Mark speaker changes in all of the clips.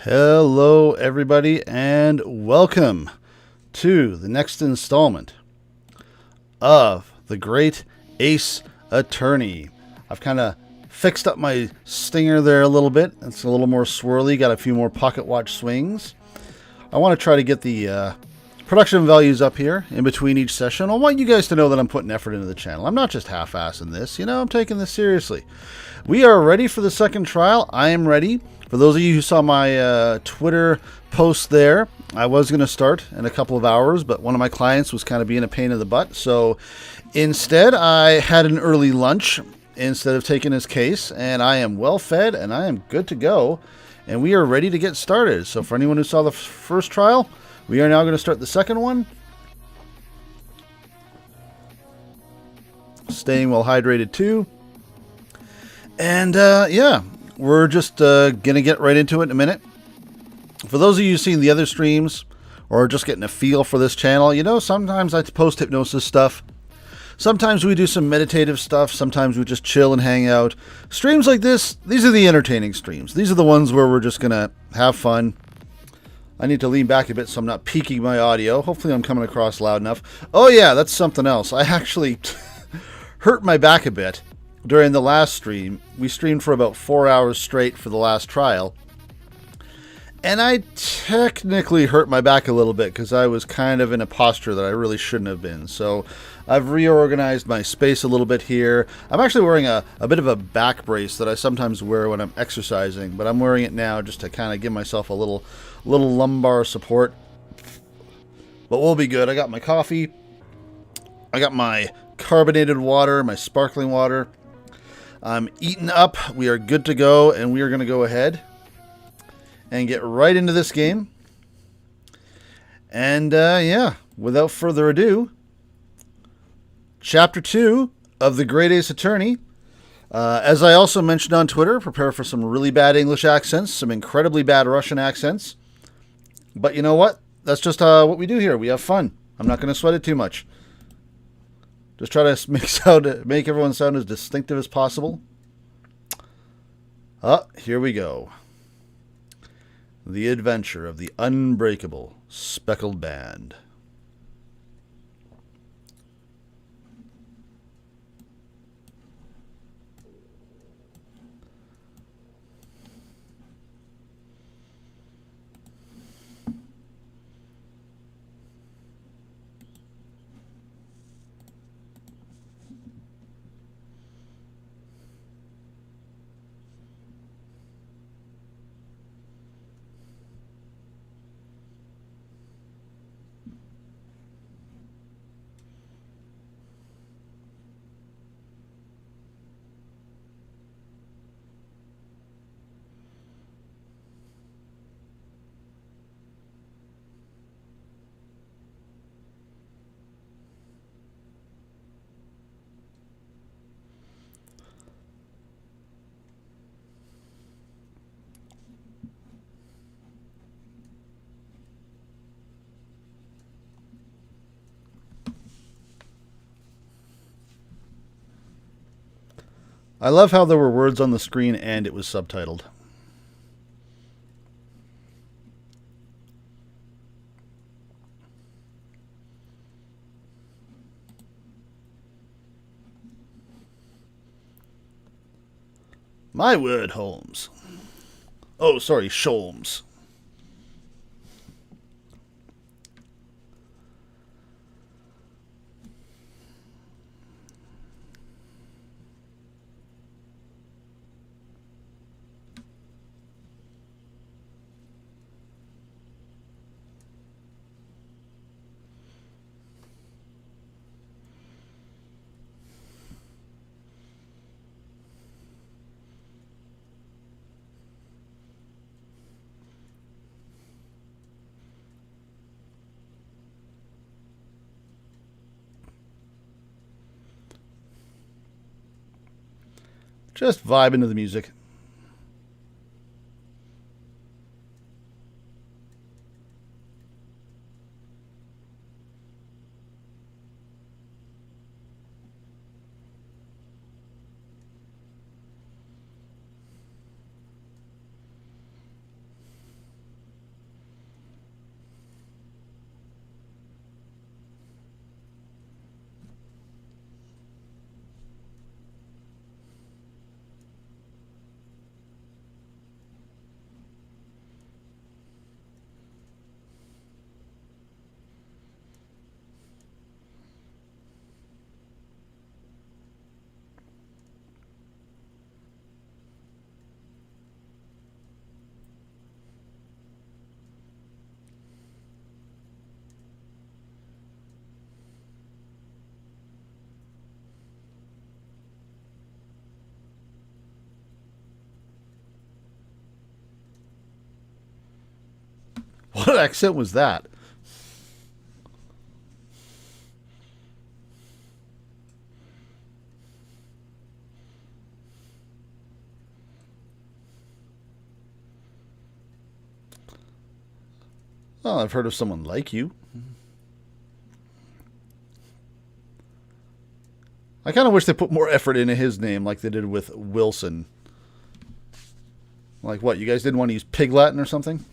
Speaker 1: Hello, everybody, and welcome to the next installment of The Great Ace Attorney. I've kind of fixed up my stinger there a little bit. It's a little more swirly, got a few more pocket watch swings. I want to try to get the production values up here in between each session. I want you guys to know that I'm putting effort into the channel. I'm not just half-assing this, I'm taking this seriously. We are ready for the second trial. I am ready. For those of you who saw my Twitter post there, I was going to start in a couple of hours, but one of my clients was kind of being a pain in the butt. So instead, I had an early lunch instead of taking his case, and I am well fed and I am good to go. And we are ready to get started. So for anyone who saw the first trial, we are now going to start the second one. Staying well hydrated too. And yeah. We're just going to get right into it in a minute. For those of you seeing the other streams or just getting a feel for this channel, sometimes I post hypnosis stuff. Sometimes we do some meditative stuff. Sometimes we just chill and hang out. Streams like this, these are the entertaining streams. These are the ones where we're just going to have fun. I need to lean back a bit so I'm not peaking my audio. Hopefully I'm coming across loud enough. Oh yeah, that's something else. I actually hurt my back a bit. During the last stream, we streamed for about 4 hours straight for the last trial. And I technically hurt my back a little bit because I was kind of in a posture that I really shouldn't have been. So I've reorganized my space a little bit here. I'm actually wearing a bit of a back brace that I sometimes wear when I'm exercising, but I'm wearing it now just to kind of give myself a little lumbar support. But we'll be good. I got my coffee. I got my carbonated water, my sparkling water. I'm eaten up. We are good to go, and we are going to go ahead and get right into this game. And yeah, without further ado, Chapter 2 of The Great Ace Attorney. As I also mentioned on Twitter, prepare for some really bad English accents, some incredibly bad Russian accents. But you know what? That's just what we do here. We have fun. I'm not going to sweat it too much. Just try to make everyone sound as distinctive as possible. Here we go. The adventure of the unbreakable speckled band. I love how there were words on the screen and it was subtitled. My word, Holmes. Oh, sorry, Sholmes. Just vibing to the music. What accent was that? Well, I've heard of someone like you. I kind of wish they put more effort into his name like they did with Wilson. Like what, you guys didn't want to use Pig Latin or something?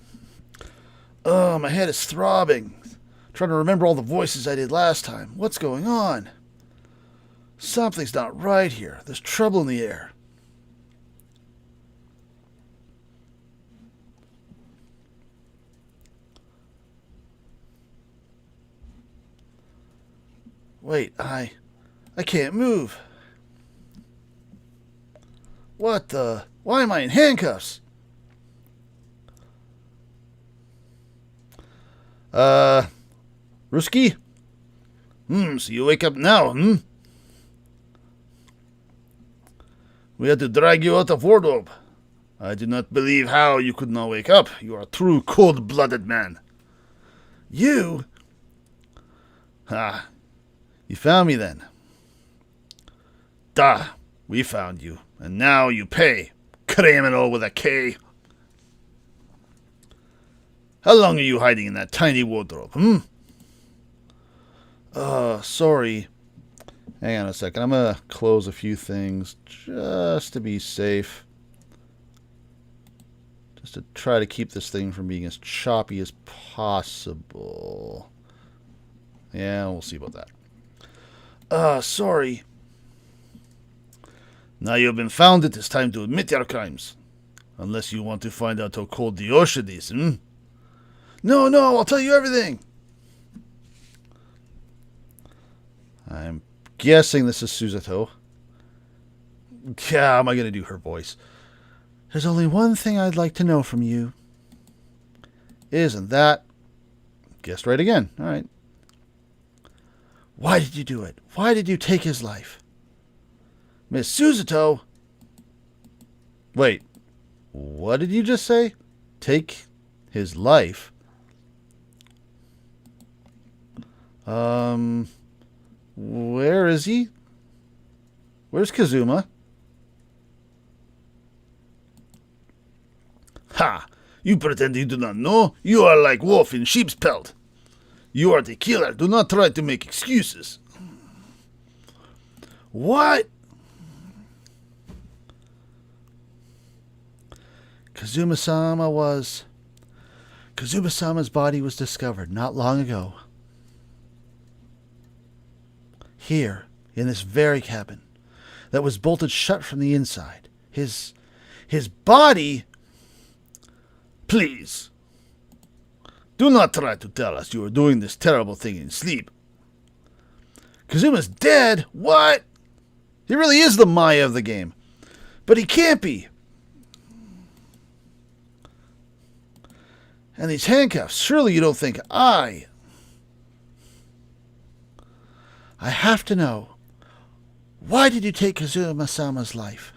Speaker 1: Oh, my head is throbbing. Trying to remember all the voices I did last time. What's going on? Something's not right here. There's trouble in the air. Wait, I can't move. What the? Why am I in handcuffs? Ruski? So you wake up now, We had to drag you out of wardrobe. I do not believe how you could not wake up. You are a true cold-blooded man. You? You found me then. We found you. And now you pay. Criminal with a K. How long are you hiding in that tiny wardrobe, sorry. Hang on a second. I'm going to close a few things just to be safe. Just to try to keep this thing from being as choppy as possible. Yeah, we'll see about that. Sorry. Now you have been found, it is time to admit your crimes. Unless you want to find out how cold the ocean is, No, I'll tell you everything. I'm guessing this is Suzuto. How am I going to do her voice? There's only one thing I'd like to know from you. Isn't that? Guessed right again. All right. Why did you do it? Why did you take his life? Miss Suzuto? Wait. What did you just say? Take his life? Where is he? Where's Kazuma? Ha! You pretend you do not know? You are like wolf in sheep's pelt. You are the killer. Do not try to make excuses. What? Kazuma-sama's body was discovered not long ago. Here, in this very cabin, that was bolted shut from the inside. His body... Please, do not try to tell us you are doing this terrible thing in sleep. Kazuma's dead? What? He really is the Maya of the game. But he can't be. And these handcuffs, surely you don't think I have to know. Why did you take Kazuma-sama's life?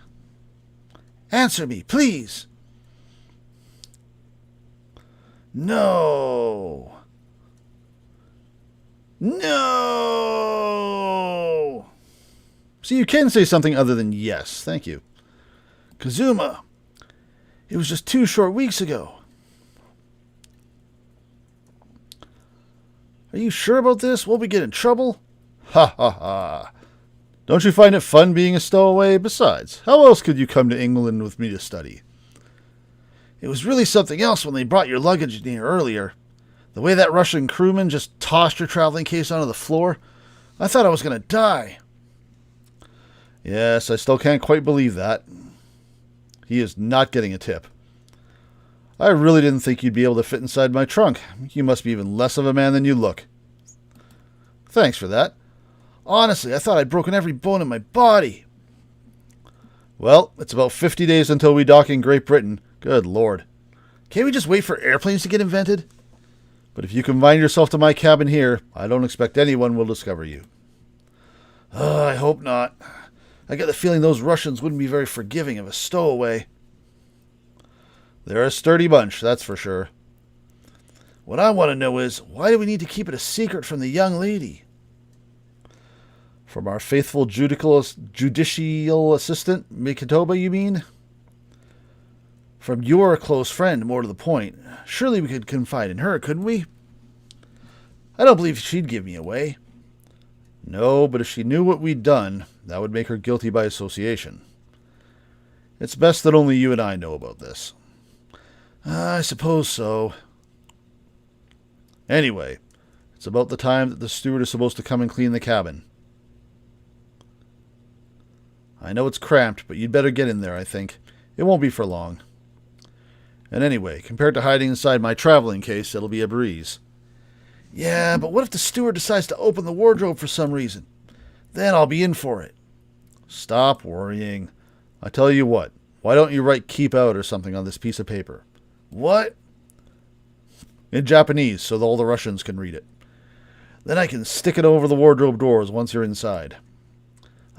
Speaker 1: Answer me, please. No. See, you can say something other than yes. Thank you. Kazuma, it was just 2 short weeks ago. Are you sure about this? Won't we get in trouble? Ha ha ha. Don't you find it fun being a stowaway? Besides, how else could you come to England with me to study? It was really something else when they brought your luggage in here earlier. The way that Russian crewman just tossed your traveling case onto the floor. I thought I was going to die. Yes, I still can't quite believe that. He is not getting a tip. I really didn't think you'd be able to fit inside my trunk. You must be even less of a man than you look. Thanks for that. Honestly, I thought I'd broken every bone in my body. Well, it's about 50 days until we dock in Great Britain. Good Lord. Can't we just wait for airplanes to get invented? But if you confine yourself to my cabin here, I don't expect anyone will discover you. I hope not. I get the feeling those Russians wouldn't be very forgiving of a stowaway. They're a sturdy bunch, that's for sure. What I want to know is, why do we need to keep it a secret from the young lady? From our faithful judicial assistant, Mikitoba, you mean? From your close friend, more to the point. Surely we could confide in her, couldn't we? I don't believe she'd give me away. No, but if she knew what we'd done, that would make her guilty by association. It's best that only you and I know about this. I suppose so. Anyway, it's about the time that the steward is supposed to come and clean the cabin. I know it's cramped, but you'd better get in there, I think. It won't be for long. And anyway, compared to hiding inside my traveling case, it'll be a breeze. Yeah, but what if the steward decides to open the wardrobe for some reason? Then I'll be in for it. Stop worrying. I tell you what, why don't you write keep out or something on this piece of paper? What? In Japanese, so all the Russians can read it. Then I can stick it over the wardrobe doors once you're inside.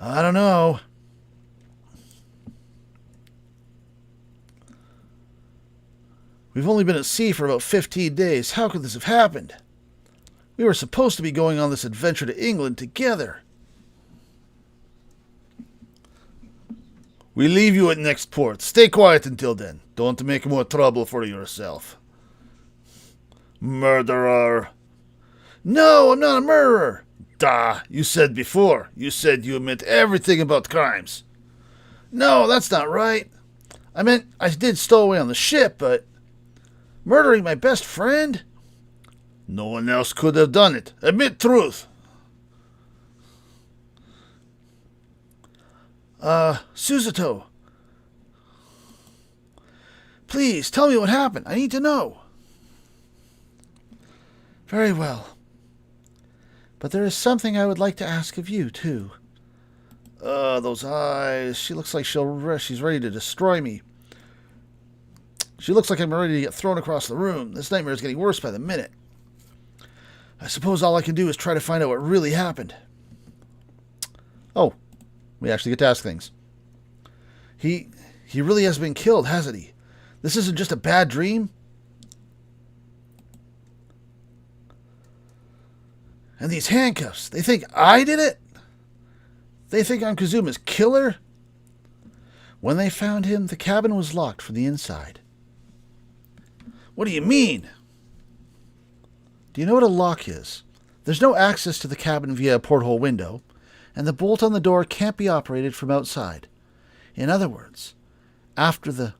Speaker 1: I don't know. We've only been at sea for about 15 days. How could this have happened? We were supposed to be going on this adventure to England together. We leave you at next port. Stay quiet until then. Don't make more trouble for yourself. Murderer. No, I'm not a murderer. Duh, you said before. You said you admit everything about crimes. No, that's not right. I meant I did stow away on the ship, but murdering my best friend? No one else could have done it. Admit truth. Suzuto. Please, tell me what happened. I need to know. Very well. But there is something I would like to ask of you, too. Those eyes. She looks like she's ready to destroy me. She looks like I'm ready to get thrown across the room. This nightmare is getting worse by the minute. I suppose all I can do is try to find out what really happened. Oh, we actually get to ask things. He really has been killed, hasn't he? This isn't just a bad dream? And these handcuffs, they think I did it? They think I'm Kazuma's killer? When they found him, the cabin was locked from the inside. What do you mean? Do you know what a lock is? There's no access to the cabin via a porthole window, and the bolt on the door can't be operated from outside. In other words, after the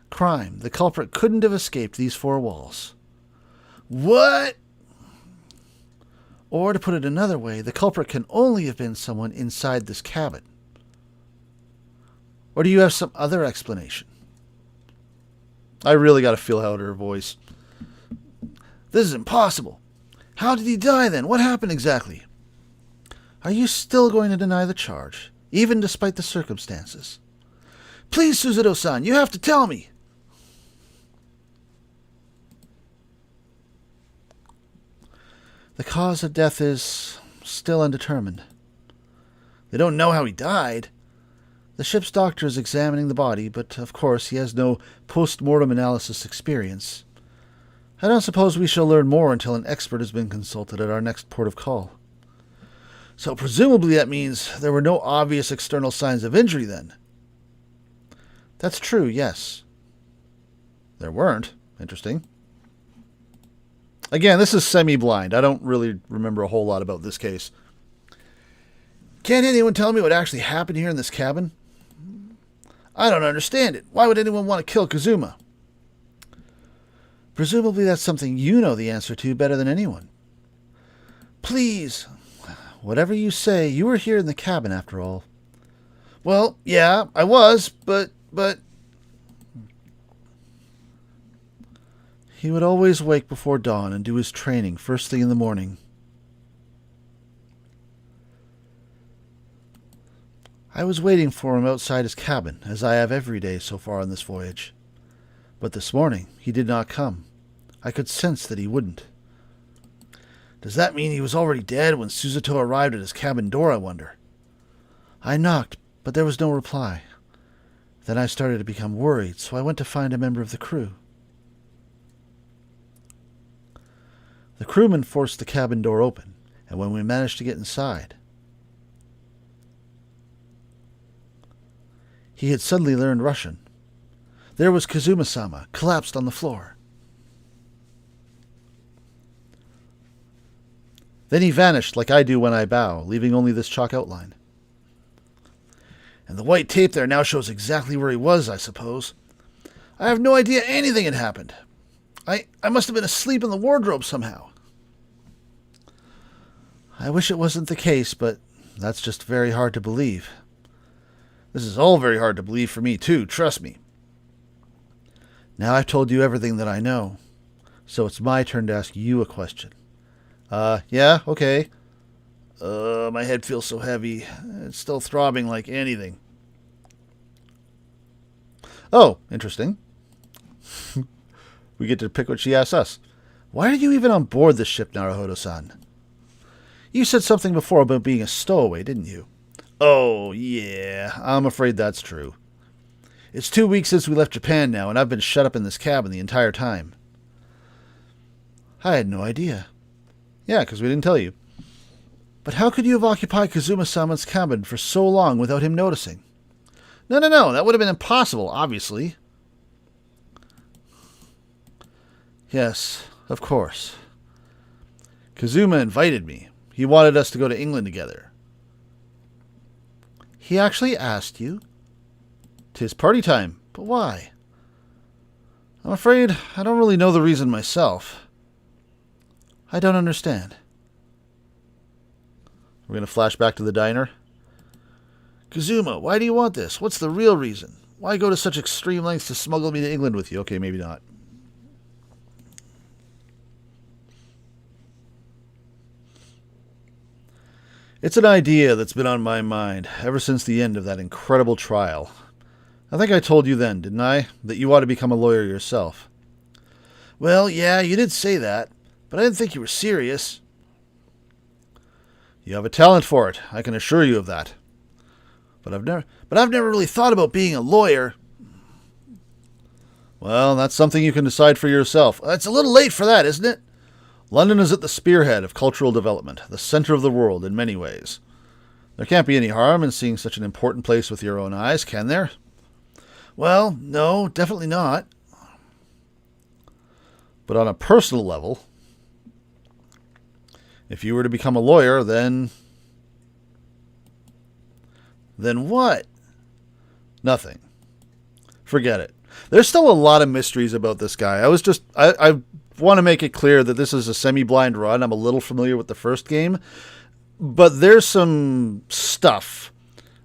Speaker 1: crime, the culprit couldn't have escaped these four walls. What? Or, to put it another way, the culprit can only have been someone inside this cabin. Or do you have some other explanation? I really got to feel out her voice. This is impossible. How did he die then? What happened exactly? Are you still going to deny the charge, even despite the circumstances? Please, Suzuto-san, you have to tell me. The cause of death is still undetermined. They don't know how he died. The ship's doctor is examining the body, but of course he has no post-mortem analysis experience. I don't suppose we shall learn more until an expert has been consulted at our next port of call. So presumably that means there were no obvious external signs of injury then. That's true, yes. There weren't. Interesting. Again, this is semi-blind. I don't really remember a whole lot about this case. Can't anyone tell me what actually happened here in this cabin? I don't understand it. Why would anyone want to kill Kazuma? Presumably that's something you know the answer to better than anyone. Please, whatever you say, you were here in the cabin after all. Well, yeah, I was, but... He would always wake before dawn and do his training first thing in the morning. I was waiting for him outside his cabin, as I have every day so far on this voyage. But this morning he did not come. I could sense that he wouldn't. Does that mean he was already dead when Suzuto arrived at his cabin door, I wonder? I knocked, but there was no reply. Then I started to become worried, so I went to find a member of the crew. The crewman forced the cabin door open, and when we managed to get inside, he had suddenly learned Russian. There was Kazuma-sama, collapsed on the floor. Then he vanished like I do when I bow, leaving only this chalk outline. And the white tape there now shows exactly where he was, I suppose. I have no idea anything had happened. I must have been asleep in the wardrobe somehow. I wish it wasn't the case, but that's just very hard to believe. This is all very hard to believe for me, too, trust me. Now I've told you everything that I know, so it's my turn to ask you a question. Yeah, okay. My head feels so heavy. It's still throbbing like anything. Oh, interesting. We get to pick what she asks us. Why are you even on board this ship, Naruhodo-san? You said something before about being a stowaway, didn't you? Oh, yeah, I'm afraid that's true. It's 2 weeks since we left Japan now, and I've been shut up in this cabin the entire time. I had no idea. Yeah, because we didn't tell you. But how could you have occupied Kazuma-sama's cabin for so long without him noticing? No, that would have been impossible, obviously. Yes, of course. Kazuma invited me. He wanted us to go to England together. He actually asked you? 'Tis party time, but why? I'm afraid I don't really know the reason myself. I don't understand. We're going to flash back to the diner. Kazuma, why do you want this? What's the real reason? Why go to such extreme lengths to smuggle me to England with you? Okay, maybe not. It's an idea that's been on my mind ever since the end of that incredible trial. I think I told you then, didn't I, that you ought to become a lawyer yourself? Well, yeah, you did say that, but I didn't think you were serious. You have a talent for it, I can assure you of that. But I've never really thought about being a lawyer. Well, that's something you can decide for yourself. It's a little late for that, isn't it? London is at the spearhead of cultural development, the center of the world in many ways. There can't be any harm in seeing such an important place with your own eyes, can there? Well, no, definitely not. But on a personal level, if you were to become a lawyer, then what? Nothing. Forget it. There's still a lot of mysteries about this guy. I want to make it clear that this is a semi-blind run. I'm a little familiar with the first game, but there's some stuff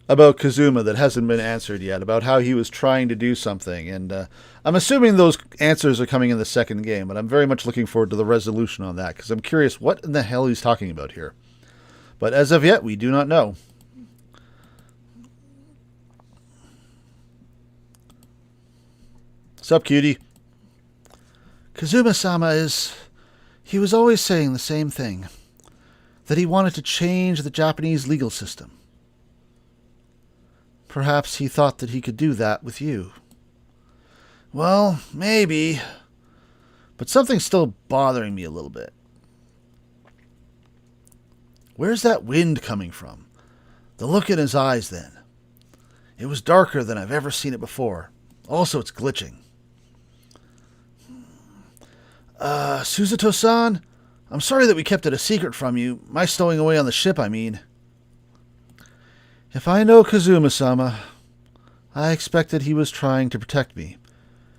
Speaker 1: about Kazuma that hasn't been answered yet, about how he was trying to do something, and I'm assuming those answers are coming in the second game, but I'm very much looking forward to the resolution on that, because I'm curious what in the hell he's talking about here. But as of yet, we do not know. Sup, cutie? Kazuma-sama he was always saying the same thing, that he wanted to change the Japanese legal system. Perhaps he thought that he could do that with you. Well, maybe, but something's still bothering me a little bit. Where's that wind coming from? The look in his eyes, then. It was darker than I've ever seen it before. Also, it's glitching. Suzuto-san, I'm sorry that we kept it a secret from you. My stowing away on the ship, I mean. If I know Kazuma-sama, I expected he was trying to protect me,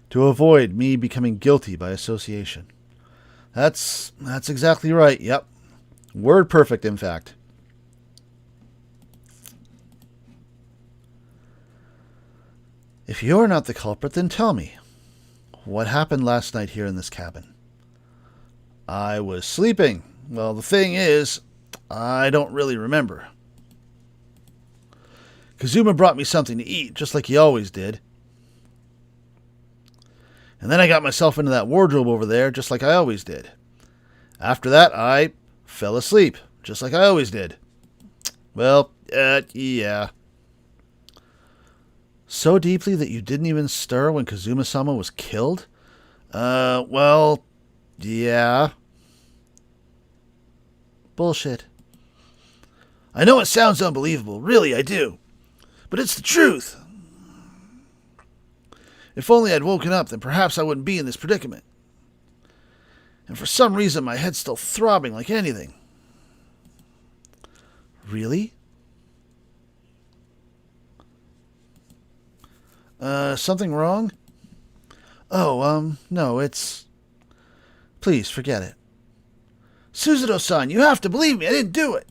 Speaker 1: to avoid me becoming guilty by association. That's exactly right, yep. Word perfect, in fact. If you're not the culprit, then tell me. What happened last night here in this cabin? I was sleeping. Well, the thing is, I don't really remember. Kazuma brought me something to eat, just like he always did. And then I got myself into that wardrobe over there, just like I always did. After that, I fell asleep, just like I always did. Well, yeah. So deeply that you didn't even stir when Kazuma-sama was killed? Well, yeah. Bullshit. I know it sounds unbelievable. Really, I do. But it's the truth. If only I'd woken up, then perhaps I wouldn't be in this predicament. And for some reason, my head's still throbbing like anything. Really? Something wrong? Oh, no, it's... Please, forget it. Suzuto-san, you have to believe me. I didn't do it.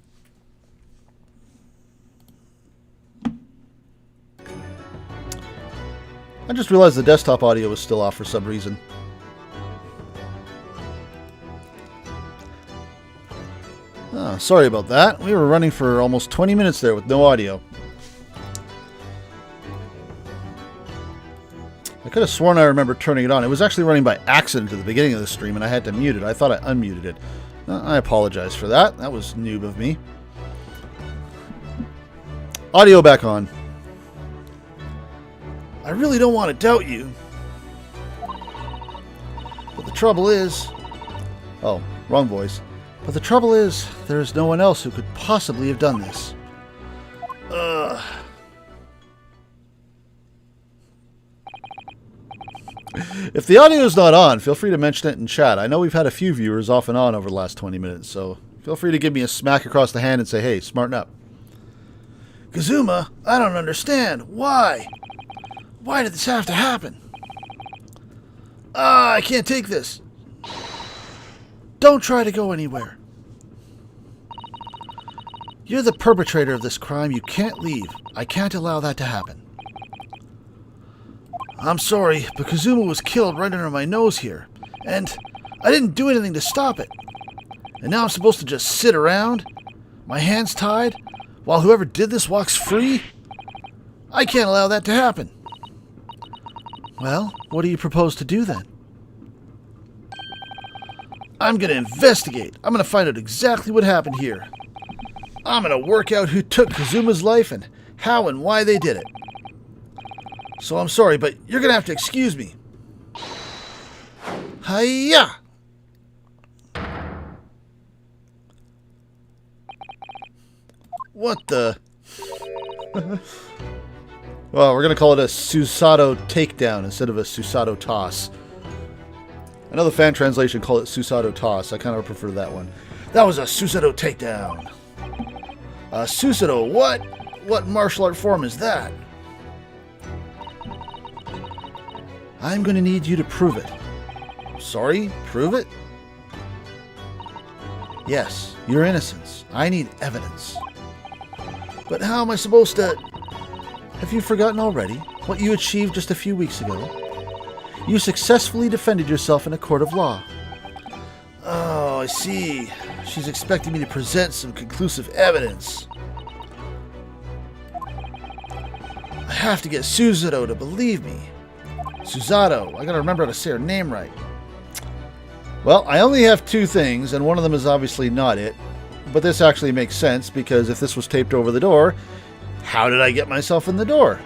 Speaker 1: I just realized the desktop audio was still off for some reason. Oh, sorry about that. We were running for almost 20 minutes there with no audio. I could have sworn I remember turning it on. It was actually running by accident at the beginning of the stream, and I had to mute it. I thought I unmuted it. I apologize for that. That was noob of me. Audio back on. I really don't want to doubt you. But the trouble is... Oh, wrong voice. But the trouble is, there is no one else who could possibly have done this. If the audio is not on, feel free to mention it in chat. I know we've had a few viewers off and on over the last 20 minutes, so feel free to give me a smack across the hand and say, hey, smarten up. Kazuma, I don't understand. Why? Why did this have to happen? I can't take this. Don't try to go anywhere. You're the perpetrator of this crime. You can't leave. I can't allow that to happen. I'm sorry, but Kazuma was killed right under my nose here. And I didn't do anything to stop it. And now I'm supposed to just sit around? My hands tied? While whoever did this walks free? I can't allow that to happen. Well, what do you propose to do then? I'm going to investigate. I'm going to find out exactly what happened here. I'm going to work out who took Kazuma's life and how and why they did it. So I'm sorry, but you're going to have to excuse me. Hiya! What the... Well, we're going to call it a Susato takedown instead of a Susato toss. I know the fan translation call it Susato toss. I kind of prefer that one. That was a Susato takedown. Susato, what? What martial art form is that? I'm going to need you to prove it. Sorry? Prove it? Yes, your innocence. I need evidence. But how am I supposed to... Have you forgotten already what you achieved just a few weeks ago? You successfully defended yourself in a court of law. Oh, I see. She's expecting me to present some conclusive evidence. I have to get Susato to believe me. Susato. I gotta remember how to say her name right. Well, I only have two things, and one of them is obviously not it. But this actually makes sense, because if this was taped over the door, how did I get myself in the door?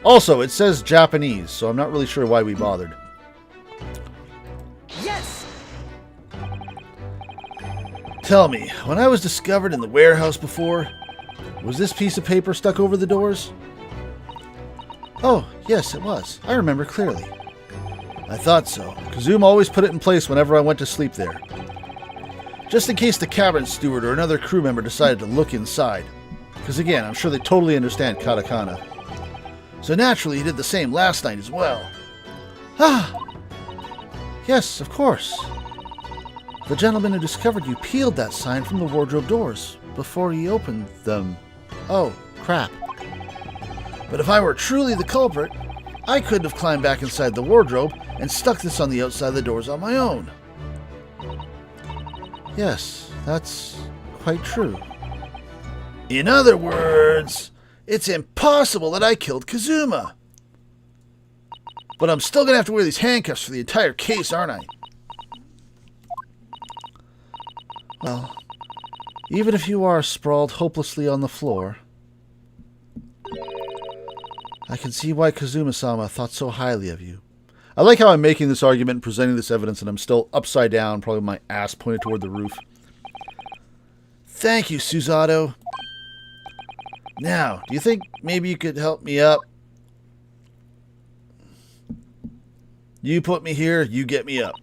Speaker 1: Also, it says Japanese, so I'm not really sure why we bothered.
Speaker 2: Yes!
Speaker 1: Tell me, when I was discovered in the warehouse before, was this piece of paper stuck over the doors? Oh, yes, it was. I remember clearly. I thought so. Kazuma always put it in place whenever I went to sleep there. Just in case the cabin steward or another crew member decided to look inside. Because again, I'm sure they totally understand katakana. So naturally, he did the same last night as well. Ah! Yes, of course. The gentleman who discovered you peeled that sign from the wardrobe doors before he opened them. Oh, crap. But if I were truly the culprit, I couldn't have climbed back inside the wardrobe and stuck this on the outside of the doors on my own. Yes, that's quite true. In other words, it's impossible that I killed Kazuma. But I'm still going to have to wear these handcuffs for the entire case, aren't I? Well, even if you are sprawled hopelessly on the floor, I can see why Kazuma-sama thought so highly of you. I like how I'm making this argument and presenting this evidence and I'm still upside down, probably with my ass pointed toward the roof. Thank you, Susato. Now, do you think maybe you could help me up? You put me here, you get me up.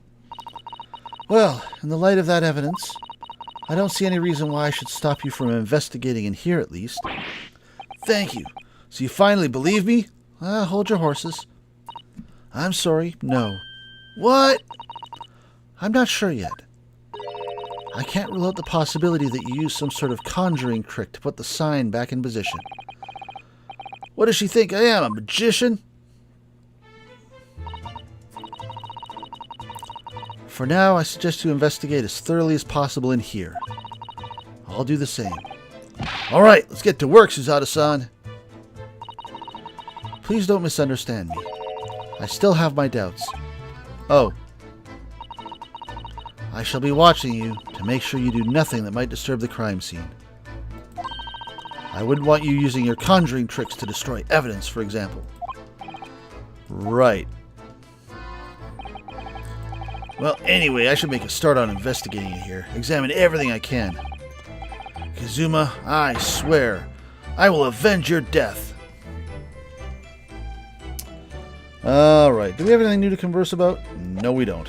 Speaker 1: Well, in the light of that evidence, I don't see any reason why I should stop you from investigating in here at least. Thank you. So you finally believe me? Hold your horses. I'm sorry, no. What? I'm not sure yet. I can't rule out the possibility that you used some sort of conjuring trick to put the sign back in position. What does she think I am, a magician? For now, I suggest you investigate as thoroughly as possible in here. I'll do the same. All right, let's get to work, Susato-san. Please don't misunderstand me. I still have my doubts. Oh. I shall be watching you to make sure you do nothing that might disturb the crime scene. I wouldn't want you using your conjuring tricks to destroy evidence, for example. Right. Well, anyway, I should make a start on investigating it here. Examine everything I can. Kazuma, I swear, I will avenge your death. Alright, do we have anything new to converse about? No, we don't.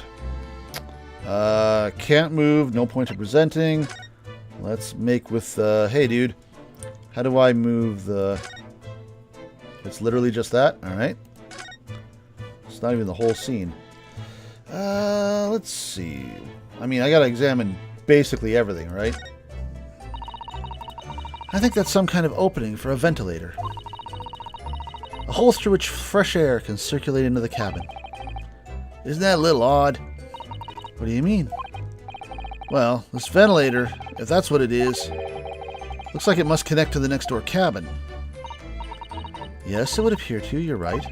Speaker 1: Can't move, no point of presenting. Let's make with, hey dude, how do I move the... It's literally just that, alright. It's not even the whole scene. Let's see. I mean, I gotta examine basically everything, right? I think that's some kind of opening for a ventilator. A hole through which fresh air can circulate into the cabin. Isn't that a little odd? What do you mean? Well, this ventilator, if that's what it is, looks like it must connect to the next door cabin. Yes, it would appear to, you're right.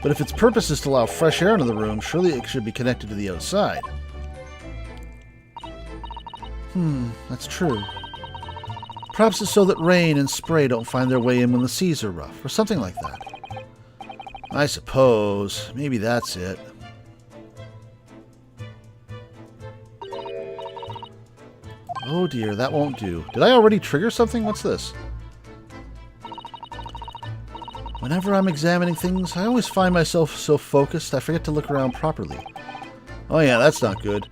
Speaker 1: But if its purpose is to allow fresh air into the room, surely it should be connected to the outside. That's true. Perhaps it's so that rain and spray don't find their way in when the seas are rough, or something like that. I suppose. Maybe that's it. Oh dear, that won't do. Did I already trigger something? What's this? Whenever I'm examining things, I always find myself so focused I forget to look around properly. Oh yeah, that's not good.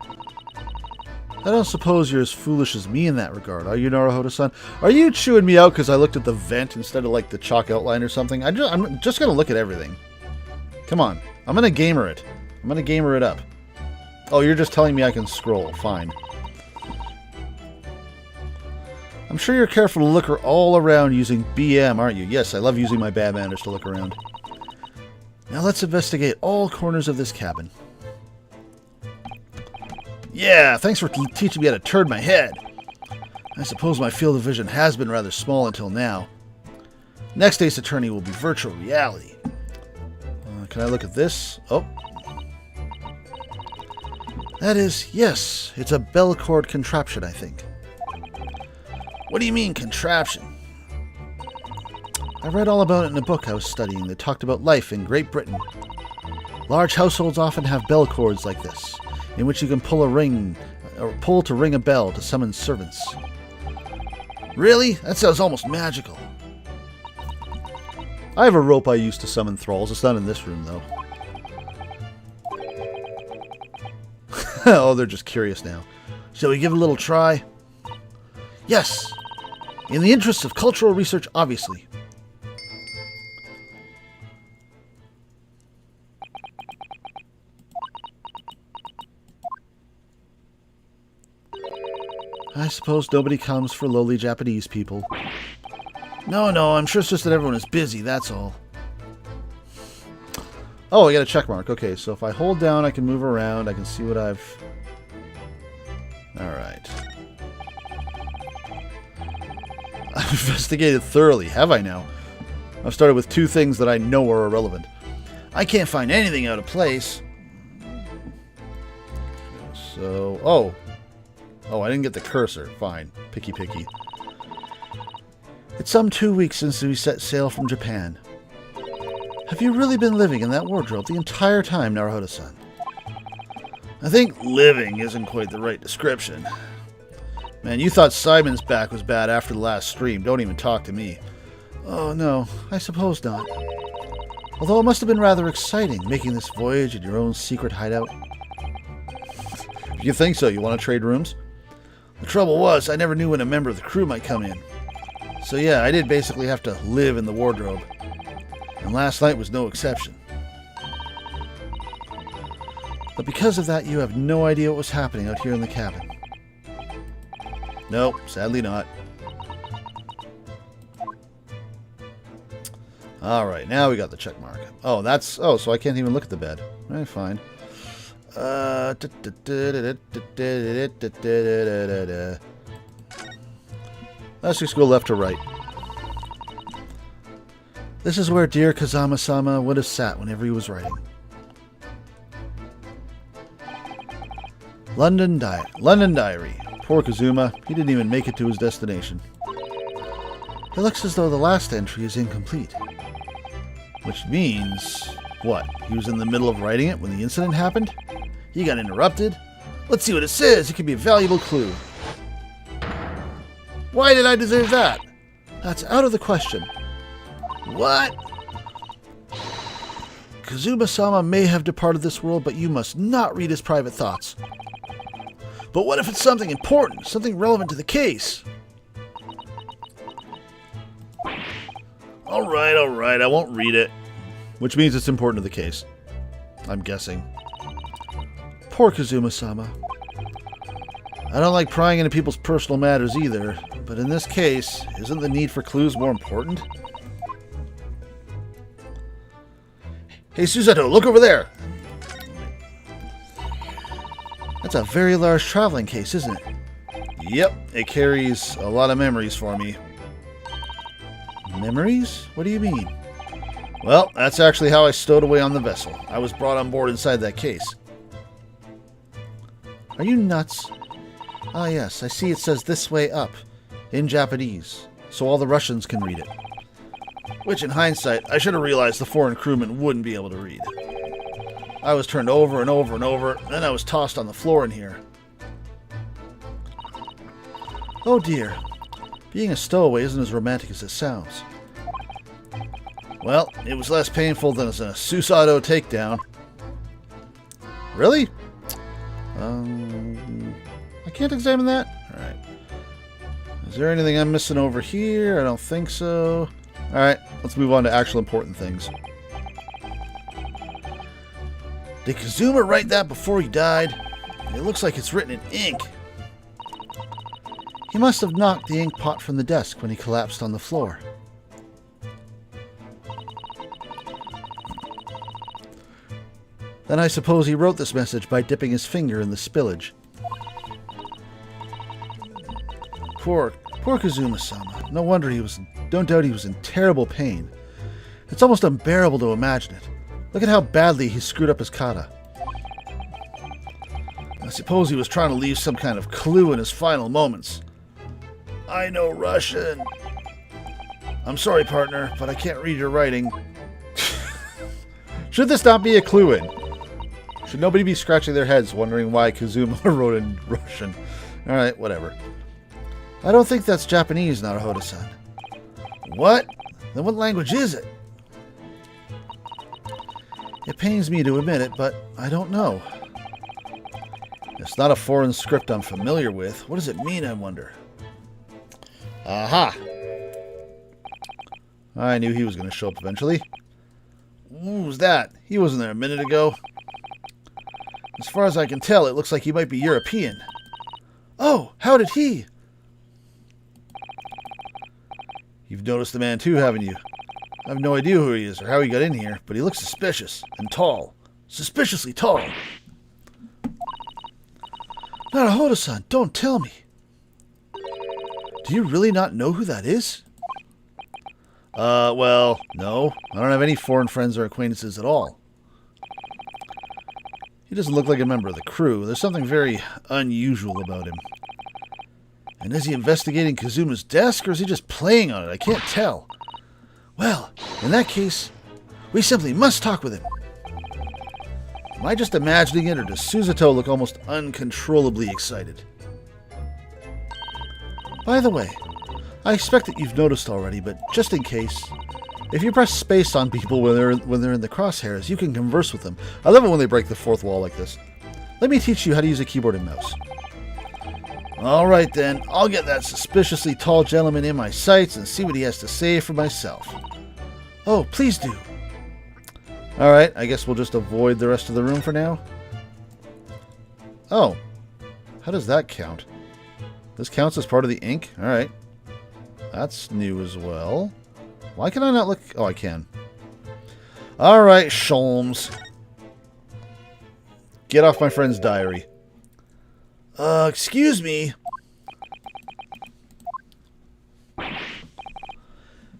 Speaker 1: I don't suppose you're as foolish as me in that regard, are you, Naruhodo-san? Are you chewing me out because I looked at the vent instead of, like, the chalk outline or something? I'm just going to look at everything. Come on. I'm going to gamer it. I'm going to gamer it up. Oh, you're just telling me I can scroll. Fine. I'm sure you're careful to look all around using BM, aren't you? Yes, I love using my bad manners to look around. Now let's investigate all corners of this cabin. Yeah, thanks for teaching me how to turn my head. I suppose my field of vision has been rather small until now. Next day's attorney will be virtual reality. Can I look at this? Oh. That is, yes, it's a bell cord contraption, I think. What do you mean, contraption? I read all about it in a book I was studying that talked about life in Great Britain. Large households often have bell cords like this, in which you can pull a ring, or pull to ring a bell to summon servants. Really? That sounds almost magical. I have a rope I use to summon thralls. It's not in this room, though. Oh, they're just curious now. Shall we give it a little try? Yes! In the interests of cultural research, obviously. I suppose nobody comes for lowly Japanese people. No, I'm sure it's just that everyone is busy, that's all. Oh, I got a check mark. Okay, so if I hold down, I can move around. I can see what I've... Alright. I've investigated thoroughly, have I now? I've started with 2 things that I know are irrelevant. I can't find anything out of place. So... Oh, I didn't get the cursor. Fine. Picky. It's some 2 weeks since we set sail from Japan. Have you really been living in that wardrobe the entire time, Naruhodo-san? I think living isn't quite the right description. Man, you thought Psy'Min's back was bad after the last stream. Don't even talk to me. Oh, no. I suppose not. Although it must have been rather exciting, making this voyage in your own secret hideout. If you think so, you want to trade rooms? The trouble was, I never knew when a member of the crew might come in. So yeah, I did basically have to live in the wardrobe. And last night was no exception. But because of that, you have no idea what was happening out here in the cabin. Nope, sadly not. Alright, now we got the check mark. Oh, that's... Oh, so I can't even look at the bed. Alright, fine. Let's just go left to right. This is where dear Kazama-sama would have sat whenever he was writing. London Diary. Poor Kazuma. He didn't even make it to his destination. It looks as though the last entry is incomplete. Which means... What? He was in the middle of writing it when the incident happened? He got interrupted? Let's see what it says. It could be a valuable clue. Why did I deserve that? That's out of the question. What? Kazuma-sama may have departed this world, but you must not read his private thoughts. But what if it's something important, something relevant to the case? Alright, I won't read it. Which means it's important to the case. I'm guessing. Poor Kazuma-sama. I don't like prying into people's personal matters either, but in this case, isn't the need for clues more important? Hey, Susato, look over there! That's a very large traveling case, isn't it? Yep, it carries a lot of memories for me. Memories? What do you mean? Well, that's actually how I stowed away on the vessel. I was brought on board inside that case. Are you nuts? Ah yes, I see it says "this way up" in Japanese, so all the Russians can read it. Which, in hindsight, I should have realized the foreign crewmen wouldn't be able to read. I was turned over and over and over, then I was tossed on the floor in here. Oh dear. Being a stowaway isn't as romantic as it sounds. Well, it was less painful than a Susato takedown. Really? I can't examine that? Alright. Is there anything I'm missing over here? I don't think so. Alright, let's move on to actual important things. Did Kazuma write that before he died? It looks like it's written in ink. He must have knocked the ink pot from the desk when he collapsed on the floor. Then I suppose he wrote this message by dipping his finger in the spillage. Poor Kazuma-sama. No wonder don't doubt he was in terrible pain. It's almost unbearable to imagine it. Look at how badly he screwed up his kata. I suppose he was trying to leave some kind of clue in his final moments. I know Russian. I'm sorry, partner, but I can't read your writing. Should this not be a clue in? Should nobody be scratching their heads wondering why Kazuma wrote in Russian? Alright, whatever. I don't think that's Japanese, Naruhodo-san. What? Then what language is it? It pains me to admit it, but I don't know. It's not a foreign script I'm familiar with. What does it mean, I wonder? Aha! I knew he was going to show up eventually. Who's that? He wasn't there a minute ago. As far as I can tell, it looks like he might be European. Oh, how did he? You've noticed the man too, haven't you? I have no idea who he is or how he got in here, but he looks suspicious and tall. Suspiciously tall. Naruhodo-san, don't tell me. Do you really not know who that is? Well, no. I don't have any foreign friends or acquaintances at all. He doesn't look like a member of the crew. There's something very unusual about him. And is he investigating Kazuma's desk, or is he just playing on it? I can't tell. Well, in that case, we simply must talk with him. Am I just imagining it, or does Susato look almost uncontrollably excited? By the way, I expect that you've noticed already, but just in case, if you press space on people when they're in the crosshairs, you can converse with them. I love it when they break the fourth wall like this. Let me teach you how to use a keyboard and mouse. Alright then, I'll get that suspiciously tall gentleman in my sights and see what he has to say for myself. Oh, please do. Alright, I guess we'll just avoid the rest of the room for now. Oh, how does that count? This counts as part of the ink? Alright. That's new as well. Why can I not look? Oh, I can. Alright, Sholmes. Get off my friend's diary. Excuse me.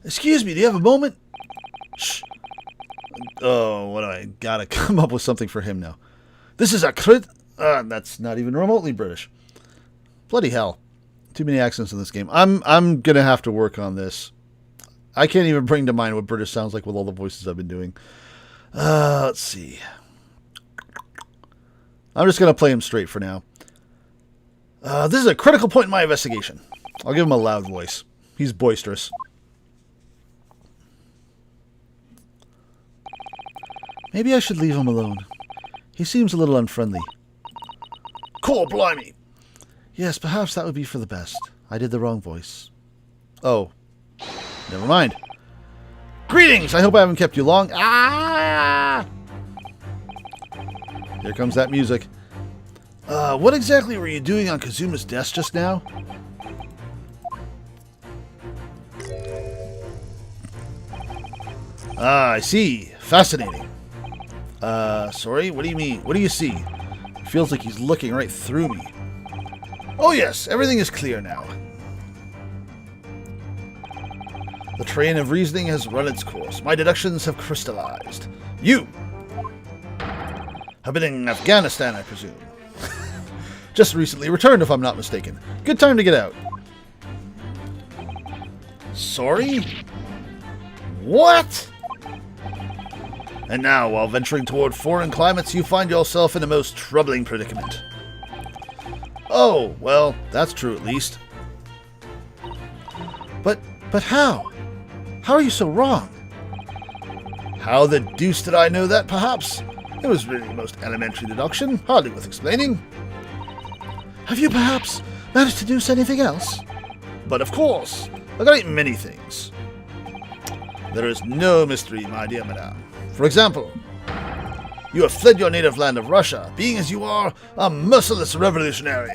Speaker 1: Excuse me, do you have a moment? Shh. Oh, what do I gotta come up with something for him now. This is a crit. That's not even remotely British. Bloody hell. Too many accents in this game. I'm gonna have to work on this. I can't even bring to mind what British sounds like with all the voices I've been doing. Let's see. I'm just gonna play him straight for now. This is a critical point in my investigation. I'll give him a loud voice. He's boisterous. Maybe I should leave him alone. He seems a little unfriendly. Cool, blimey. Yes, perhaps that would be for the best. I did the wrong voice. Oh. Never mind. Greetings! I hope I haven't kept you long. Ah! Here comes that music. What exactly were you doing on Kazuma's desk just now? Ah, I see. Fascinating. Sorry, what do you mean? What do you see? It feels like he's looking right through me. Oh yes, everything is clear now. The train of reasoning has run its course. My deductions have crystallized. You have been in Afghanistan, I presume. Just recently returned, if I'm not mistaken. Good time to get out. Sorry? What? And now, while venturing toward foreign climates, you find yourself in a most troubling predicament. Oh, well, that's true at least. But how? How are you so wrong? How the deuce did I know that, perhaps? It was really most elementary deduction, hardly worth explaining. Have you perhaps managed to deduce anything else? But of course, a great many things. There is no mystery, my dear madame. For example, you have fled your native land of Russia, being as you are a merciless revolutionary.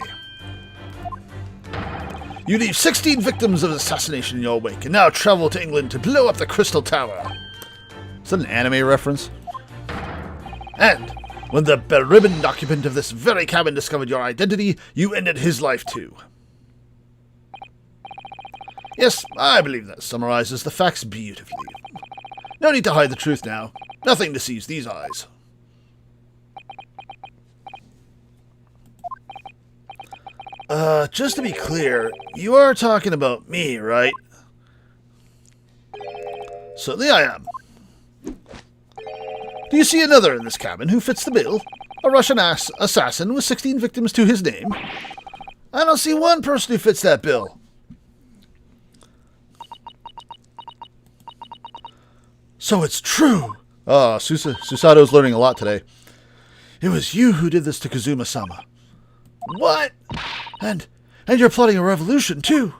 Speaker 1: You leave 16 victims of assassination in your wake, and now travel to England to blow up the Crystal Tower. Is that an anime reference? And when the beribboned occupant of this very cabin discovered your identity, you ended his life too. Yes, I believe that summarizes the facts beautifully. No need to hide the truth now. Nothing deceives these eyes. Just to be clear, you are talking about me, right? Certainly I am. Do you see another in this cabin who fits the bill? A Russian assassin with 16 victims to his name? I don't see one person who fits that bill. So it's true! Susato's learning a lot today. It was you who did this to Kazuma-sama. What? And you're plotting a revolution, too.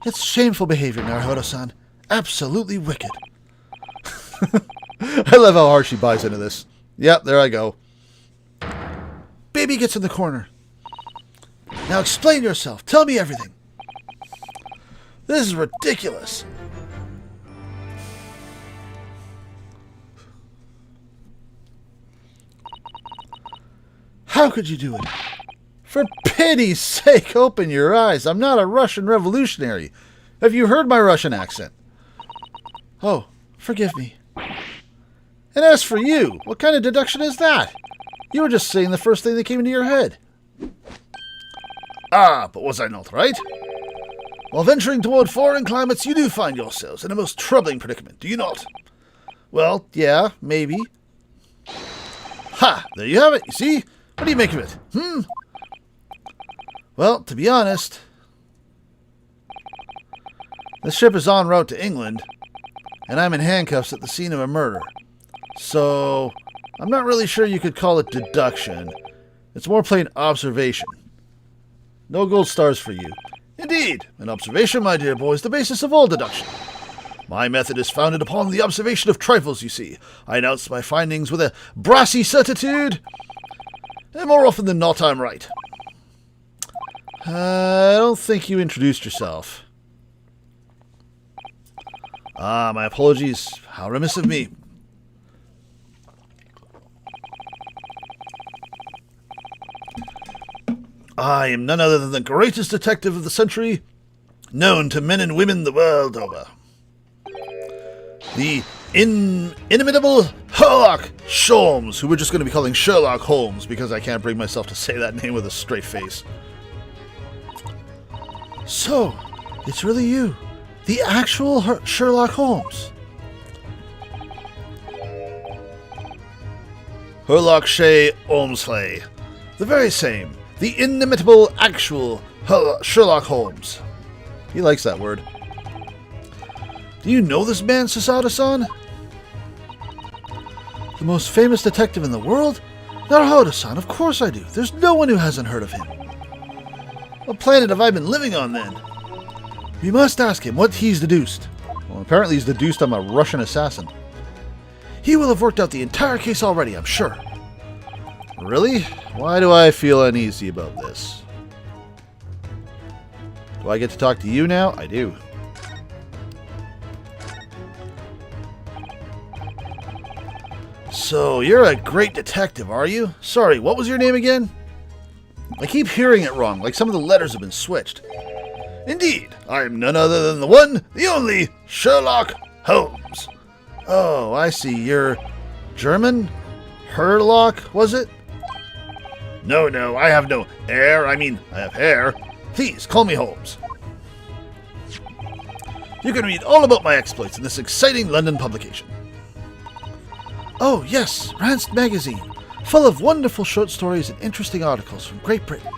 Speaker 1: It's shameful behavior, Naruhodo-san. Absolutely wicked. I love how hard she buys into this. Yep, there I go. Baby gets in the corner. Now explain yourself. Tell me everything. This is ridiculous. How could you do it? For pity's sake, open your eyes. I'm not a Russian revolutionary. Have you heard my Russian accent? Oh, forgive me. And as for you, what kind of deduction is that? You were just saying the first thing that came into your head. Ah, but was I not right? While venturing toward foreign climates, you do find yourselves in a most troubling predicament, do you not? Well, yeah, maybe. Ha! There you have it, you see? What do you make of it? Well, to be honest, The ship is en route to England, and I'm in handcuffs at the scene of a murder. So, I'm not really sure you could call it deduction. It's more plain observation. No gold stars for you. Indeed, an observation, my dear boy, is the basis of all deduction. My method is founded upon the observation of trifles, you see. I announce my findings with a brassy certitude, and more often than not, I'm right. I don't think you introduced yourself. Ah, my apologies. How remiss of me. I am none other than the greatest detective of the century, known to men and women the world over. The inimitable Sherlock Sholmes, who we're just going to be calling Sherlock Holmes, because I can't bring myself to say that name with a straight face. So, it's really you, the actual Sherlock Holmes. Sherlock Shea Holmesley, the very same. The inimitable, actual Sherlock Holmes. He likes that word. Do you know this man, Sasada-san? The most famous detective in the world? Naruhodo-san, of course I do. There's no one who hasn't heard of him. What planet have I been living on, then? We must ask him what he's deduced. Well, apparently he's deduced I'm a Russian assassin. He will have worked out the entire case already, I'm sure. Really? Why do I feel uneasy about this? Do I get to talk to you now? I do. So, you're a great detective, are you? Sorry, what was your name again? I keep hearing it wrong, like some of the letters have been switched. Indeed, I am none other than the one, the only, Sherlock Holmes. Oh, I see. You're German? Herlock, was it? No, I have no hair. I mean, I have hair. Please, call me Holmes. You can read all about my exploits in this exciting London publication. Oh, yes, Rance magazine, full of wonderful short stories and interesting articles from Great Britain.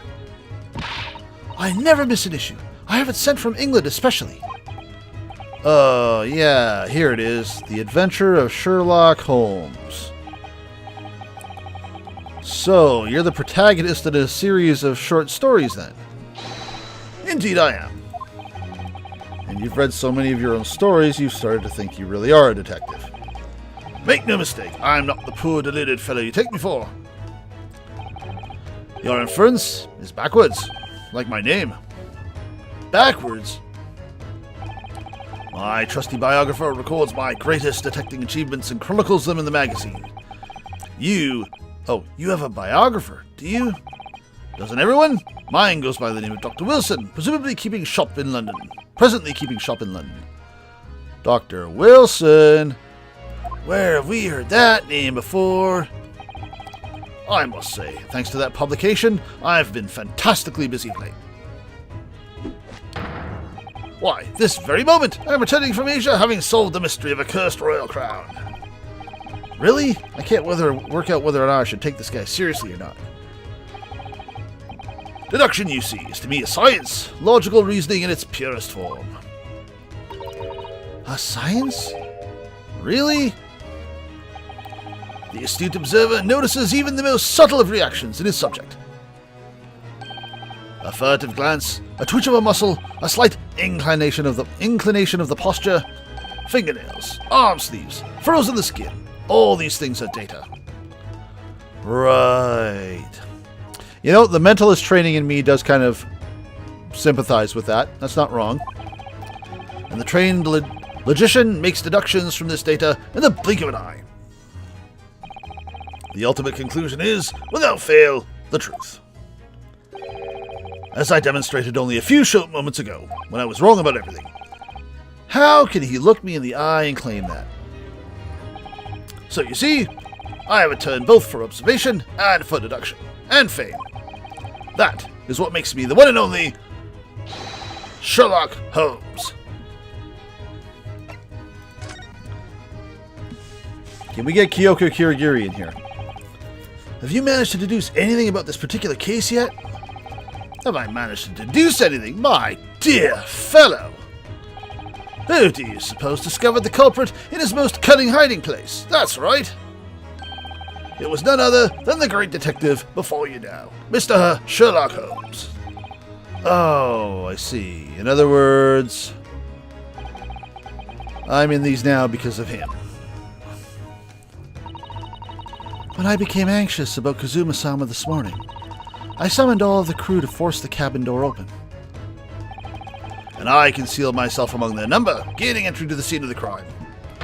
Speaker 1: I never miss an issue. I have it sent from England especially. Oh, yeah, here it is. The Adventure of Sherlock Holmes. So, you're the protagonist in a series of short stories, then? Indeed I am. And you've read so many of your own stories, you've started to think you really are a detective. Make no mistake, I'm not the poor deluded fellow you take me for. Your inference is backwards, like my name. Backwards? My trusty biographer records my greatest detecting achievements and chronicles them in the magazine. You have a biographer, do you? Doesn't everyone? Mine goes by the name of Dr. Wilson, presumably keeping shop in London. Presently keeping shop in London. Dr. Wilson? Where have we heard that name before? I must say, thanks to that publication, I've been fantastically busy of late. Why, this very moment, I'm returning from Asia, having solved the mystery of a cursed royal crown. Really? I can't work out whether or not I should take this guy seriously or not. Deduction, you see, is to me a science, logical reasoning in its purest form. A science? Really? The astute observer notices even the most subtle of reactions in his subject. A furtive glance, a twitch of a muscle, a slight inclination of the posture, fingernails, arm sleeves, furrows in the skin. All these things are data. Right. You know, the mentalist training in me does kind of sympathize with that. That's not wrong. And the trained logician makes deductions from this data in the blink of an eye. The ultimate conclusion is, without fail, the truth. As I demonstrated only a few short moments ago, when I was wrong about everything. How can he look me in the eye and claim that? So you see, I have a turn both for observation and for deduction, and fame. That is what makes me the one and only Sherlock Holmes. Can we get Kyoko Kirigiri in here? Have you managed to deduce anything about this particular case yet? Have I managed to deduce anything, my dear fellow? Who do you suppose discovered the culprit in his most cunning hiding place? That's right. It was none other than the great detective before you now, Mr. Sherlock Holmes. Oh, I see. In other words, I'm in these now because of him. When I became anxious about Kazuma-sama this morning, I summoned all of the crew to force the cabin door open. And I concealed myself among their number, gaining entry to the scene of the crime.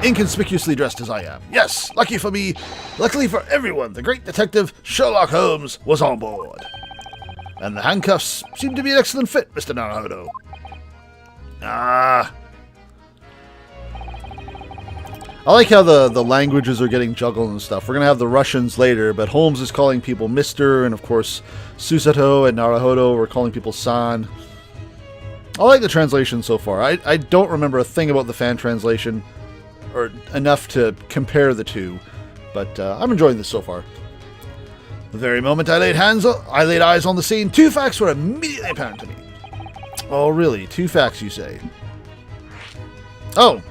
Speaker 1: Inconspicuously dressed as I am. Yes, lucky for me, luckily for everyone, the great detective Sherlock Holmes was on board. And the handcuffs seem to be an excellent fit, Mr. Naruhodo. I like how the languages are getting juggled and stuff. We're going to have the Russians later, but Holmes is calling people Mr., and of course, Susato and Naruhodo are calling people San. I like the translation so far. I don't remember a thing about the fan translation, or enough to compare the two, but I'm enjoying this so far. The very moment I laid eyes on the scene, two facts were immediately apparent to me. Oh, really? Two facts, you say? Oh.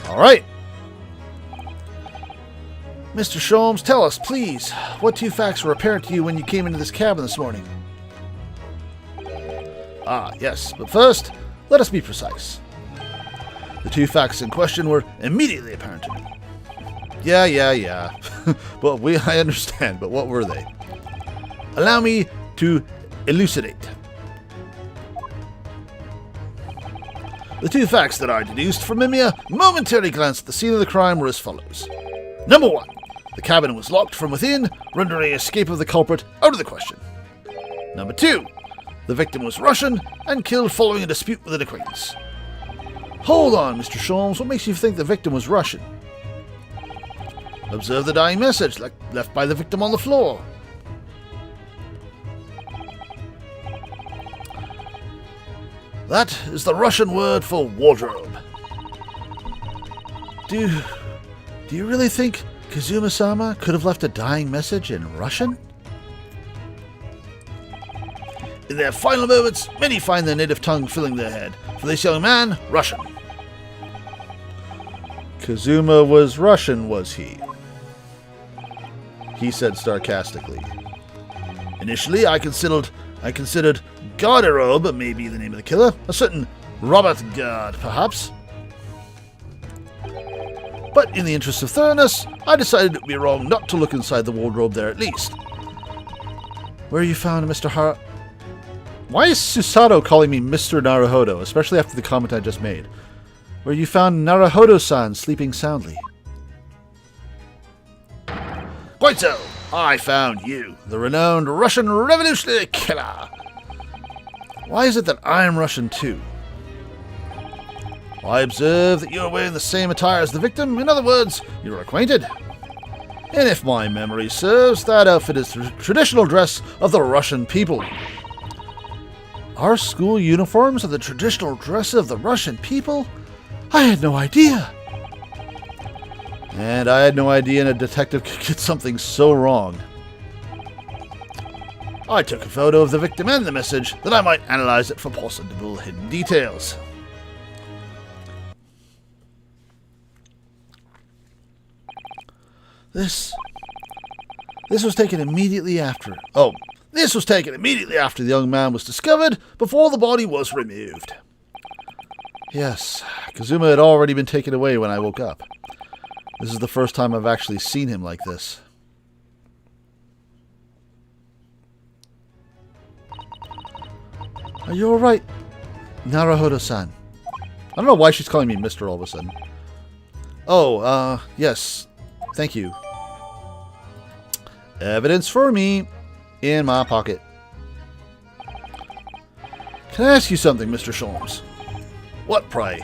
Speaker 1: All right. Mr. Sholmes, tell us, please, what two facts were apparent to you when you came into this cabin this morning? Ah, yes, but first, let us be precise. The two facts in question were immediately apparent to me. Yeah. Well, I understand, but what were they? Allow me to elucidate. The two facts that I deduced from a mere momentary glance at the scene of the crime were as follows. Number one, the cabin was locked from within, rendering escape of the culprit out of the question. Number two, the victim was Russian and killed following a dispute with an acquaintance. Hold on, Mr. Sholmes, what makes you think the victim was Russian? Observe the dying message left by the victim on the floor. That is the Russian word for wardrobe. Do you really think Kazuma-sama could have left a dying message in Russian? In their final moments, many find their native tongue filling their head. For this young man, Russian. Kazuma was Russian, was he? He said sarcastically. Initially, I considered Garderobe may be the name of the killer. A certain Robert Gard, perhaps. But in the interest of thoroughness, I decided it would be wrong not to look inside the wardrobe there at least. Where you found Mr. Why is Susato calling me Mr. Naruhodo, especially after the comment I just made? Where you found Naruhodo-san sleeping soundly. Quite so. I found you, the renowned Russian revolutionary killer. Why is it that I'm Russian too? I observe that you are wearing the same attire as the victim. In other words, you're acquainted. And if my memory serves, that outfit is the traditional dress of the Russian people. Our school uniforms are the traditional dress of the Russian people? I had no idea. And I had no idea a detective could get something so wrong. I took a photo of the victim and the message that I might analyze it for possible hidden details. This was taken immediately after. This was taken immediately after the young man was discovered, before the body was removed. Yes, Kazuma had already been taken away when I woke up. This is the first time I've actually seen him like this. Are you alright, Naruhodo-san? I don't know why she's calling me Mr. all of a sudden. Yes. Thank you. Evidence for me in my pocket. Can I ask you something, Mr. Sholmes? What, pray?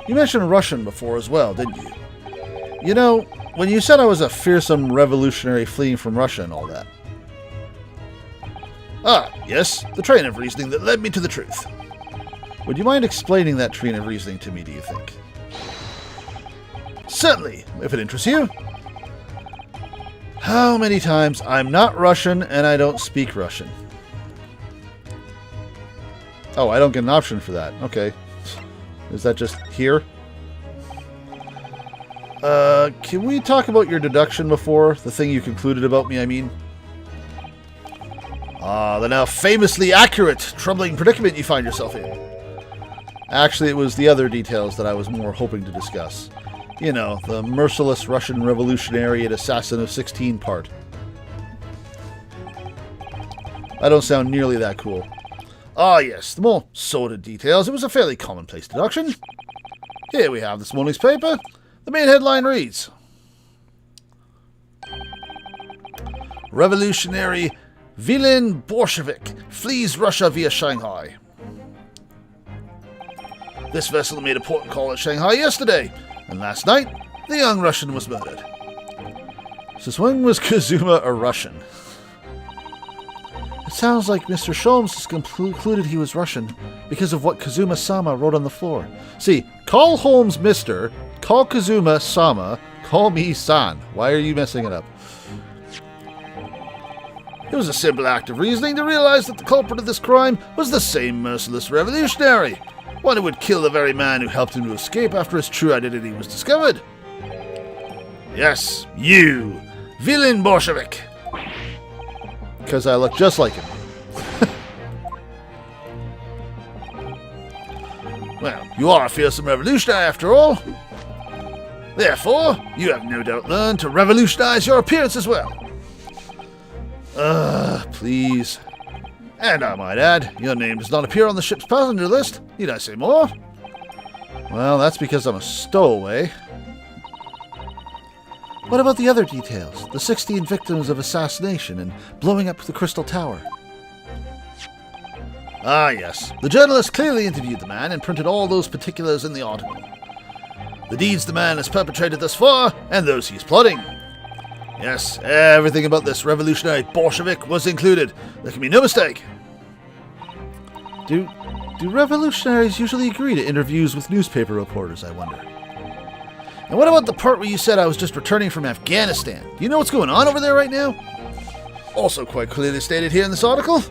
Speaker 1: You mentioned Russian before as well, didn't you? You know, when you said I was a fearsome revolutionary fleeing from Russia and all that. Ah, yes, the train of reasoning that led me to the truth. Would you mind explaining that train of reasoning to me, do you think? Certainly, if it interests you. How many times I'm not Russian and I don't speak Russian? Oh, I don't get an option for that. Okay. Is that just here? Can we talk about your deduction before? The thing you concluded about me, I mean. The now famously accurate, troubling predicament you find yourself in. Actually, it was the other details that I was more hoping to discuss. You know, the merciless Russian revolutionary and assassin of 16 part. I don't sound nearly that cool. Ah, yes, the more sordid details. It was a fairly commonplace deduction. Here we have this morning's paper. The main headline reads, Revolutionary Vilin Bolshevik flees Russia via Shanghai. This vessel made a port call at Shanghai yesterday, and last night, the young Russian was murdered. Since when was Kazuma a Russian? It sounds like Mr. Sholmes has concluded he was Russian because of what Kazuma-sama wrote on the floor. See, call Holmes Mr., call Kazuma-sama, call me San. Why are you messing it up? It was a simple act of reasoning to realize that the culprit of this crime was the same merciless revolutionary, one who would kill the very man who helped him to escape after his true identity was discovered. Yes, you, Vilin Bolshevik. Because I look just like him. Well, you are a fearsome revolutionary after all. Therefore, you have no doubt learned to revolutionize your appearance as well. Please. And I might add, your name does not appear on the ship's passenger list. Need I say more? Well, that's because I'm a stowaway. What about the other details? The 16 victims of assassination and blowing up the Crystal Tower. Ah, yes. The journalist clearly interviewed the man and printed all those particulars in the article. The deeds the man has perpetrated thus far, and those he is plotting. Yes, everything about this revolutionary Bolshevik was included. There can be no mistake. Do revolutionaries usually agree to interviews with newspaper reporters, I wonder? And what about the part where you said I was just returning from Afghanistan? Do you know what's going on over there right now? Also quite clearly stated here in this article.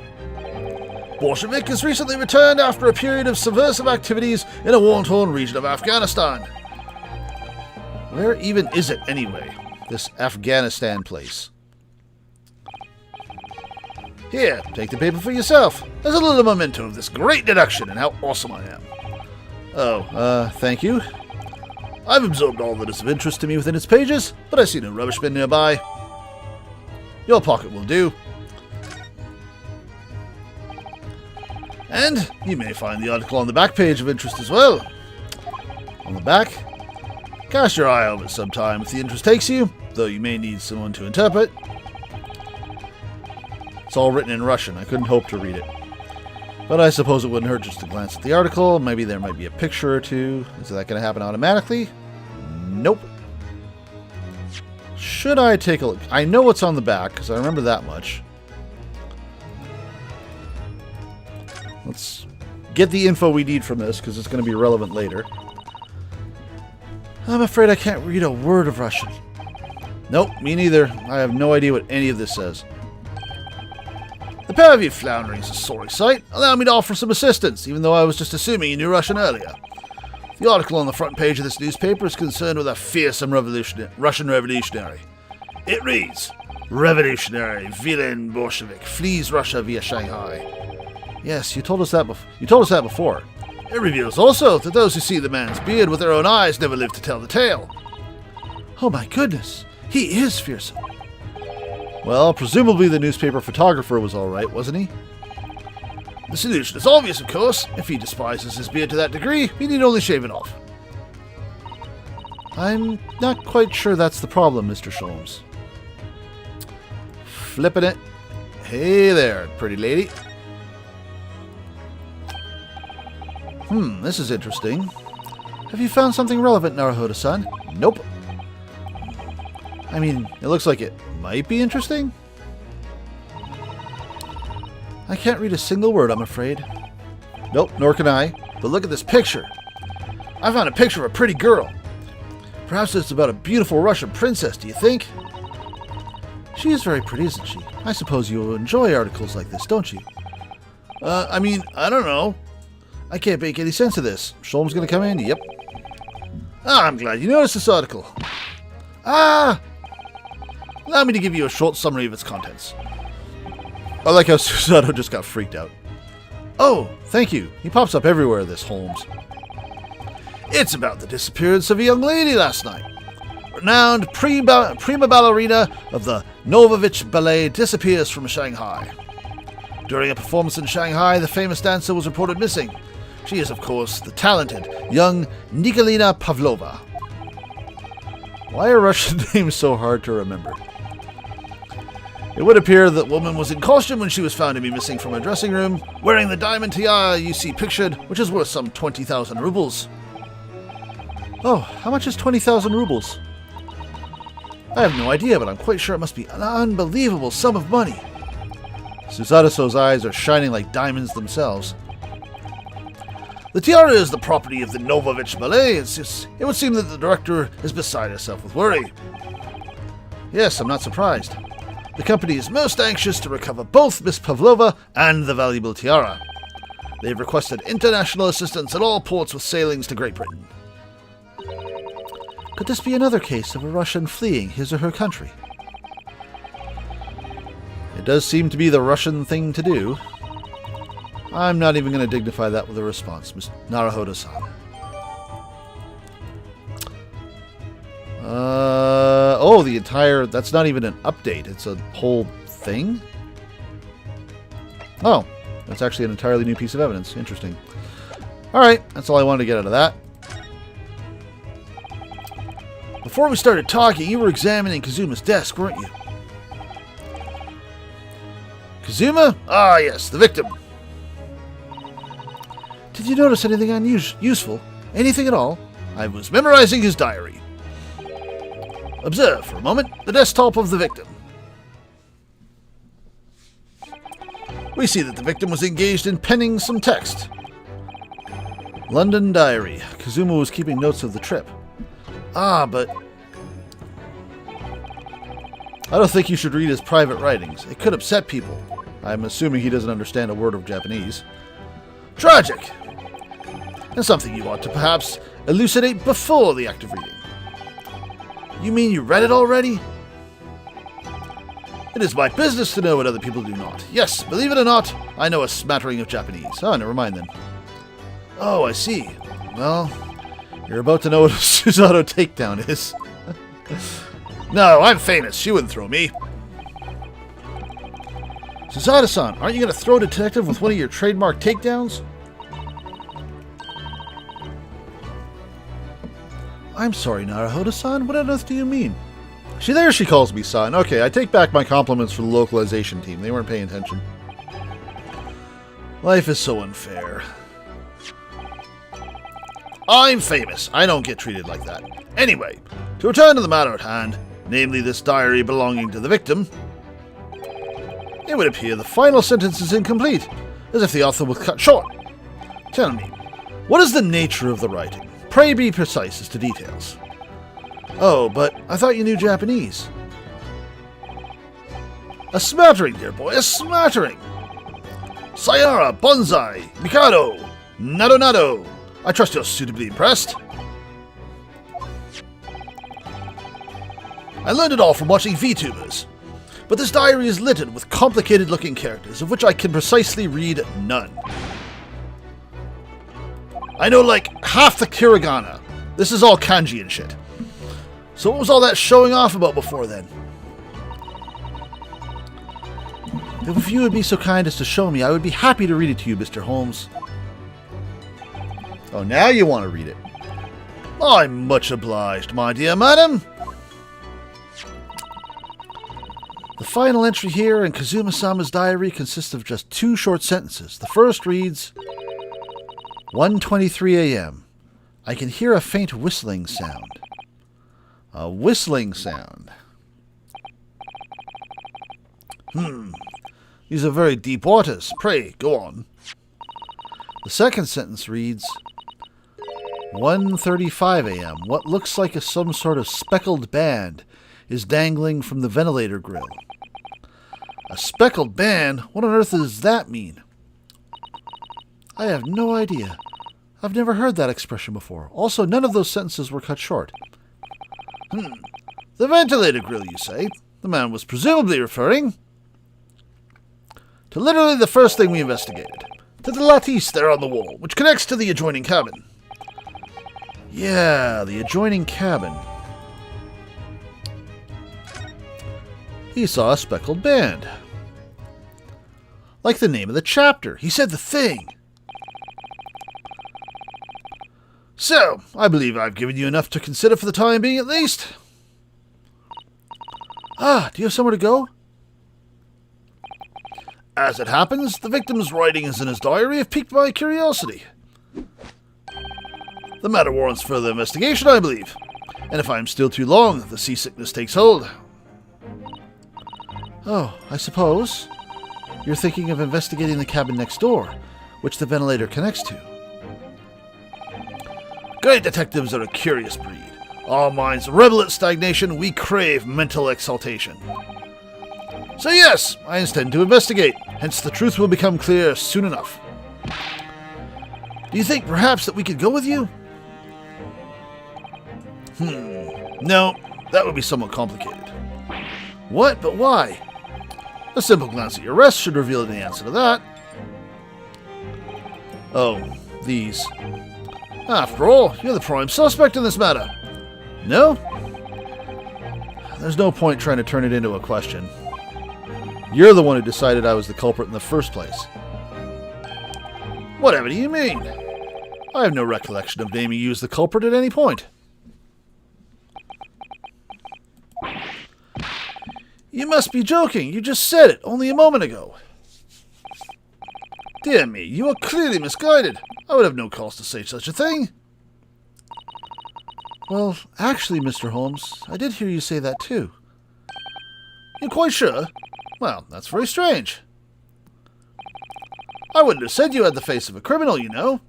Speaker 1: Bolshevik has recently returned after a period of subversive activities in a war-torn region of Afghanistan. Where even is it anyway, this Afghanistan place? Here, take the paper for yourself. There's a little memento of this great deduction and how awesome I am. Oh, thank you. I've absorbed all that is of interest to me within its pages, but I see no rubbish bin nearby. Your pocket will do. And you may find the article on the back page of interest as well. On the back, cast your eye over it sometime if the interest takes you, though you may need someone to interpret. It's all written in Russian. I couldn't hope to read it. But I suppose it wouldn't hurt just to glance at the article. Maybe there might be a picture or two. Is that going to happen automatically? Nope. Should I take a look? I know what's on the back, because I remember that much. Let's get the info we need from this, because it's going to be relevant later. I'm afraid I can't read a word of Russian. Nope, me neither. I have no idea what any of this says. The pair of you floundering is a sorry sight. Allow me to offer some assistance, even though I was just assuming you knew Russian earlier. The article on the front page of this newspaper is concerned with a fearsome Russian revolutionary. It reads, Revolutionary Vilin Bolshevik flees Russia via Shanghai. Yes, you told us that before. It reveals also that those who see the man's beard with their own eyes never live to tell the tale. Oh my goodness, he is fearsome. Well, presumably the newspaper photographer was alright, wasn't he? The solution is obvious, of course. If he despises his beard to that degree, he need only shave it off. I'm not quite sure that's the problem, Mr. Sholmes. Flipping it. Hey there, pretty lady. This is interesting. Have you found something relevant, Naruhodo-san? Nope. I mean, it looks like it might be interesting. I can't read a single word, I'm afraid. Nope, nor can I. But look at this picture. I found a picture of a pretty girl. Perhaps it's about a beautiful Russian princess, do you think? She is very pretty, isn't she? I suppose you enjoy articles like this, don't you? I mean, I don't know. I can't make any sense of this. Sholm's gonna come in? Yep. Ah, I'm glad you noticed this article. Ah! Allow me to give you a short summary of its contents. I like how Susato just got freaked out. Oh, thank you. He pops up everywhere, this Holmes. It's about the disappearance of a young lady last night. Renowned prima ballerina of the Novovich Ballet disappears from Shanghai. During a performance in Shanghai, the famous dancer was reported missing. She is, of course, the talented young Nikolina Pavlova. Why are Russian names so hard to remember? It would appear that woman was in costume when she was found to be missing from her dressing room, wearing the diamond tiara you see pictured, which is worth some 20,000 rubles. Oh, how much is 20,000 rubles? I have no idea, but I'm quite sure it must be an unbelievable sum of money. Susato-so's eyes are shining like diamonds themselves. The tiara is the property of the Novovich Ballet. It would seem that the director is beside herself with worry. Yes, I'm not surprised. The company is most anxious to recover both Miss Pavlova and the valuable tiara. They've requested international assistance at all ports with sailings to Great Britain. Could this be another case of a Russian fleeing his or her country? It does seem to be the Russian thing to do. I'm not even going to dignify that with a response, Miss Naruhodo-san. Oh, the entire... That's not even an update. It's a whole thing? Oh, that's actually an entirely new piece of evidence. Interesting. Alright, that's all I wanted to get out of that. Before we started talking, you were examining Kazuma's desk, weren't you? Kazuma? Ah, yes, the victim. Did you notice anything useful? Anything at all? I was memorizing his diary. Observe for a moment the desktop of the victim. We see that the victim was engaged in penning some text. London diary. Kazuma was keeping notes of the trip. Ah, but... I don't think you should read his private writings. It could upset people. I'm assuming he doesn't understand a word of Japanese. Tragic! And something you ought to perhaps elucidate before the act of reading. You mean you read it already? It is my business to know what other people do not. Yes, believe it or not, I know a smattering of Japanese. Oh, never mind then. Oh, I see. Well, you're about to know what a Susato takedown is. No, I'm famous. She wouldn't throw me. Susato-san, aren't you going to throw a detective with one of your trademark takedowns? I'm sorry, Naruhodo-san. What on earth do you mean? There she calls me son. Okay, I take back my compliments for the localization team. They weren't paying attention. Life is so unfair. I'm famous. I don't get treated like that. Anyway, to return to the matter at hand, namely this diary belonging to the victim, it would appear the final sentence is incomplete, as if the author was cut short. Tell me, what is the nature of the writing? Pray be precise as to details. Oh, but I thought you knew Japanese. A smattering, dear boy, a smattering. Sayonara, bonsai, mikado, nado nado. I trust you're suitably impressed. I learned it all from watching VTubers. But this diary is littered with complicated-looking characters, of which I can precisely read none. I know, like, half the hiragana. This is all kanji and shit. So what was all that showing off about before then? If you would be so kind as to show me, I would be happy to read it to you, Mr. Holmes. Oh, now you want to read it. I'm much obliged, my dear madam. The final entry here in Kazuma-sama's diary consists of just 2 short sentences. The first reads, 1:23 a.m. I can hear a faint whistling sound. A whistling sound. These are very deep waters. Pray, go on. The second sentence reads, 1:35 a.m. What looks like some sort of speckled band is dangling from the ventilator grill. A speckled band? What on earth does that mean? I have no idea. I've never heard that expression before. Also, none of those sentences were cut short. The ventilator grill, you say? The man was presumably referring to literally the first thing we investigated. To the lattice there on the wall, which connects to the adjoining cabin. Yeah, the adjoining cabin. He saw a speckled band. Like the name of the chapter. He said the thing. So, I believe I've given you enough to consider for the time being at least. Ah, do you have somewhere to go? As it happens, the victim's writings in his diary have piqued my curiosity. The matter warrants further investigation, I believe. And if I'm still too long, the seasickness takes hold. Oh, I suppose. You're thinking of investigating the cabin next door, which the ventilator connects to. Great detectives are a curious breed. All minds rebel at stagnation, we crave mental exaltation. So yes, I intend to investigate, hence the truth will become clear soon enough. Do you think perhaps that we could go with you? No, that would be somewhat complicated. What? But why? A simple glance at your wrist should reveal the answer to that. Oh, these. After all, you're the prime suspect in this matter. No? There's no point trying to turn it into a question. You're the one who decided I was the culprit in the first place. Whatever do you mean? I have no recollection of naming you as the culprit at any point. You must be joking. You just said it only a moment ago. Dear me, you are clearly misguided. I would have no cause to say such a thing. Well, actually, Mr. Holmes, I did hear you say that too. You're quite sure? Well, that's very strange. I wouldn't have said you had the face of a criminal, you know.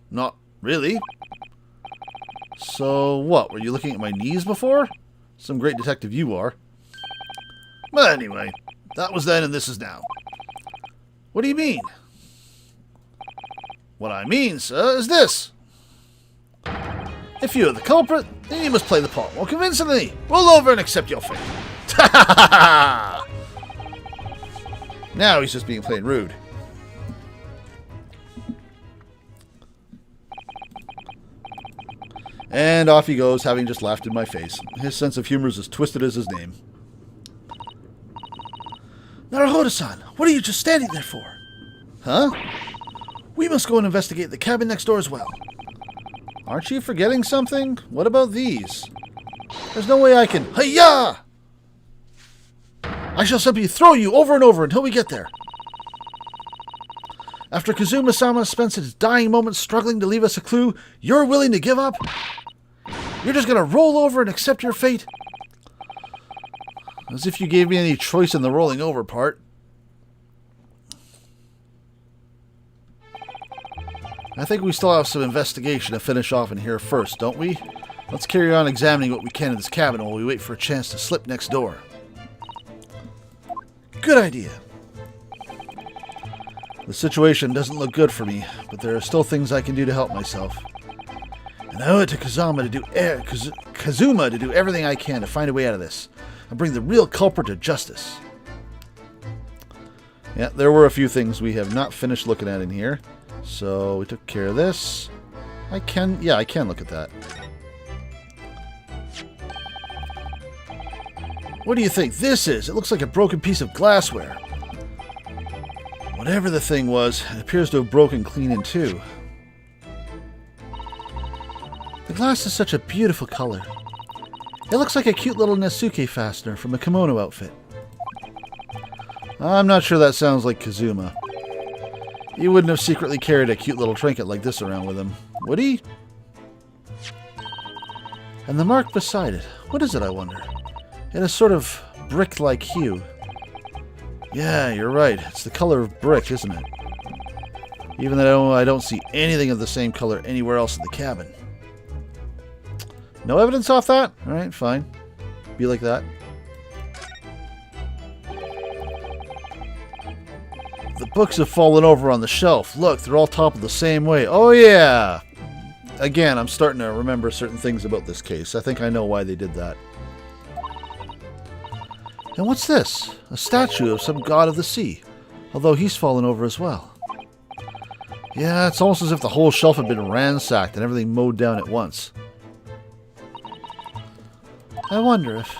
Speaker 1: Not really. So, what, were you looking at my knees before? Some great detective you are. But anyway, that was then and this is now. What do you mean? What I mean, sir, is this. If you are the culprit, then you must play the part more convincingly. Roll over and accept your fate. Now he's just being plain rude. And off he goes, having just laughed in my face. His sense of humor is as twisted as his name. Naruhodo-san, what are you just standing there for? Huh? We must go and investigate the cabin next door as well. Aren't you forgetting something? What about these? There's no way I can... Hi-ya! I shall simply throw you over and over until we get there. After Kazuma-sama spends his dying moments struggling to leave us a clue, you're willing to give up? You're just going to roll over and accept your fate? As if you gave me any choice in the rolling over part. I think we still have some investigation to finish off in here first, don't we? Let's carry on examining what we can in this cabin while we wait for a chance to slip next door. Good idea. The situation doesn't look good for me, but there are still things I can do to help myself. And I owe it to Kazuma to do everything I can to find a way out of this and bring the real culprit to justice. Yeah, there were a few things we have not finished looking at in here. So we took care of this. I can look at that. What do you think this is? It looks like a broken piece of glassware. Whatever the thing was, it appears to have broken clean in two. The glass is such a beautiful color. It looks like a cute little Nesuke fastener from a kimono outfit. I'm not sure that sounds like Kazuma. He wouldn't have secretly carried a cute little trinket like this around with him, would he? And the mark beside it, what is it, I wonder? It has sort of brick-like hue. Yeah, you're right. It's the color of brick, isn't it? Even though I don't see anything of the same color anywhere else in the cabin. No evidence off that? Alright, fine. Be like that. The books have fallen over on the shelf. Look, they're all toppled the same way. Oh, yeah! Again, I'm starting to remember certain things about this case. I think I know why they did that. And what's this? A statue of some god of the sea. Although he's fallen over as well. Yeah, it's almost as if the whole shelf had been ransacked and everything mowed down at once. I wonder if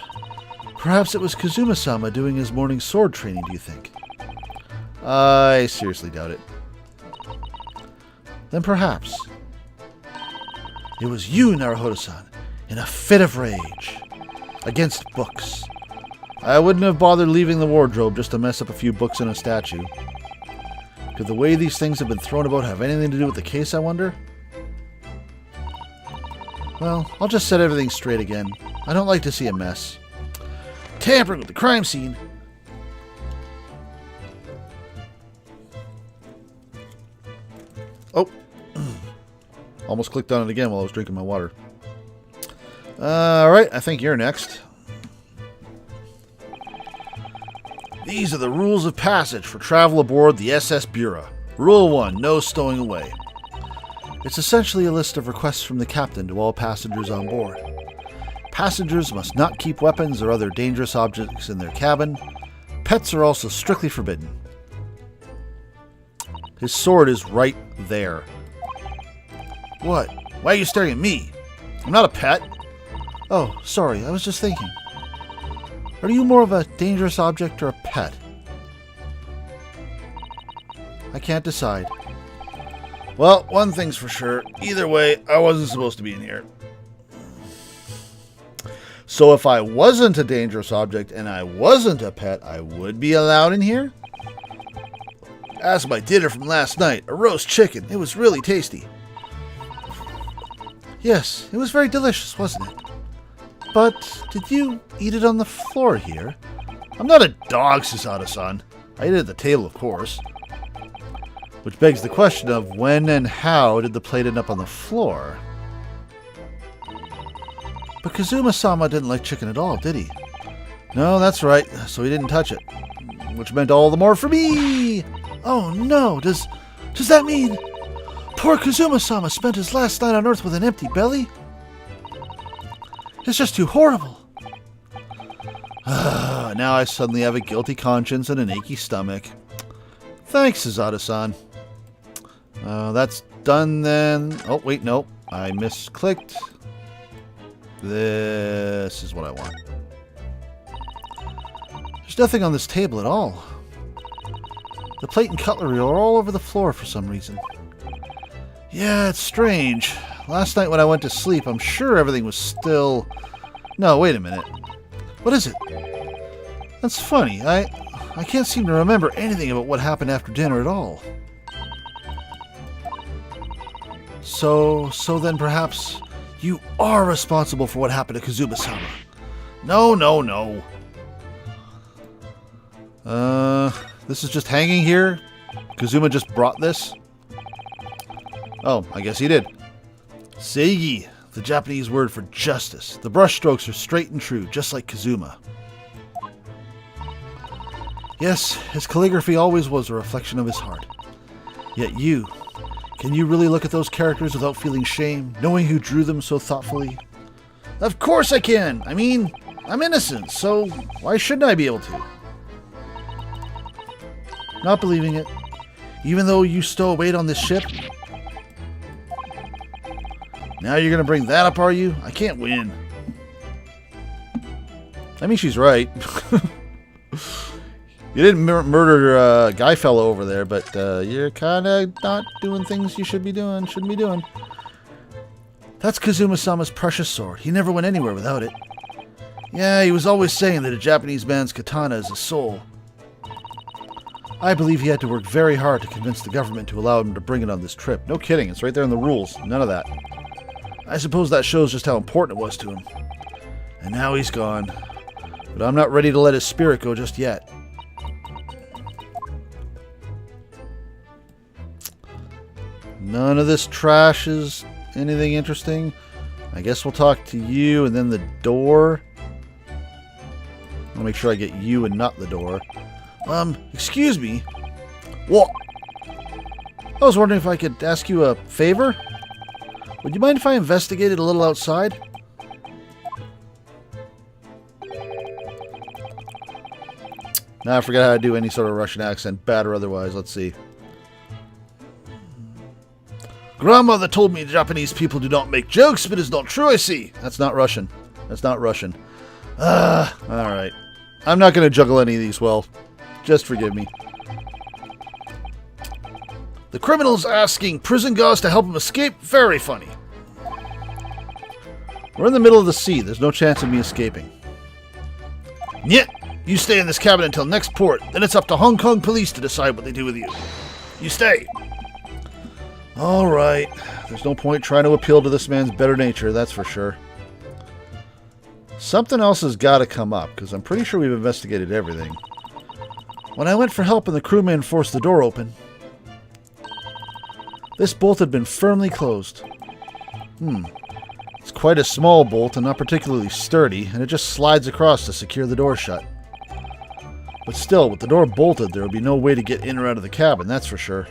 Speaker 1: perhaps it was Kazuma-sama doing his morning sword training, do you think? I seriously doubt it. Then perhaps it was you, Naruhodo-san, in a fit of rage against books. I wouldn't have bothered leaving the wardrobe just to mess up a few books and a statue. Could the way these things have been thrown about have anything to do with the case, I wonder? Well, I'll just set everything straight again. I don't like to see a mess. Tampering with the crime scene. Oh. Almost clicked on it again while I was drinking my water. Alright, I think you're next. These are the rules of passage for travel aboard the SS Bureau. Rule 1, no stowing away. It's essentially a list of requests from the captain to all passengers on board. Passengers must not keep weapons or other dangerous objects in their cabin. Pets are also strictly forbidden. His sword is right there. What? Why are you staring at me? I'm not a pet. Oh, sorry, I was just thinking. Are you more of a dangerous object or a pet? I can't decide. Well, one thing's for sure. Either way, I wasn't supposed to be in here. So if I wasn't a dangerous object and I wasn't a pet, I would be allowed in here? As my dinner from last night, a roast chicken. It was really tasty. Yes, it was very delicious, wasn't it? But did you eat it on the floor here? I'm not a dog, Susato-san. I ate it at the table, of course. Which begs the question of when and how did the plate end up on the floor? But Kazuma-sama didn't like chicken at all, did he? No, that's right, so he didn't touch it. Which meant all the more for me! Oh no, does that mean poor Kazuma-sama spent his last night on Earth with an empty belly? It's just too horrible. Now I suddenly have a guilty conscience and an achy stomach. Thanks, Susato-san. That's done then. Oh, wait, no. I misclicked. This is what I want. There's nothing on this table at all. The plate and cutlery are all over the floor for some reason. Yeah, it's strange. Last night when I went to sleep, I'm sure everything was still... No, wait a minute. What is it? That's funny. I can't seem to remember anything about what happened after dinner at all. So then perhaps you are responsible for what happened to Kazuma-sama. No. This is just hanging here? Kazuma just brought this? Oh, I guess he did. Seigi, the Japanese word for justice. The brushstrokes are straight and true, just like Kazuma. Yes, his calligraphy always was a reflection of his heart. Yet can you really look at those characters without feeling shame, knowing who drew them so thoughtfully? Of course I can! I mean, I'm innocent, so why shouldn't I be able to? Not believing it. Even though you stow weight on this ship? Now you're going to bring that up, are you? I can't win. I mean, she's right. You didn't murder Guy fellow over there, but you're kind of not doing things you shouldn't be doing. That's Kazuma-sama's precious sword. He never went anywhere without it. Yeah, he was always saying that a Japanese man's katana is a soul. I believe he had to work very hard to convince the government to allow him to bring it on this trip. No kidding, it's right there in the rules. None of that. I suppose that shows just how important it was to him. And now he's gone. But I'm not ready to let his spirit go just yet. None of this trash is anything interesting. I guess we'll talk to you and then the door. I'll make sure I get you and not the door. Excuse me. What? I was wondering if I could ask you a favor? Would you mind if I investigated a little outside? Now I forgot how to do any sort of Russian accent, bad or otherwise. Let's see. Grandmother told me Japanese people do not make jokes, but it's not true, I see. That's not Russian. That's not Russian. Alright. I'm not going to juggle any of these well. Just forgive me. The criminal's asking prison guards to help him escape? Very funny. We're in the middle of the sea. There's no chance of me escaping. Nyet! You stay in this cabin until next port. Then it's up to Hong Kong police to decide what they do with you. You stay. Alright. There's no point trying to appeal to this man's better nature, that's for sure. Something else has got to come up, because I'm pretty sure we've investigated everything. When I went for help and the crewman forced the door open, this bolt had been firmly closed. It's quite a small bolt and not particularly sturdy, and it just slides across to secure the door shut. But still, with the door bolted, there would be no way to get in or out of the cabin, that's for sure.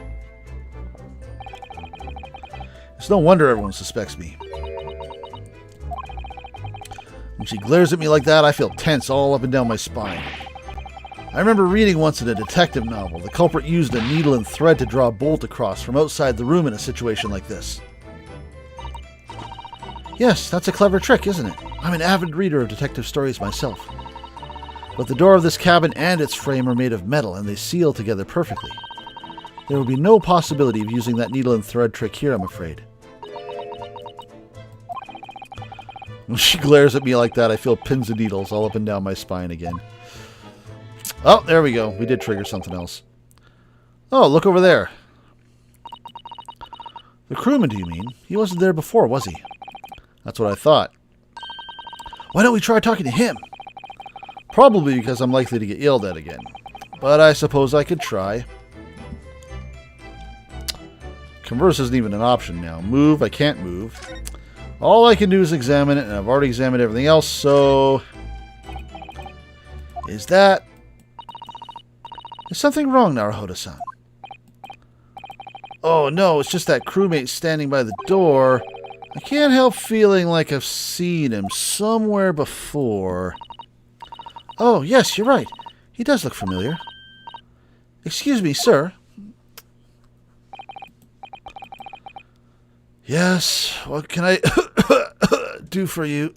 Speaker 1: It's no wonder everyone suspects me. When she glares at me like that, I feel tense all up and down my spine. I remember reading once in a detective novel, the culprit used a needle and thread to draw a bolt across from outside the room in a situation like this. Yes, that's a clever trick, isn't it? I'm an avid reader of detective stories myself. But the door of this cabin and its frame are made of metal, and they seal together perfectly. There would be no possibility of using that needle and thread trick here, I'm afraid. When she glares at me like that, I feel pins and needles all up and down my spine again. Oh, there we go. We did trigger something else. Oh, look over there. The crewman, do you mean? He wasn't there before, was he? That's what I thought. Why don't we try talking to him? Probably because I'm likely to get yelled at again. But I suppose I could try. Converse isn't even an option now. Move, I can't move. All I can do is examine it, and I've already examined everything else, so... Is something wrong, Naruhodo-san? Oh no, it's just that crewmate standing by the door. I can't help feeling like I've seen him somewhere before. Oh, yes, you're right. He does look familiar. Excuse me, sir. Yes, what can I do for you?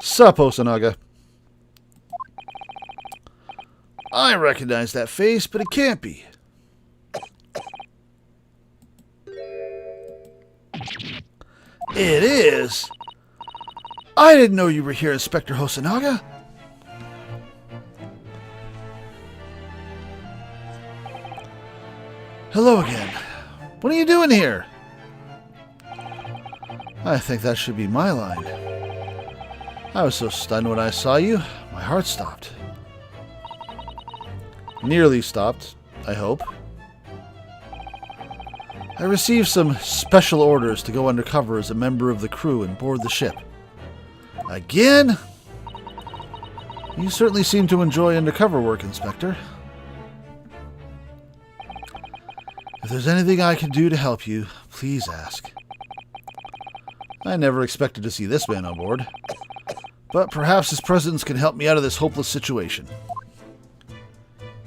Speaker 1: Sup, Osanaga? I recognize that face, but it can't be. It is? I didn't know you were here, Inspector Hosanaga. Hello again. What are you doing here? I think that should be my line. I was so stunned when I saw you, my heart stopped. Nearly stopped, I hope. I received some special orders to go undercover as a member of the crew and board the ship. Again? You certainly seem to enjoy undercover work, Inspector. If there's anything I can do to help you, please ask. I never expected to see this man on board, but perhaps his presence can help me out of this hopeless situation.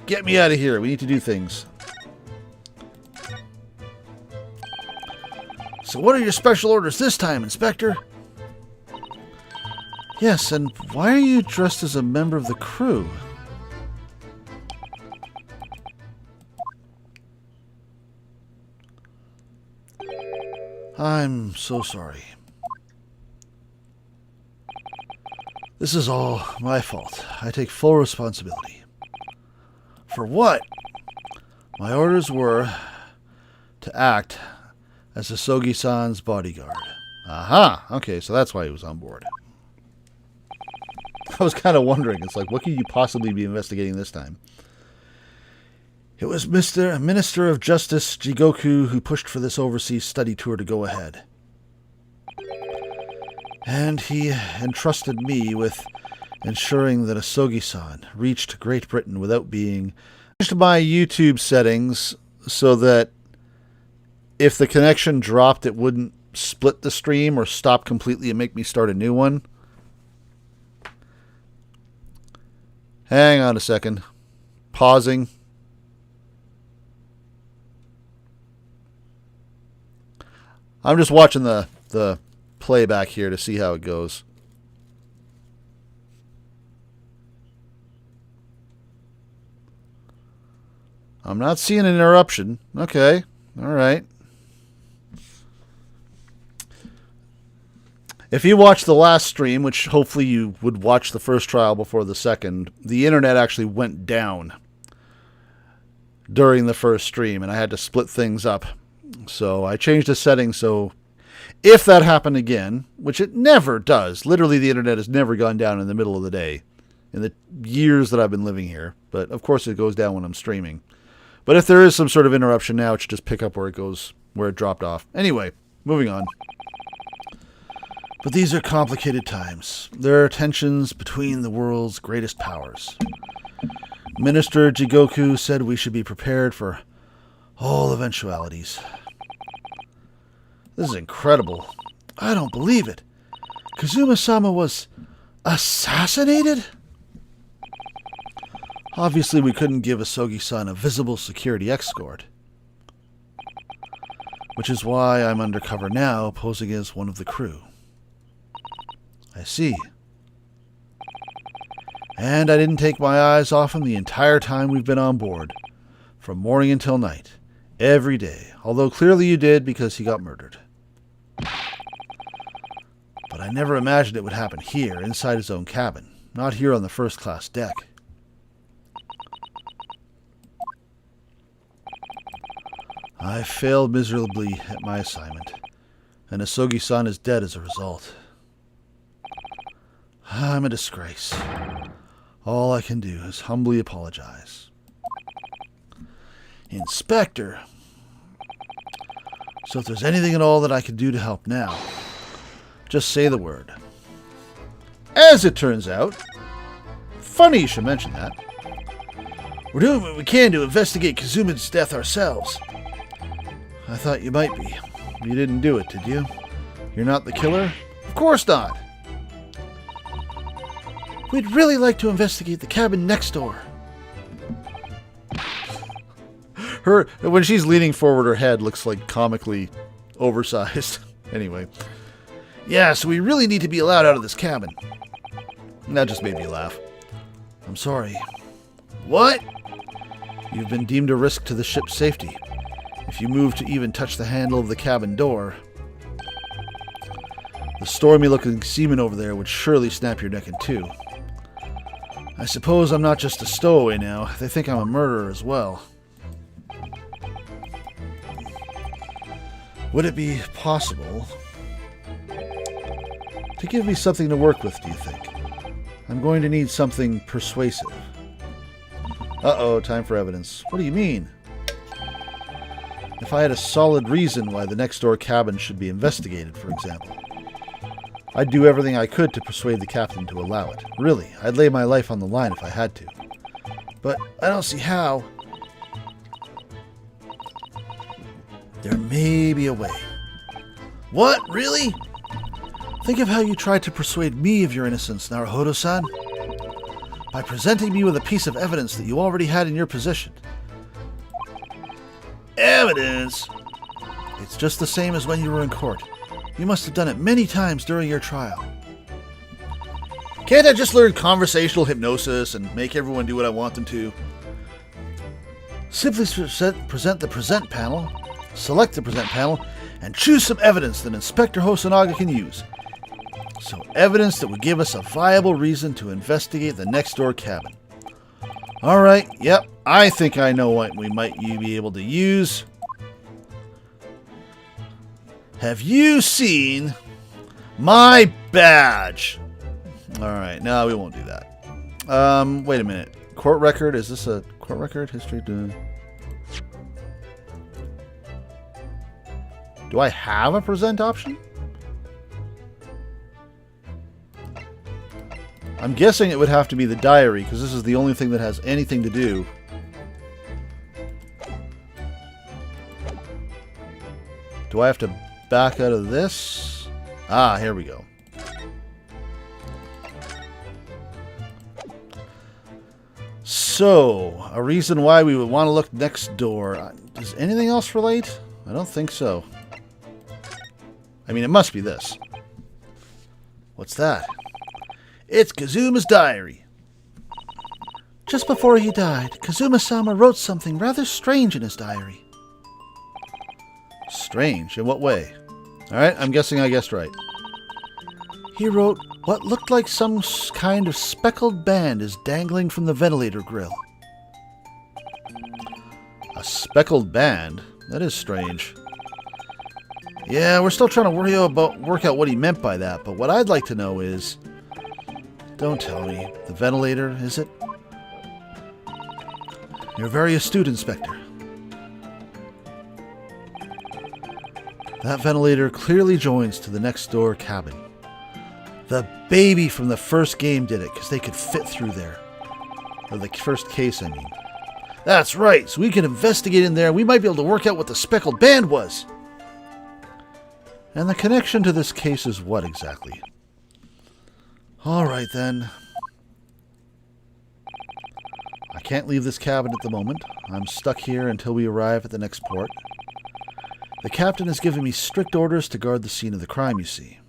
Speaker 1: Get me out of here. We need to do things. So what are your special orders this time, Inspector? Yes, and why are you dressed as a member of the crew? I'm so sorry. This is all my fault. I take full responsibility. For what? My orders were to act as Asogi-san's bodyguard. Aha! Okay, so that's why he was on board. I was kind of wondering, it's like, what could you possibly be investigating this time? It was Minister of Justice Jigoku who pushed for this overseas study tour to go ahead. And he entrusted me with ensuring that Asogi-san reached Great Britain without being changed my YouTube settings so that if the connection dropped, it wouldn't split the stream or stop completely and make me start a new one. Hang on a second. Pausing. I'm just watching the playback here to see how it goes. I'm not seeing an interruption. Okay. All right. If you watched the last stream, which hopefully you would watch the first trial before the second, the internet actually went down during the first stream, and I had to split things up. So I changed the settings so if that happened again, which it never does, literally the internet has never gone down in the middle of the day in the years that I've been living here, but of course it goes down when I'm streaming. But if there is some sort of interruption now, it should just pick up where it dropped off. Anyway, moving on. But these are complicated times. There are tensions between the world's greatest powers. Minister Jigoku said we should be prepared for all eventualities. This is incredible. I don't believe it. Kazuma-sama was assassinated? Obviously, we couldn't give Asogi-san a visible security escort. Which is why I'm undercover now, posing as one of the crew. I see. And I didn't take my eyes off him the entire time we've been on board. From morning until night. Every day. Although clearly you did because he got murdered. But I never imagined it would happen here, inside his own cabin. Not here on the first-class deck. I failed miserably at my assignment. And Asogi-san is dead as a result. I'm a disgrace. All I can do is humbly apologize. Inspector. So if there's anything at all that I can do to help now, just say the word. As it turns out, funny you should mention that, we're doing what we can to investigate Kazuma's death ourselves. I thought you might be. You didn't do it, did you? You're not the killer? Of course not. We'd really like to investigate the cabin next door. When she's leaning forward, her head looks like comically oversized. Anyway. Yeah, so we really need to be allowed out of this cabin. That just made me laugh. I'm sorry. What? You've been deemed a risk to the ship's safety. If you move to even touch the handle of the cabin door, the stormy-looking seaman over there would surely snap your neck in two. I suppose I'm not just a stowaway now. They think I'm a murderer as well. Would it be possible to give me something to work with, do you think? I'm going to need something persuasive. Uh-oh, time for evidence. What do you mean? If I had a solid reason why the next-door cabin should be investigated, for example, I'd do everything I could to persuade the captain to allow it. Really, I'd lay my life on the line if I had to. But I don't see how. There may be a way. What? Really? Think of how you tried to persuade me of your innocence, Naruhodo-san. By presenting me with a piece of evidence that you already had in your possession. Evidence? It's just the same as when you were in court. You must have done it many times during your trial. Can't I just learn conversational hypnosis and make everyone do what I want them to? Simply present the present panel, select the present panel, and choose some evidence that Inspector Hosonaga can use. So evidence that would give us a viable reason to investigate the next-door cabin. Alright, yep, I think I know what we might be able to use. Have you seen my badge? Alright, no, we won't do that. Wait a minute. Court record? Is this a court record? History? Do I have a present option? I'm guessing it would have to be the diary, because this is the only thing that has anything to do. Do I have to back out of this? Ah, here we go. So, a reason why we would want to look next door. Does anything else relate? I don't think so. I mean, it must be this. What's that? It's Kazuma's diary. Just before he died, Kazuma-sama wrote something rather strange in his diary. Strange? In what way? Alright, I'm guessing I guessed right. He wrote, what looked like some kind of speckled band is dangling from the ventilator grill. A speckled band? That is strange. Yeah, we're still trying to work out what he meant by that, but what I'd like to know is... Don't tell me. The ventilator, is it? You're very astute, Inspector. That ventilator clearly joins to the next door cabin. The baby from the first game did it, because they could fit through there. Or the first case, I mean. That's right, so we can investigate in there, and we might be able to work out what the speckled band was. And the connection to this case is what exactly? Alright then. I can't leave this cabin at the moment. I'm stuck here until we arrive at the next port. The captain has given me strict orders to guard the scene of the crime, you see.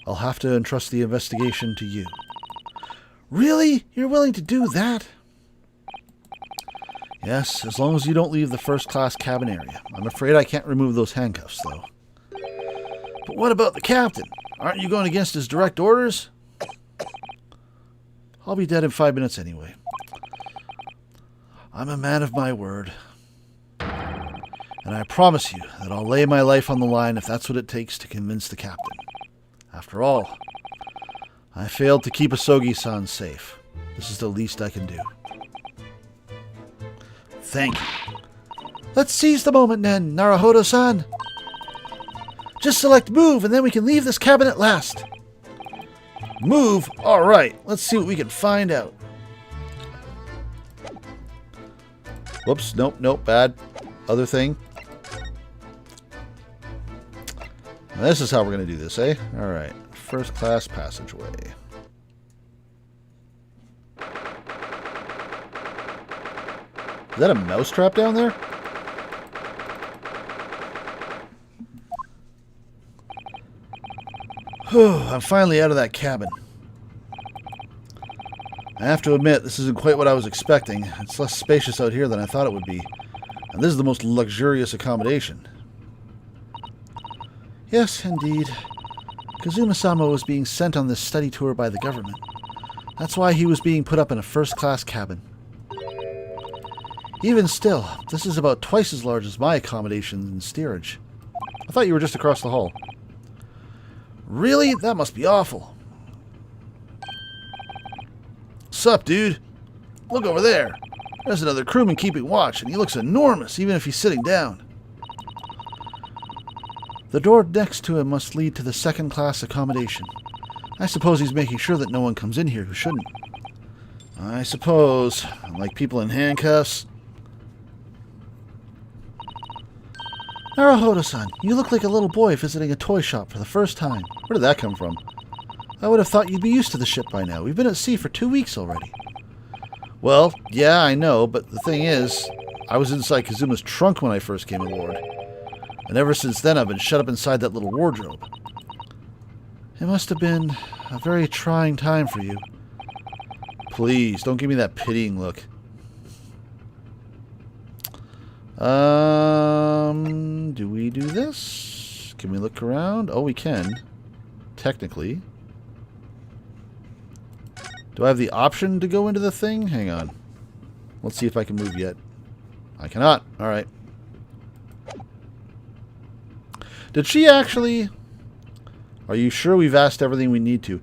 Speaker 1: I'll have to entrust the investigation to you. Really? You're willing to do that? Yes, as long as you don't leave the first-class cabin area. I'm afraid I can't remove those handcuffs, though. But what about the captain? Aren't you going against his direct orders? I'll be dead in 5 minutes anyway. I'm a man of my word. And I promise you that I'll lay my life on the line if that's what it takes to convince the captain. After all, I failed to keep Asogi-san safe. This is the least I can do. Thank you. Let's seize the moment then, Naruhodo-san. Just select move and then we can leave this cabin at last. Move? Alright, let's see what we can find out. Whoops, nope, bad. Other thing. Now this is how we're going to do this, eh? Alright, first class passageway. Is that a mousetrap down there? Whew, I'm finally out of that cabin. I have to admit, this isn't quite what I was expecting. It's less spacious out here than I thought it would be. And this is the most luxurious accommodation. Yes, indeed. Kazuma-sama was being sent on this study tour by the government. That's why he was being put up in a first-class cabin. Even still, this is about twice as large as my accommodation in steerage. I thought you were just across the hall. Really? That must be awful. Sup, dude? Look over there. There's another crewman keeping watch, and he looks enormous, even if he's sitting down. The door next to him must lead to the second-class accommodation. I suppose he's making sure that no one comes in here who shouldn't. I suppose. Like people in handcuffs. Naruhodo-san, you look like a little boy visiting a toy shop for the first time. Where did that come from? I would have thought you'd be used to the ship by now. We've been at sea for 2 weeks already. Well, yeah, I know, but the thing is, I was inside Kazuma's trunk when I first came aboard. And ever since then, I've been shut up inside that little wardrobe. It must have been a very trying time for you. Please, don't give me that pitying look. Do we do this? Can we look around? Oh, we can. Technically. Do I have the option to go into the thing? Hang on. Let's see if I can move yet. I cannot. Alright. Did she actually... Are you sure we've asked everything we need to?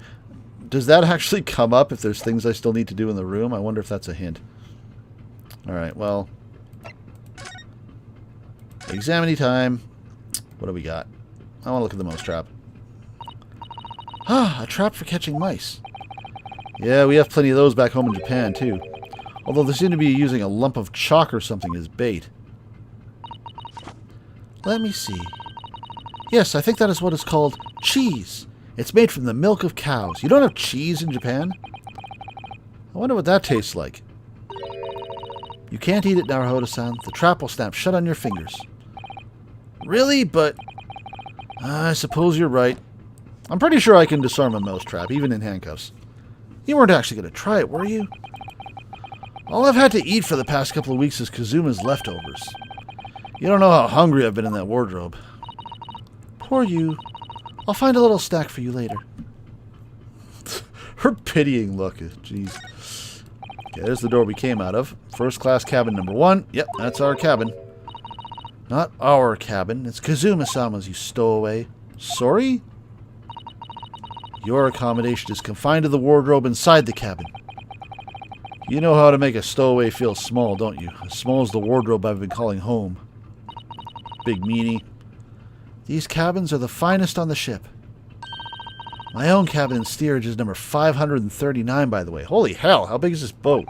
Speaker 1: Does that actually come up if there's things I still need to do in the room? I wonder if that's a hint. Alright, well... Examining time. What do we got? I want to look at the mousetrap. Ah, a trap for catching mice. Yeah, we have plenty of those back home in Japan, too. Although they seem to be using a lump of chalk or something as bait. Let me see. Yes, I think that is what is called cheese. It's made from the milk of cows. You don't have cheese in Japan? I wonder what that tastes like. You can't eat it, Naruhodo-san. The trap will snap shut on your fingers. Really? But I suppose you're right. I'm pretty sure I can disarm a mouse trap, even in handcuffs. You weren't actually going to try it, were you? All I've had to eat for the past couple of weeks is Kazuma's leftovers. You don't know how hungry I've been in that wardrobe. Poor you. I'll find a little snack for you later. Her pitying look. Jeez. Okay, there's the door we came out of. First class cabin number 1. Yep, that's our cabin. Not our cabin. It's Kazuma-sama's, you stowaway. Sorry? Your accommodation is confined to the wardrobe inside the cabin. You know how to make a stowaway feel small, don't you? As small as the wardrobe I've been calling home. Big meanie. These cabins are the finest on the ship. My own cabin in steerage is number 539, by the way. Holy hell, how big is this boat?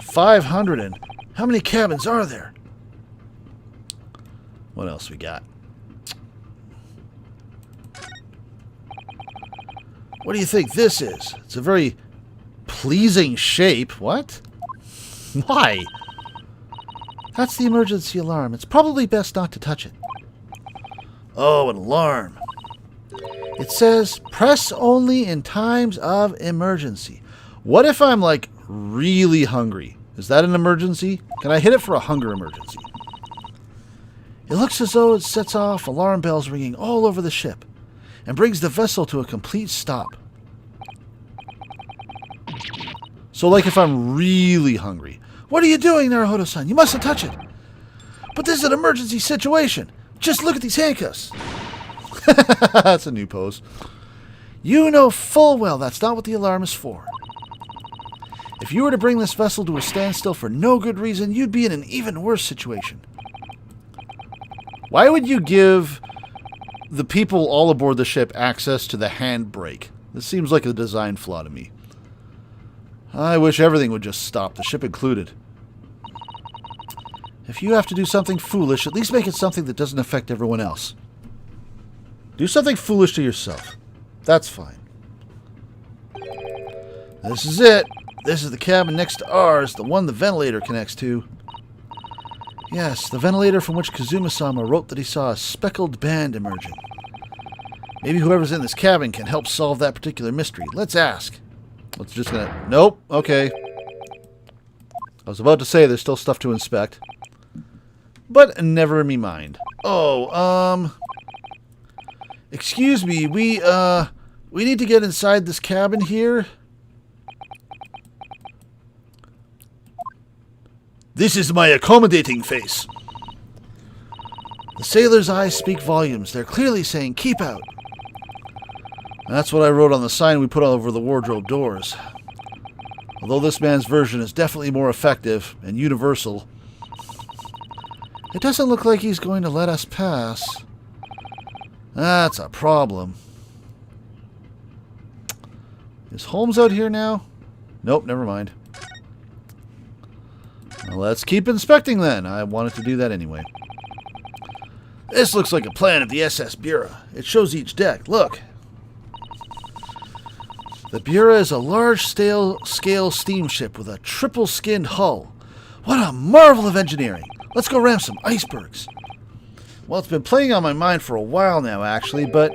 Speaker 1: 500 and... How many cabins are there? What else we got? What do you think this is? It's a very pleasing shape. What? Why? That's the emergency alarm. It's probably best not to touch it. Oh, an alarm. It says, press only in times of emergency. What if I'm, like, really hungry? Is that an emergency? Can I hit it for a hunger emergency? It looks as though it sets off alarm bells ringing all over the ship and brings the vessel to a complete stop. So, like, if I'm really hungry. What are you doing, Naruhodo-san? You mustn't touch it. But this is an emergency situation. Just look at these handcuffs. That's a new pose. You know full well that's not what the alarm is for. If you were to bring this vessel to a standstill for no good reason, you'd be in an even worse situation. Why would you give the people all aboard the ship access to the handbrake? This seems like a design flaw to me. I wish everything would just stop, the ship included. If you have to do something foolish, at least make it something that doesn't affect everyone else. Do something foolish to yourself. That's fine. This is it. This is the cabin next to ours, the one the ventilator connects to. Yes, the ventilator from which Kazuma-sama wrote that he saw a speckled band emerging. Maybe whoever's in this cabin can help solve that particular mystery. Let's ask. Let's just gonna... Nope. Okay. I was about to say there's still stuff to inspect. But never me mind. Oh, excuse me, we need to get inside this cabin here. This is my accommodating face. The sailors' eyes speak volumes. They're clearly saying, keep out. That's what I wrote on the sign we put all over the wardrobe doors. Although this man's version is definitely more effective and universal, it doesn't look like he's going to let us pass. That's a problem. Is Holmes out here now? Nope, never mind. Well, let's keep inspecting then. I wanted to do that anyway. This looks like a plan of the SS Bureau. It shows each deck. Look. The Bureau is a large-scale steamship with a triple-skinned hull. What a marvel of engineering. Let's go ram some icebergs. Well, it's been playing on my mind for a while now, actually, but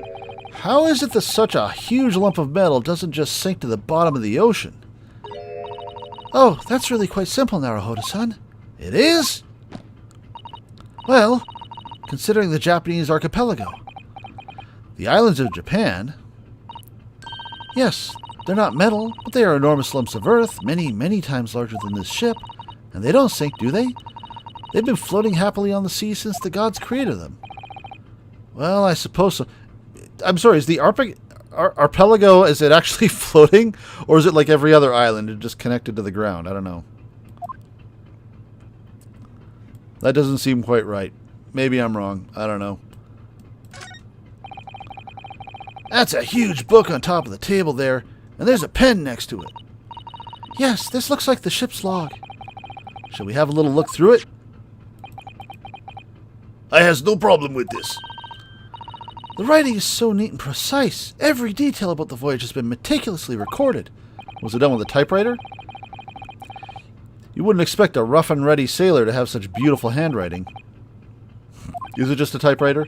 Speaker 1: how is it that such a huge lump of metal doesn't just sink to the bottom of the ocean? Oh, that's really quite simple, Naruhodo-san. It is? Well, considering the Japanese archipelago. The islands of Japan... Yes, they're not metal, but they are enormous lumps of earth, many, many times larger than this ship. And they don't sink, do they? They've been floating happily on the sea since the gods created them. Well, I suppose so. I'm sorry, is the archipelago, is it actually floating? Or is it like every other island, it just connected to the ground? I don't know. That doesn't seem quite right. Maybe I'm wrong. I don't know. That's a huge book on top of the table there, and there's a pen next to it. Yes, this looks like the ship's log. Shall we have a little look through it? I has no problem with this. The writing is so neat and precise. Every detail about the voyage has been meticulously recorded. Was it done with a typewriter? You wouldn't expect a rough and ready sailor to have such beautiful handwriting. Is it just a typewriter?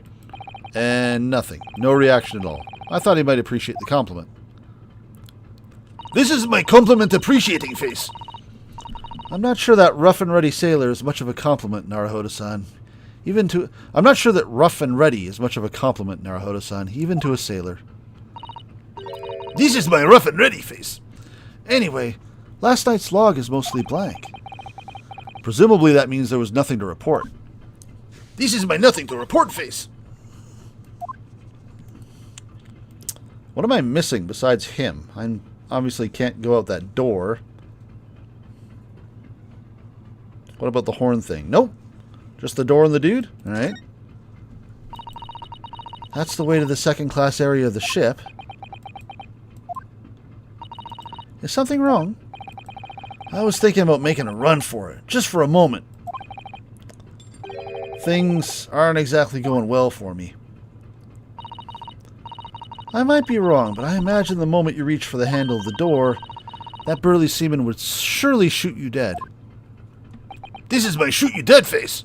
Speaker 1: And nothing. No reaction at all. I thought he might appreciate the compliment. This is my compliment appreciating face. I'm not sure that rough and ready sailor is much of a compliment, Naruhodo-san. I'm not sure that rough and ready is much of a compliment, Naruhodo-san, even to a sailor. This is my rough and ready face. Anyway, last night's log is mostly blank. Presumably that means there was nothing to report. This is my nothing to report face. What am I missing besides him? I obviously can't go out that door. What about the horn thing? Nope. Just the door and the dude? Alright. That's the way to the second class area of the ship. Is something wrong? I was thinking about making a run for it, just for a moment. Things aren't exactly going well for me. I might be wrong, but I imagine the moment you reach for the handle of the door, that burly seaman would surely shoot you dead. This is my shoot you dead face.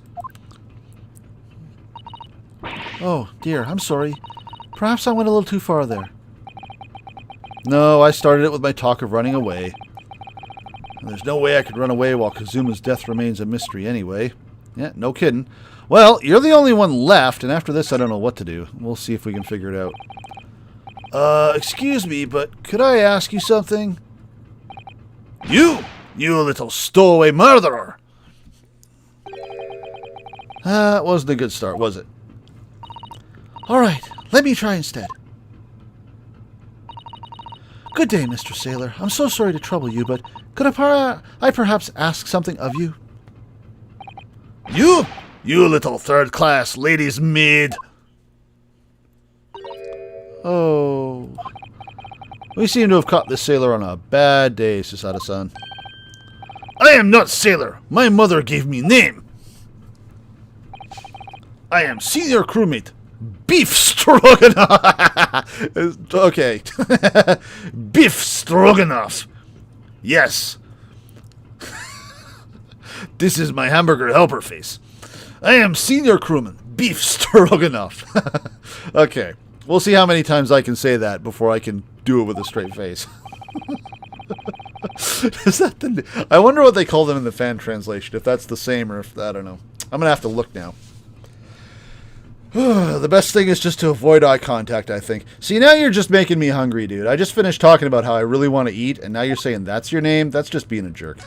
Speaker 1: Oh, dear, I'm sorry. Perhaps I went a little too far there. No, I started it with my talk of running away. And there's no way I could run away while Kazuma's death remains a mystery anyway. Yeah, no kidding. Well, you're the only one left, and after this I don't know what to do. We'll see if we can figure it out. Excuse me, but could I ask you something? You little stowaway murderer! That wasn't a good start, was it? Alright, let me try instead. Good day, Mr. Sailor. I'm so sorry to trouble you, but could I perhaps ask something of you? You little third-class lady's maid! Oh. We seem to have caught this sailor on a bad day, Susato-san. I am not sailor. My mother gave me name. I am senior crewmate. Beef Stroganoff. Okay. Beef Stroganoff. Yes. This is my hamburger helper face. I am senior crewman. Beef Stroganoff. Okay. We'll see how many times I can say that before I can do it with a straight face. Is that I wonder what they call them in the fan translation. If that's the same or if I don't know. I'm gonna have to look now. The best thing is just to avoid eye contact, I think. See, now you're just making me hungry, dude. I just finished talking about how I really want to eat, and now you're saying that's your name? That's just being a jerk.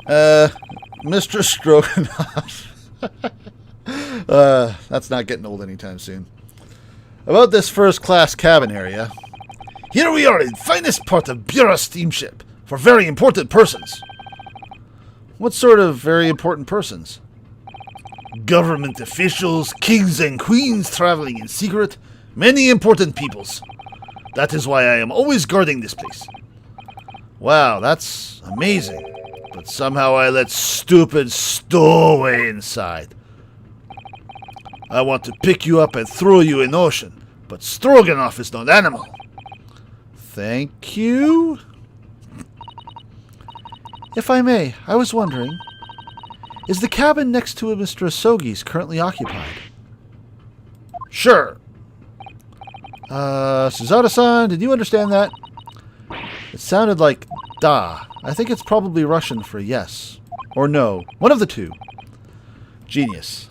Speaker 1: Mr. Stroganoff. That's not getting old anytime soon. About this first-class cabin area. Here we are in finest part of Bura steamship for very important persons. What sort of very important persons? Government officials, kings and queens traveling in secret, many important peoples. That is why I am always guarding this place. Wow, that's amazing. But somehow I let stupid stowaway inside. I want to pick you up and throw you in ocean, but Stroganoff is not animal. Thank you. If I may, I was wondering, is the cabin next to Mr. Asogi's currently occupied? Sure. Susato-san, did you understand that? It sounded like da. I think it's probably Russian for yes. Or no. One of the two. Genius.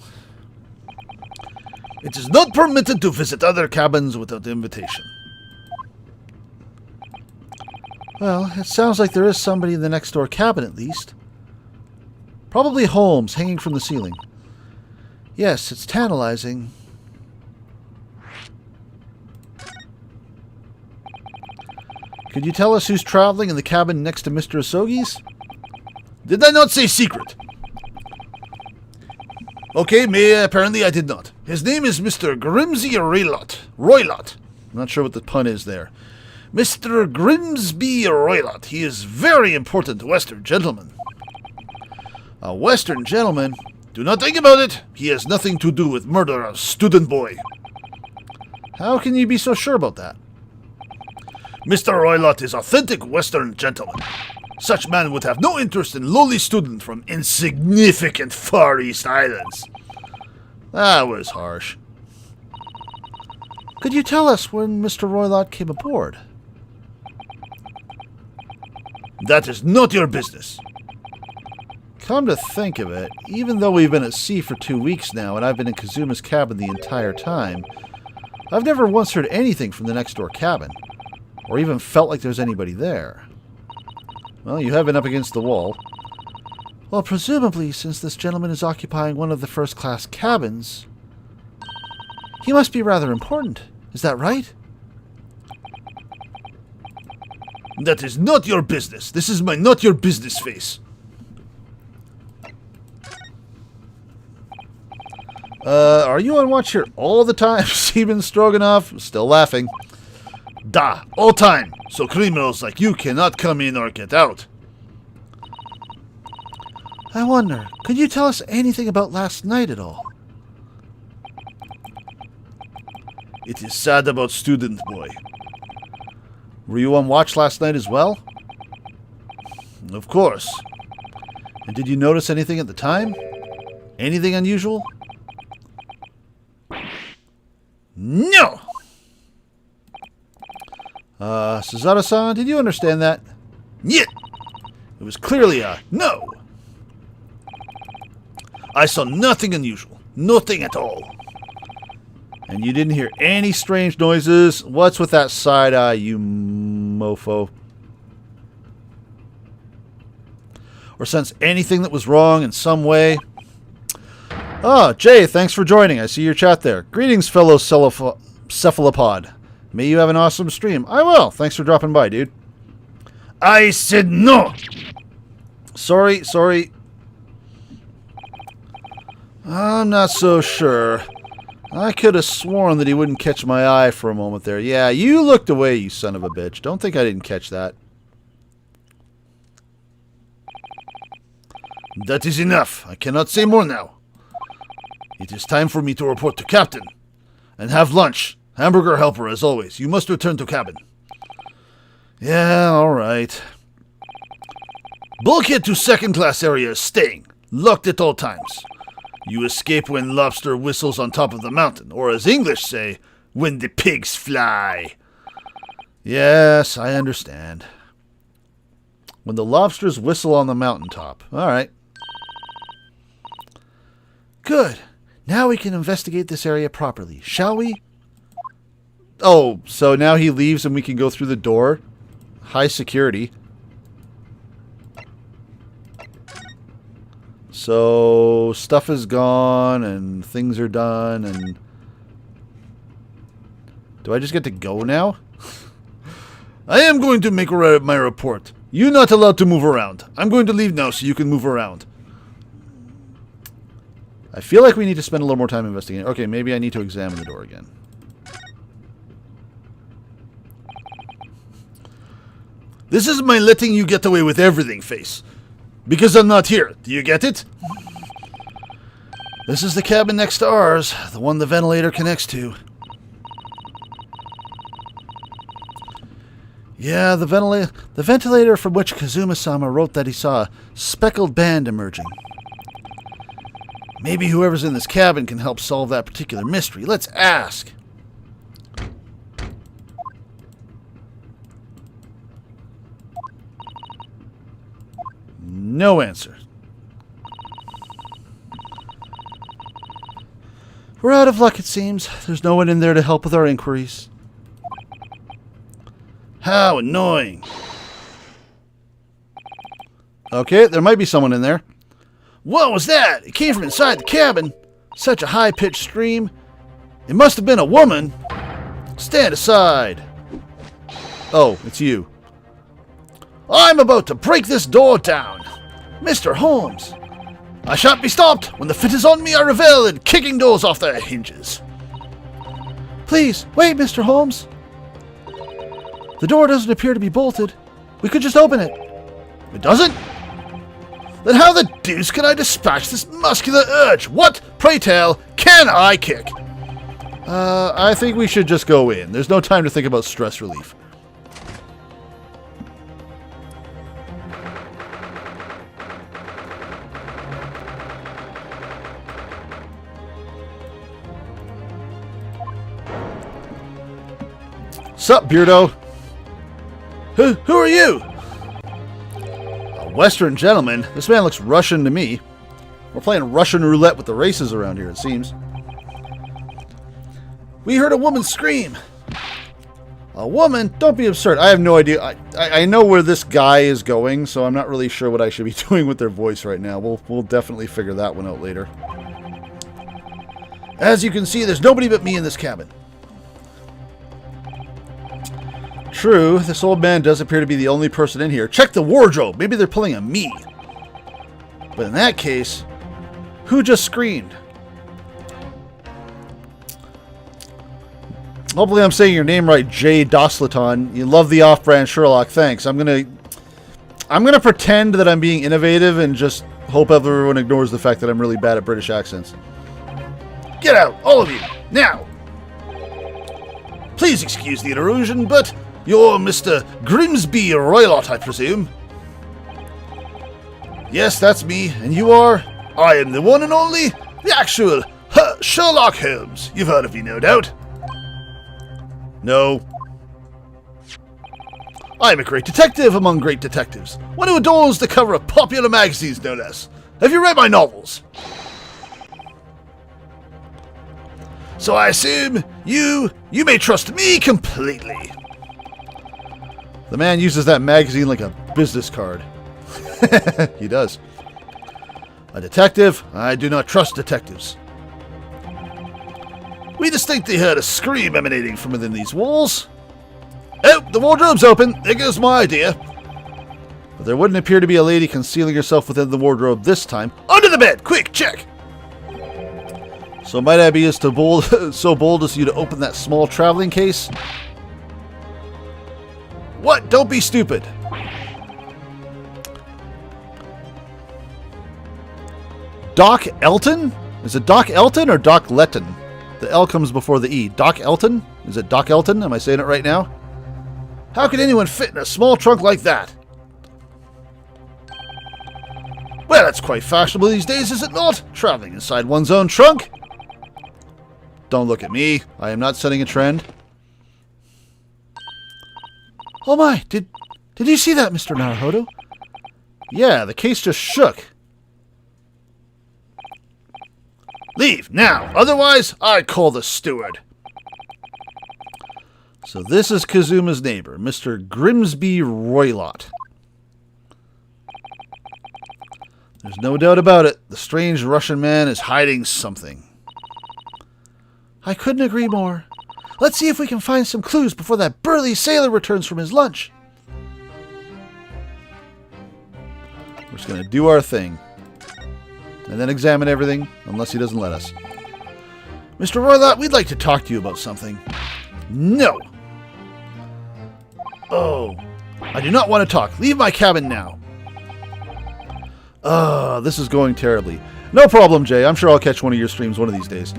Speaker 1: It is not permitted to visit other cabins without invitation. Well, it sounds like there is somebody in the next door cabin at least. Probably Holmes, hanging from the ceiling. Yes, it's tantalizing. Could you tell us who's traveling in the cabin next to Mr. Asogi's? Did I not say secret? Okay, apparently I did not. His name is Mr. Grimsby Roylott. I'm not sure what the pun is there. Mr. Grimsby Roylott. He is very important Western gentleman. A Western gentleman? Do not think about it. He has nothing to do with murder of student boy. How can you be so sure about that? Mr. Roylott is authentic Western gentleman. Such man would have no interest in lowly student from insignificant Far East Islands. That was harsh. Could you tell us when Mr. Roylott came aboard? That is not your business. Come to think of it, even though we've been at sea for 2 weeks now and I've been in Kazuma's cabin the entire time, I've never once heard anything from the next door cabin, or even felt like there's anybody there. Well, you have been up against the wall. Well, presumably, since this gentleman is occupying one of the first-class cabins, he must be rather important. Is that right? That is not your business. This is my not your business face. Are you on watch here all the time, Psy'Min Stroganoff? Still laughing. Da, all time. So criminals like you cannot come in or get out. I wonder, could you tell us anything about last night at all? It is sad about student boy. Were you on watch last night as well? Of course. And did you notice anything at the time? Anything unusual? No! Suzato-san, did you understand that? Yet! It was clearly a no! I saw nothing unusual. Nothing at all. And you didn't hear any strange noises? What's with that side eye, you mofo? Or sense anything that was wrong in some way? Oh, Jay, thanks for joining. I see your chat there. Greetings, fellow cephalopod. May you have an awesome stream. I will. Thanks for dropping by, dude. I said no! Sorry. I'm not so sure. I could have sworn that he wouldn't catch my eye for a moment there. Yeah, you looked away, you son of a bitch. Don't think I didn't catch that. That is enough. I cannot say more now. It is time for me to report to Captain. And have lunch. Hamburger helper, as always. You must return to cabin. Yeah, alright. Bulkhead to second-class area is staying. Locked at all times. You escape when lobster whistles on top of the mountain. Or as English say, when the pigs fly. Yes, I understand. When the lobsters whistle on the mountaintop. Alright. Good. Now we can investigate this area properly, shall we? Oh, so now he leaves and we can go through the door? High security. So, stuff is gone and things are done and... Do I just get to go now? I am going to make my report. You're not allowed to move around. I'm going to leave now so you can move around. I feel like we need to spend a little more time investigating. Okay, maybe I need to examine the door again. This is my letting you get away with everything face. Because I'm not here. Do you get it? This is the cabin next to ours. The one the ventilator connects to. Yeah, the ventilator from which Kazuma-sama wrote that he saw a speckled band emerging. Maybe whoever's in this cabin can help solve that particular mystery. Let's ask. No answer. We're out of luck, it seems. There's no one in there to help with our inquiries. How annoying. Okay, there might be someone in there. What was that? It came from inside the cabin. Such a high-pitched scream. It must have been a woman. Stand aside. Oh, it's you. I'm about to break this door down. Mr. Holmes, I shan't be stopped. When the fit is on me, I revel in kicking doors off their hinges.
Speaker 2: Please, wait, Mr. Holmes. The door doesn't appear to be bolted. We could just open it.
Speaker 1: It doesn't? Then how the deuce can I dispatch this muscular urge? What, pray tell, can I kick? I think we should just go in. There's no time to think about stress relief. Sup, Beardo? Who are you? A Western gentleman? This man looks Russian to me. We're playing Russian roulette with the races around here, it seems. We heard a woman scream. A woman? Don't be absurd. I have no idea. I know where this guy is going, so I'm not really sure what I should be doing with their voice right now. We'll definitely figure that one out later. As you can see, there's nobody but me in this cabin. True, this old man does appear to be the only person in here. Check the wardrobe. Maybe they're pulling a me. But in that case, who just screamed? Hopefully I'm saying your name right, Jay Dosleton. You love the off-brand Sherlock. Thanks. I'm gonna pretend that I'm being innovative and just hope everyone ignores the fact that I'm really bad at British accents. Get out, all of you, now! Please excuse the intrusion, but you're Mr. Grimsby Roylott, I presume? Yes, that's me, and you are? I am the one and only, the actual Sherlock Holmes. You've heard of me, no doubt? No. I am a great detective among great detectives. One who adorns the cover of popular magazines, no less. Have you read my novels? So I assume you may trust me completely. The man uses that magazine like a business card. He does. A detective? I do not trust detectives. We distinctly heard a scream emanating from within these walls. Oh, the wardrobe's open. There goes my idea. But there wouldn't appear to be a lady concealing herself within the wardrobe this time. Under the bed! Quick, check! So might I be so bold as you to open that small traveling case? What? Don't be stupid. Doc Elton? Is it Doc Elton or Doc Letton? The L comes before the E. Doc Elton? Is it Doc Elton? Am I saying it right now? How could anyone fit in a small trunk like that? Well, that's quite fashionable these days, is it not? Traveling inside one's own trunk? Don't look at me. I am not setting a trend.
Speaker 2: Oh my, did you see that, Mr. Naruhodo?
Speaker 1: Yeah, the case just shook. Leave, now. Otherwise, I call the steward. So this is Kazuma's neighbor, Mr. Grimsby Roylott. There's no doubt about it. The strange Russian man is hiding something.
Speaker 2: I couldn't agree more. Let's see if we can find some clues before that burly sailor returns from his lunch.
Speaker 1: We're just going to do our thing. And then examine everything, unless he doesn't let us. Mr. Roylott, we'd like to talk to you about something. No. Oh, I do not want to talk. Leave my cabin now. This is going terribly. No problem, Jay. I'm sure I'll catch one of your streams one of these days.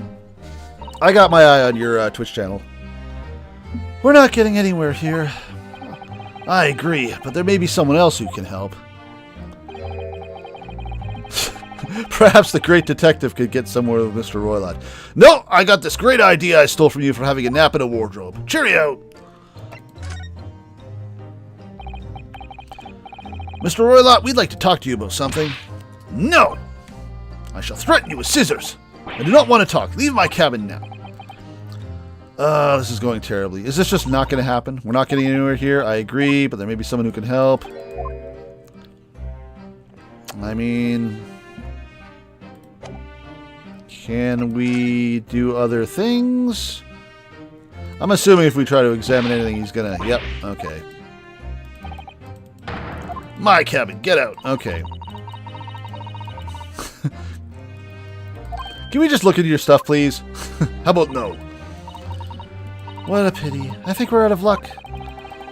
Speaker 1: I got my eye on your Twitch channel.
Speaker 2: We're not getting anywhere here.
Speaker 1: I agree, but there may be someone else who can help. Perhaps the great detective could get somewhere with Mr. Roylott. No, I got this great idea I stole from you for having a nap in a wardrobe. Cheerio! Mr. Roylott, we'd like to talk to you about something. No! I shall threaten you with scissors. I do not want to talk. Leave my cabin now. This is going terribly. Is this just not going to happen? We're not getting anywhere here. I agree, but there may be someone who can help. I mean, can we do other things? I'm assuming if we try to examine anything, he's going to... Yep, okay. My cabin, get out. Okay. Can we just look into your stuff, please? How about no?
Speaker 2: What a pity. I think we're out of luck.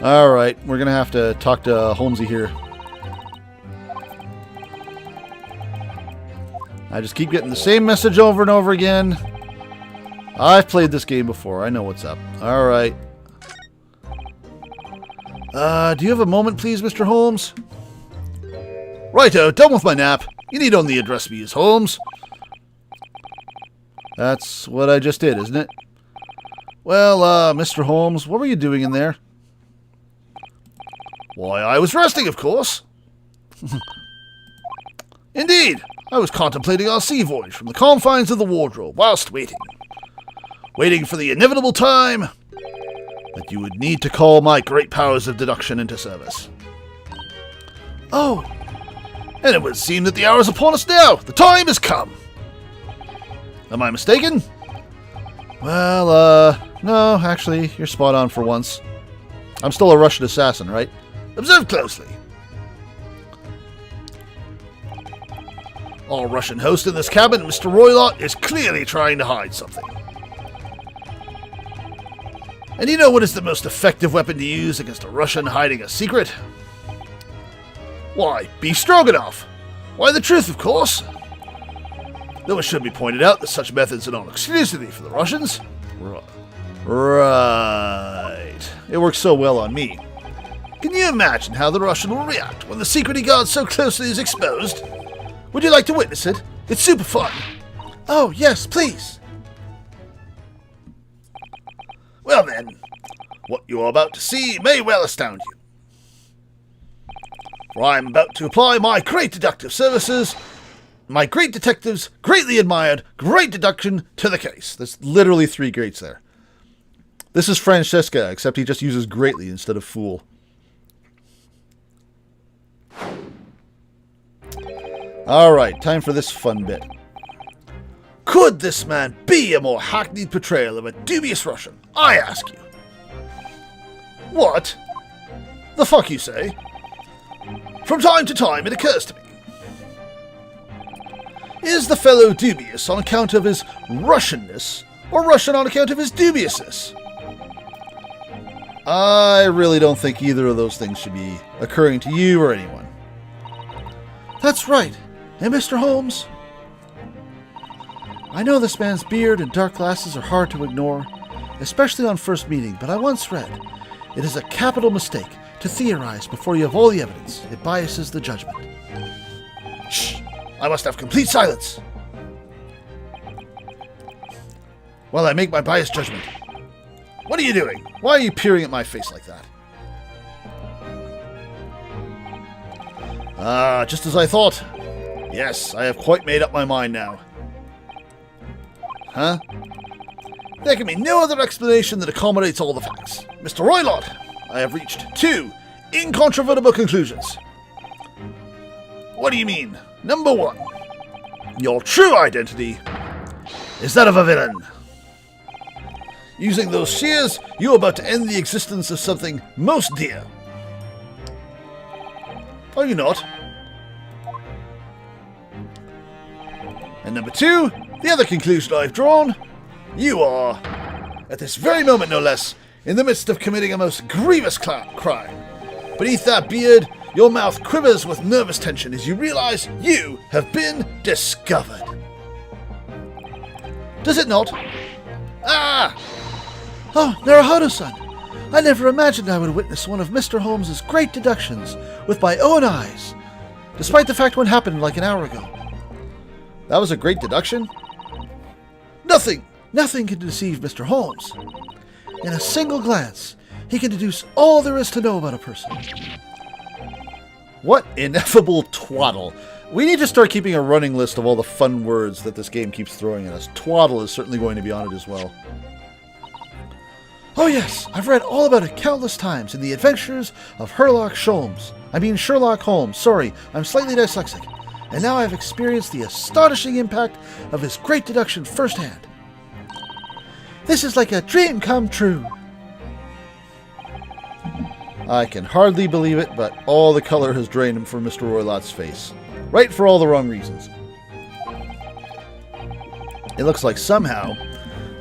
Speaker 1: Alright, we're going to have to talk to Holmesy here. I just keep getting the same message over and over again. I've played this game before. I know what's up. Alright. Do you have a moment, please, Mr. Holmes? Righto, done with my nap. You need only address me as Holmes. That's what I just did, isn't it? Well, Mr. Holmes, what were you doing in there? Why, I was resting, of course. Indeed, I was contemplating our sea voyage from the confines of the wardrobe whilst waiting. Waiting for the inevitable time that you would need to call my great powers of deduction into service. Oh, and it would seem that the hour is upon us now. The time has come. Am I mistaken? Well, no, actually, you're spot on for once. I'm still a Russian assassin, right? Observe closely. Our Russian host in this cabin, Mr. Roylott, is clearly trying to hide something. And you know what is the most effective weapon to use against a Russian hiding a secret? Why, beef stroganoff. Why, the truth, of course. Though it should be pointed out that such methods are not exclusively for the Russians. Right. It works so well on me. Can you imagine how the Russian will react when the secret he guards so closely is exposed? Would you like to witness it? It's super fun.
Speaker 2: Oh, yes, please.
Speaker 1: Well then, what you are about to see may well astound you. For I am about to apply my great deductive services, my great detective's greatly admired great deduction to the case. There's literally 3 greats there. This is Francesca, except he just uses greatly instead of fool. Alright, time for this fun bit. Could this man be a more hackneyed portrayal of a dubious Russian? I ask you. What? The fuck you say? From time to time it occurs to me. Is the fellow dubious on account of his Russianness, or Russian on account of his dubiousness? I really don't think either of those things should be occurring to you or anyone.
Speaker 2: That's right. And Mr. Holmes? I know this man's beard and dark glasses are hard to ignore, especially on first meeting, but I once read, it is a capital mistake to theorize before you have all the evidence. It biases the judgment. Shh! I must have complete silence. While I make my biased judgment. What are you doing? Why are you peering at my face like that? Ah, just as I thought. Yes, I have quite made up my mind now. Huh? There can be no other explanation that accommodates all the facts. Mr. Roylott, I have reached 2 incontrovertible conclusions. What do you mean? Number 1, your true identity is that of a villain. Using those shears, you are about to end the existence of something most dear. Are you not? And number 2, the other conclusion I've drawn, you are, at this very moment no less, in the midst of committing a most grievous crime. Beneath that beard, your mouth quivers with nervous tension as you realize you have been discovered. Does it not? Ah! Oh, Naruhodo-san! I never imagined I would witness one of Mr. Holmes's great deductions with my own eyes, despite the fact one happened like an hour ago.
Speaker 1: That was a great deduction?
Speaker 2: Nothing can deceive Mr. Holmes. In a single glance, he can deduce all there is to know about a person.
Speaker 1: What ineffable twaddle. We need to start keeping a running list of all the fun words that this game keeps throwing at us. Twaddle is certainly going to be on it as well.
Speaker 2: Oh yes, I've read all about it countless times in the adventures of Sherlock Holmes. Sorry, I'm slightly dyslexic. And now I've experienced the astonishing impact of his great deduction firsthand. This is like a dream come true.
Speaker 1: I can hardly believe it, but all the color has drained from Mr. Roylott's face. Right for all the wrong reasons. It looks like somehow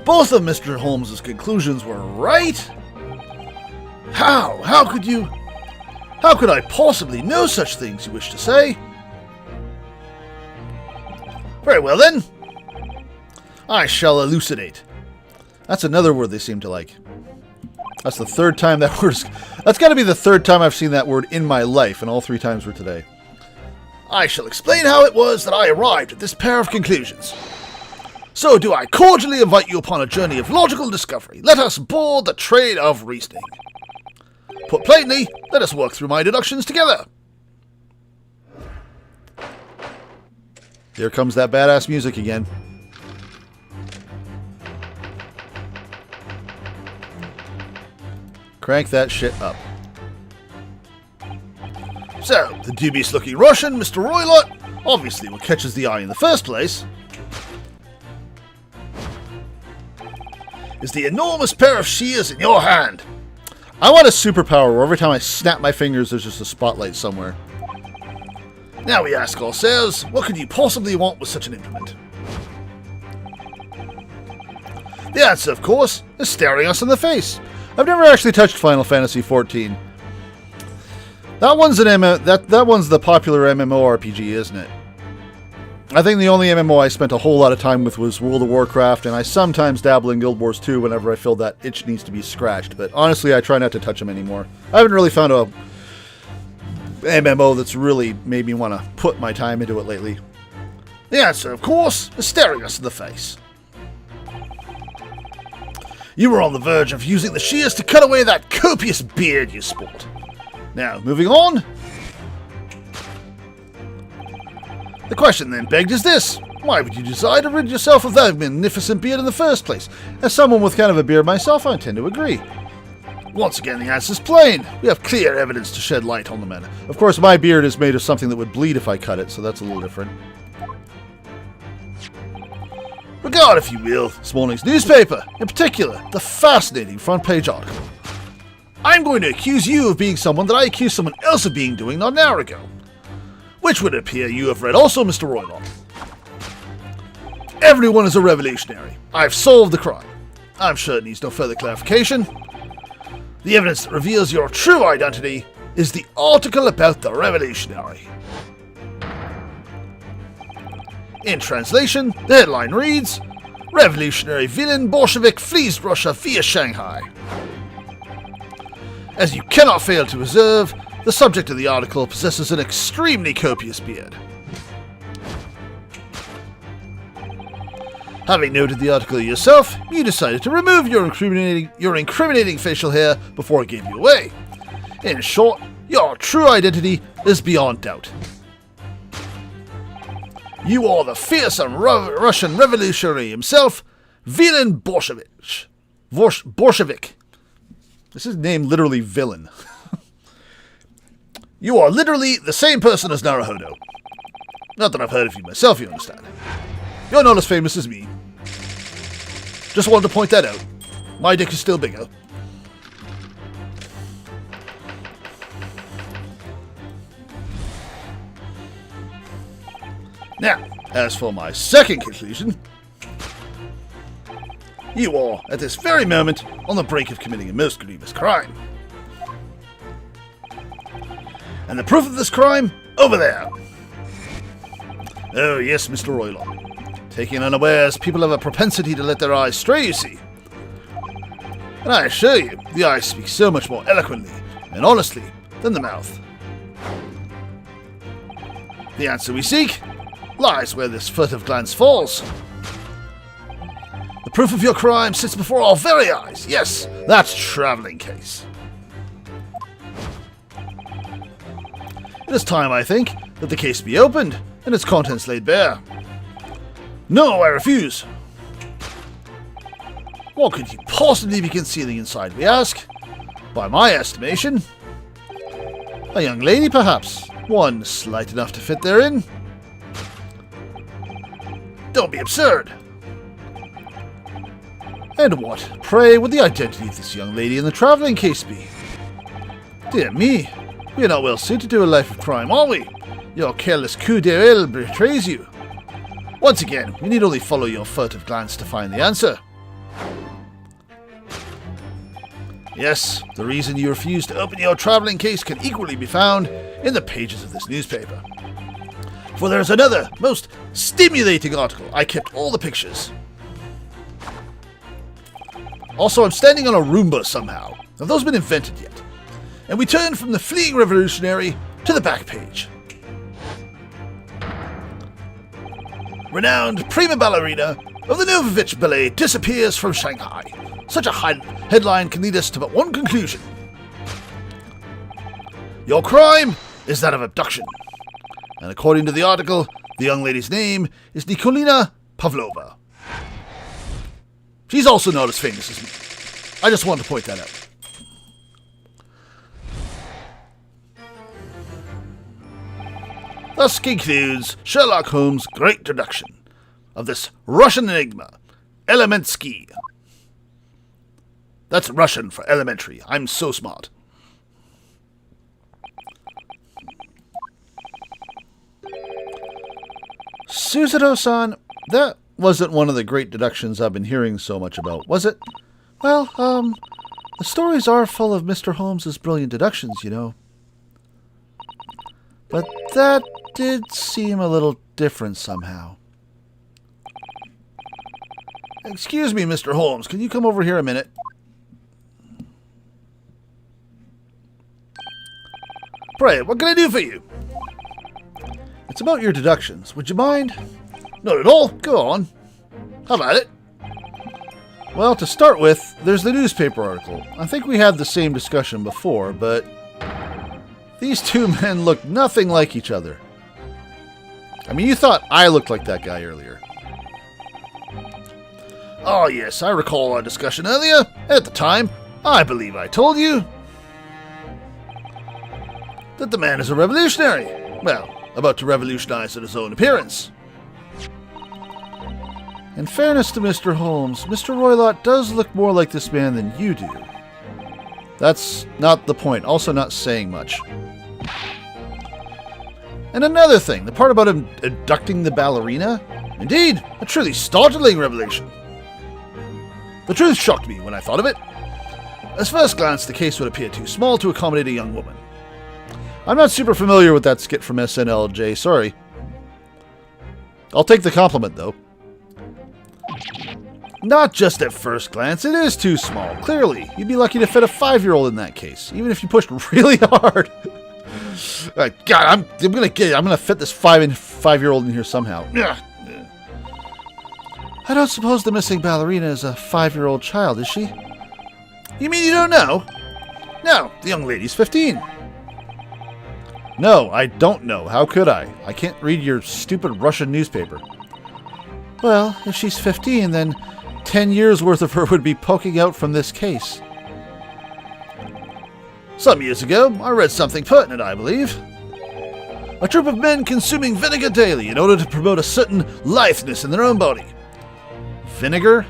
Speaker 1: both of Mr. Holmes's conclusions were right. How? How could I possibly know such things, you wish to say? Very well then. I shall elucidate. That's another word they seem to like. That's the third time that word is... That's got to be the third time I've seen that word in my life, and all 3 times were today. I shall explain how it was that I arrived at this pair of conclusions. So do I cordially invite you upon a journey of logical discovery. Let us board the trade of reasoning. Put plainly, let us work through my deductions together. Here comes that badass music again. Crank that shit up. So, the dubious-looking Russian, Mr. Roylott, obviously what catches the eye in the first place, is the enormous pair of shears in your hand. I want a superpower where every time I snap my fingers there's just a spotlight somewhere. Now we ask ourselves, what could you possibly want with such an implement? The answer, of course, is staring us in the face. I've never actually touched Final Fantasy XIV. That one's that one's the popular MMORPG, isn't it? I think the only MMO I spent a whole lot of time with was World of Warcraft, and I sometimes dabble in Guild Wars 2 whenever I feel that itch needs to be scratched, but honestly I try not to touch them anymore. I haven't really found a MMO that's really made me want to put my time into it lately. The answer, of course, is staring us in the face. You were on the verge of using the shears to cut away that copious beard you sport. Now, moving on. The question then begged is this. Why would you decide to rid yourself of that magnificent beard in the first place? As someone with kind of a beard myself, I tend to agree. Once again, the answer's plain. We have clear evidence to shed light on the matter. Of course, my beard is made of something that would bleed if I cut it, so that's a little different. Regard, if you will, this morning's newspaper, in particular, the fascinating front-page article. I'm going to accuse you of being someone that I accused someone else of being doing not an hour ago. Which would appear you have read also, Mr. Roylott. Everyone is a revolutionary. I've solved the crime. I'm sure it needs no further clarification. The evidence that reveals your true identity is the article about the revolutionary. In translation, the headline reads, Revolutionary villain Bolshevik flees Russia via Shanghai. As you cannot fail to observe, the subject of the article possesses an extremely copious beard. Having noted the article yourself, you decided to remove your incriminating facial hair before it gave you away. In short, your true identity is beyond doubt. You are the fearsome Russian revolutionary himself, Villain Bolshevik. Bolshevik. This is named literally Villain. You are literally the same person as Naruhodo. Not that I've heard of you myself, you understand. You're not as famous as me. Just wanted to point that out. My dick is still bigger. Now, as for my second conclusion, you are, at this very moment, on the brink of committing a most grievous crime. And the proof of this crime, over there. Oh yes, Mr. Roylott. Taken unawares, people have a propensity to let their eyes stray, you see. And I assure you, the eyes speak so much more eloquently and honestly than the mouth. The answer we seek lies where this furtive glance falls. The proof of your crime sits before our very eyes. Yes, that traveling case. It is time, I think, that the case be opened and its contents laid bare. No, I refuse. What could you possibly be concealing inside, we ask? By my estimation, a young lady, perhaps. One slight enough to fit therein. Don't be absurd. And what, pray, would the identity of this young lady in the travelling case be? Dear me, we are not well suited to a life of crime, are we? Your careless coup d'oeil betrays you.
Speaker 2: Once again, we need only follow your furtive glance to find the answer. Yes, the reason you refuse to open your traveling case can equally be found in the pages of this newspaper. For there's another, most stimulating article. I kept all the pictures. Also, I'm standing on a Roomba somehow. Have those been invented yet? And we turn from the fleeing revolutionary to the back page. Renowned prima ballerina of the Novovich Ballet disappears from Shanghai. Such a headline can lead us to but one conclusion. Your crime is that of abduction. And according to the article, the young lady's name is Nikolina Pavlova. She's also not as famous as me. I just wanted to point that out. Thus concludes Sherlock Holmes' great deduction of this Russian enigma, Elementsky. That's Russian for elementary. I'm so smart.
Speaker 1: Suzuto-san, that wasn't one of the great deductions I've been hearing so much about, was it? Well, the stories are full of Mr. Holmes's brilliant deductions, you know. But that did seem a little different somehow.
Speaker 2: Excuse me, Mr. Holmes, can you come over here a minute? Pray, what can I do for you?
Speaker 1: It's about your deductions. Would you mind?
Speaker 2: Not at all. Go on. How about it?
Speaker 1: Well, to start with, there's the newspaper article. I think we had the same discussion before, but these two men look nothing like each other. I mean, you thought I looked like that guy earlier.
Speaker 2: Oh, yes, I recall our discussion earlier. At the time, I believe I told you that the man is a revolutionary. Well, about to revolutionize in his own appearance.
Speaker 1: In fairness to Mr. Holmes, Mr. Roylott does look more like this man than you do. That's not the point, also not saying much. And another thing, the part about him abducting the ballerina?
Speaker 2: Indeed, a truly startling revelation. The truth shocked me when I thought of it. At first glance, the case would appear too small to accommodate a young woman.
Speaker 1: I'm not super familiar with that skit from SNLJ, sorry. I'll take the compliment, though.
Speaker 2: Not just at first glance, it is too small. Clearly,
Speaker 1: You'd be lucky to fit a 5-year-old in that case, even if you pushed really hard.
Speaker 2: God, I'm gonna fit this 5-year-old in here somehow.
Speaker 1: I don't suppose the missing ballerina is a 5-year-old child, is she?
Speaker 2: You mean you don't know? No, the young lady's 15.
Speaker 1: No, I don't know. How could I? I can't read your stupid Russian newspaper. Well, if she's 15, then 10 years worth of her would be poking out from this case.
Speaker 2: Some years ago, I read something pertinent, I believe. A troop of men consuming vinegar daily in order to promote a certain litheness in their own body.
Speaker 1: Vinegar?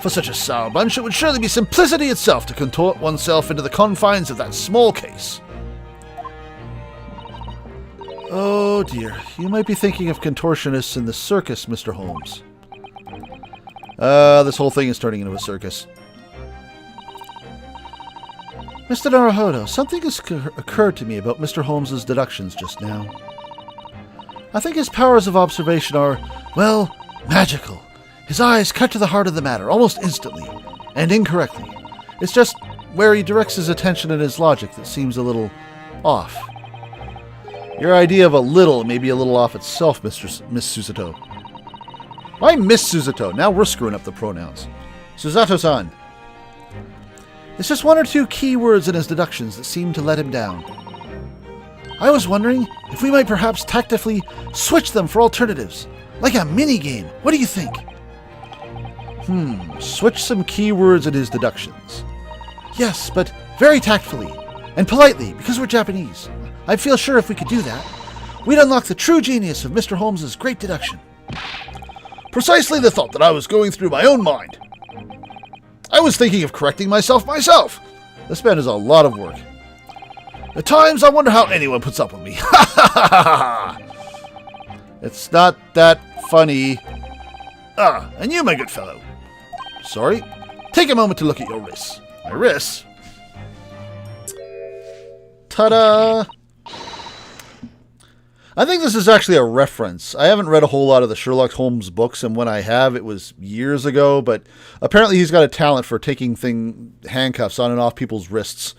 Speaker 2: For such a sour bunch, it would surely be simplicity itself to contort oneself into the confines of that small case.
Speaker 1: Oh dear, you might be thinking of contortionists in the circus, Mr. Holmes. This whole thing is turning into a circus. Mr. Naruhodo, something has occurred to me about Mr. Holmes's deductions just now. I think his powers of observation are, well, magical. His eyes cut to the heart of the matter almost instantly, and incorrectly. It's just where he directs his attention and his logic that seems a little off. Your idea of a little may be a little off itself, Miss Suzuto. Why Miss Suzuto? Now we're screwing up the pronouns. Suzato-san. It's just one or two key words in his deductions that seem to let him down. I was wondering if we might perhaps tactfully switch them for alternatives, like a mini-game. What do you think? Switch some key words in his deductions. Yes, but very tactfully and politely, because we're Japanese. I feel sure if we could do that, we'd unlock the true genius of Mr. Holmes's great deduction.
Speaker 2: Precisely the thought that I was going through my own mind. I was thinking of correcting myself.
Speaker 1: This man is a lot of work.
Speaker 2: At times, I wonder how anyone puts up with me.
Speaker 1: It's not that funny.
Speaker 2: Ah, and you, my good fellow.
Speaker 1: Sorry?
Speaker 2: Take a moment to look at your wrists.
Speaker 1: My wrists? Ta-da! I think this is actually a reference. I haven't read a whole lot of the Sherlock Holmes books, and when I have, it was years ago, but apparently he's got a talent for taking handcuffs on and off people's wrists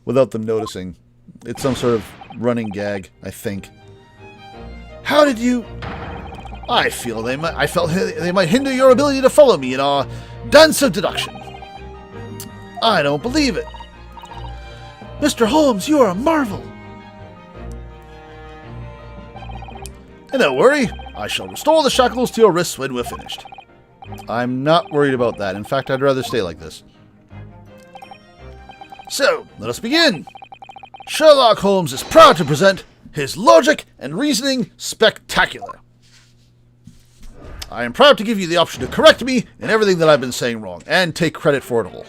Speaker 1: without them noticing. It's some sort of running gag, I think.
Speaker 2: How did you... I felt they might hinder your ability to follow me in our dance of deduction. I don't believe it. Mr. Holmes, you are a marvel. And don't worry, I shall restore the shackles to your wrists when we're finished.
Speaker 1: I'm not worried about that. In fact, I'd rather stay like this.
Speaker 2: So, let us begin. Sherlock Holmes is proud to present his logic and reasoning spectacular. I am proud to give you the option to correct me in everything that I've been saying wrong, and take credit for it all.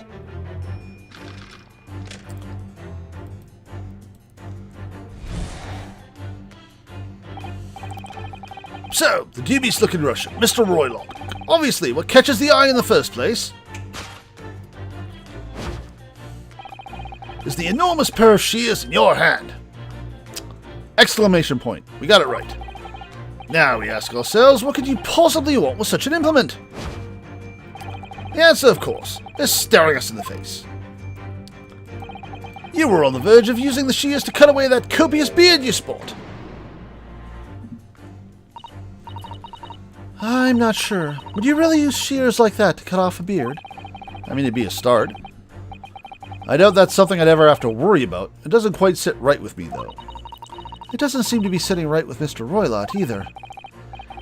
Speaker 2: So, the dubious-looking Russian, Mr. Roylock. Obviously, what catches the eye in the first place is the enormous pair of shears in your hand.
Speaker 1: Exclamation point. We got it right.
Speaker 2: Now we ask ourselves, what could you possibly want with such an implement? The answer, of course, is staring us in the face. You were on the verge of using the shears to cut away that copious beard you sport.
Speaker 1: I'm not sure. Would you really use shears like that to cut off a beard? I mean, it'd be a start. I doubt that's something I'd ever have to worry about. It doesn't quite sit right with me, though. It doesn't seem to be sitting right with Mr. Roylott, either.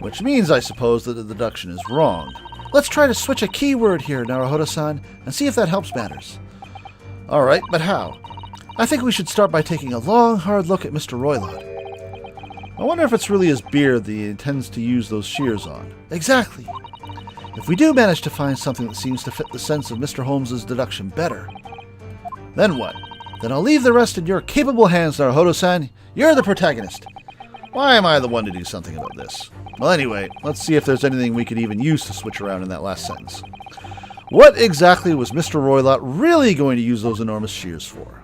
Speaker 1: Which means, I suppose, that the deduction is wrong. Let's try to switch a keyword here, Naruhodo-san, and see if that helps matters. Alright, but how? I think we should start by taking a long, hard look at Mr. Roylott. I wonder if it's really his beard that he intends to use those shears on. Exactly. If we do manage to find something that seems to fit the sense of Mr. Holmes's deduction better, then what? Then I'll leave the rest in your capable hands, Naruhodo-san. You're the protagonist. Why am I the one to do something about this? Well, anyway, let's see if there's anything we could even use to switch around in that last sentence. What exactly was Mr. Roylott really going to use those enormous shears for?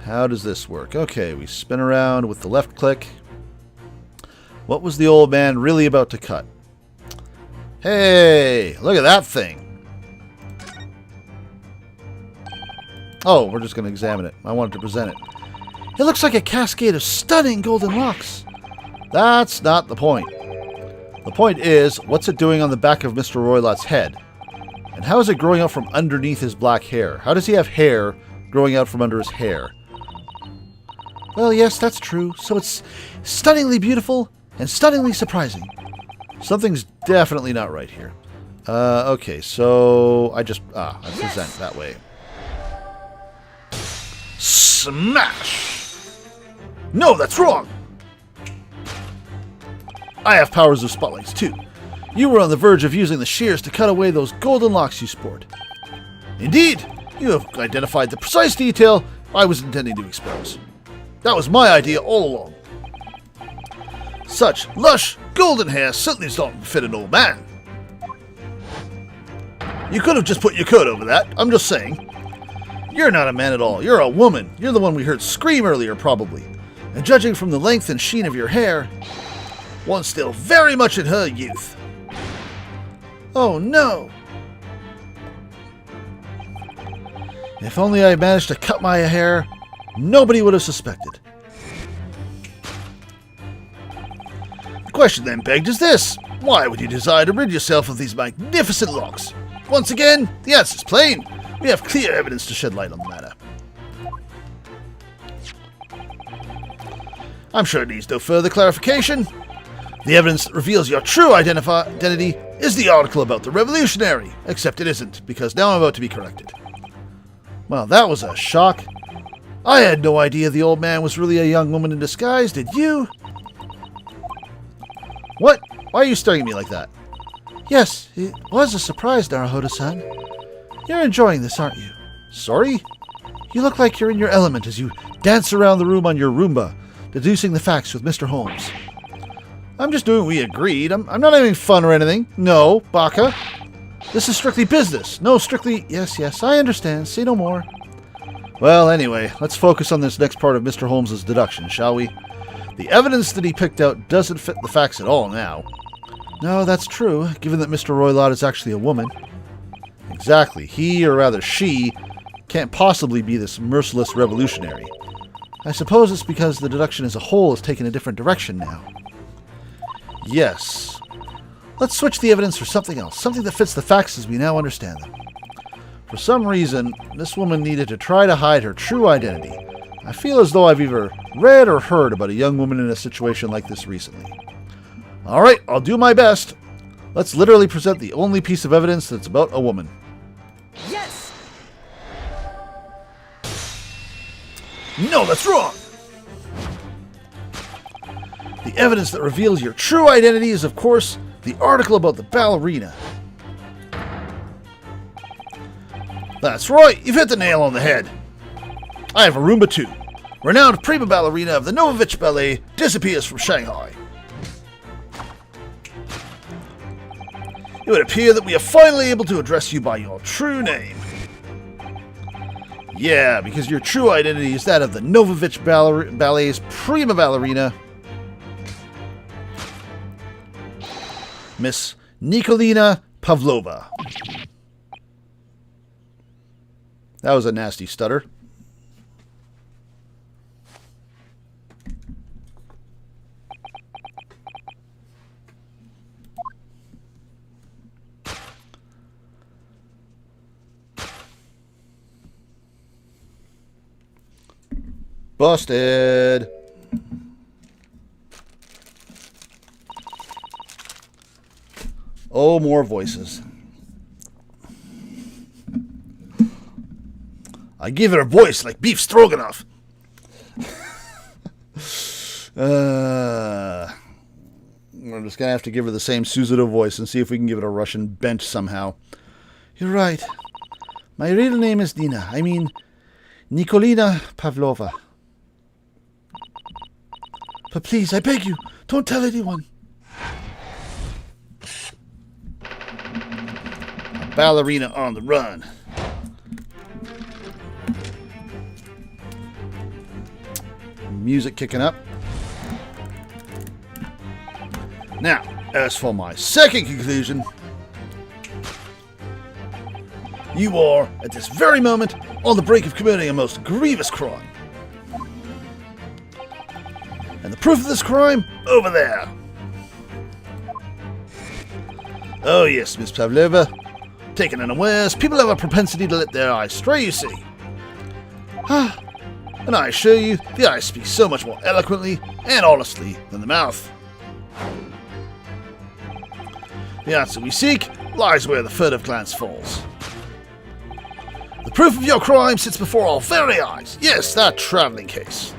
Speaker 1: How does this work? Okay, we spin around with the left click. What was the old man really about to cut? Hey, look at that thing. Oh, we're just going to examine it. I wanted to present it. It looks like a cascade of stunning golden locks. That's not the point. The point is, what's it doing on the back of Mr. Roylott's head? And how is it growing out from underneath his black hair? How does he have hair growing out from under his hair? Well, yes, that's true. So it's stunningly beautiful and stunningly surprising. Something's definitely not right here. Okay, so I present that way.
Speaker 2: Smash! No, that's wrong! I have powers of spotlights, too. You were on the verge of using the shears to cut away those golden locks you sport. Indeed, you have identified the precise detail I was intending to expose. That was my idea all along. Such lush, golden hair certainly does not fit an old man. You could have just put your coat over that, I'm just saying. You're not a man at all, you're a woman. You're the one we heard scream earlier, probably. And judging from the length and sheen of your hair, one still very much in her youth. Oh no! If only I managed to cut my hair, nobody would have suspected. The question then begged is this: why would you desire to rid yourself of these magnificent locks? Once again, the answer's plain. We have clear evidence to shed light on the matter. I'm sure it needs no further clarification. The evidence that reveals your true identity is the article about the revolutionary, except it isn't, because now I'm about to be corrected. Well, that was a shock. I had no idea the old man was really a young woman in disguise, did you? What? Why are you staring at me like that? Yes, it was a surprise, Naruhodo-san. You're enjoying this, aren't you? Sorry? You look like you're in your element as you dance around the room on your Roomba, deducing the facts with Mr. Holmes.
Speaker 1: I'm just doing what we agreed. I'm not having fun or anything. No, Baka. This is strictly business. No, strictly... Yes, I understand. Say no more. Well, anyway, let's focus on this next part of Mr. Holmes's deduction, shall we? The evidence that he picked out doesn't fit the facts at all now. No, that's true, given that Mr. Roylott is actually a woman. Exactly. He, or rather she, can't possibly be this merciless revolutionary. I suppose it's because the deduction as a whole has taken a different direction now. Yes. Let's switch the evidence for something else, something that fits the facts as we now understand them. For some reason, this woman needed to try to hide her true identity. I feel as though I've either read or heard about a young woman in a situation like this recently. Alright, I'll do my best. Let's literally present the only piece of evidence that's about a woman.
Speaker 3: Yes!
Speaker 2: No, that's wrong!
Speaker 1: The evidence that reveals your true identity is, of course, the article about the ballerina.
Speaker 2: That's right, you've hit the nail on the head. I have a Roomba 2. Renowned prima ballerina of the Novovich Ballet disappears from Shanghai. It would appear that we are finally able to address you by your true name. Yeah, because your true identity is that of the Novovich Ballet's prima ballerina, Miss Nikolina Pavlova.
Speaker 1: That was a nasty stutter. Busted. Oh, more voices.
Speaker 2: I give her a voice like beef stroganoff.
Speaker 1: We're just going to have to give her the same Suzuto voice and see if we can give it a Russian bent somehow. You're right. My real name is Nina. I mean, Nikolina Pavlova. But please, I beg you, don't tell anyone.
Speaker 2: A ballerina on the run.
Speaker 1: Music kicking up.
Speaker 2: Now, as for my second conclusion, you are, at this very moment, on the brink of committing a most grievous crime. And the proof of this crime, over there. Oh yes, Miss Pavlova. Taken unawares, people have a propensity to let their eyes stray, you see. And I assure you, the eyes speak so much more eloquently and honestly than the mouth. The answer we seek lies where the furtive glance falls. The proof of your crime sits before our very eyes. Yes, that traveling case.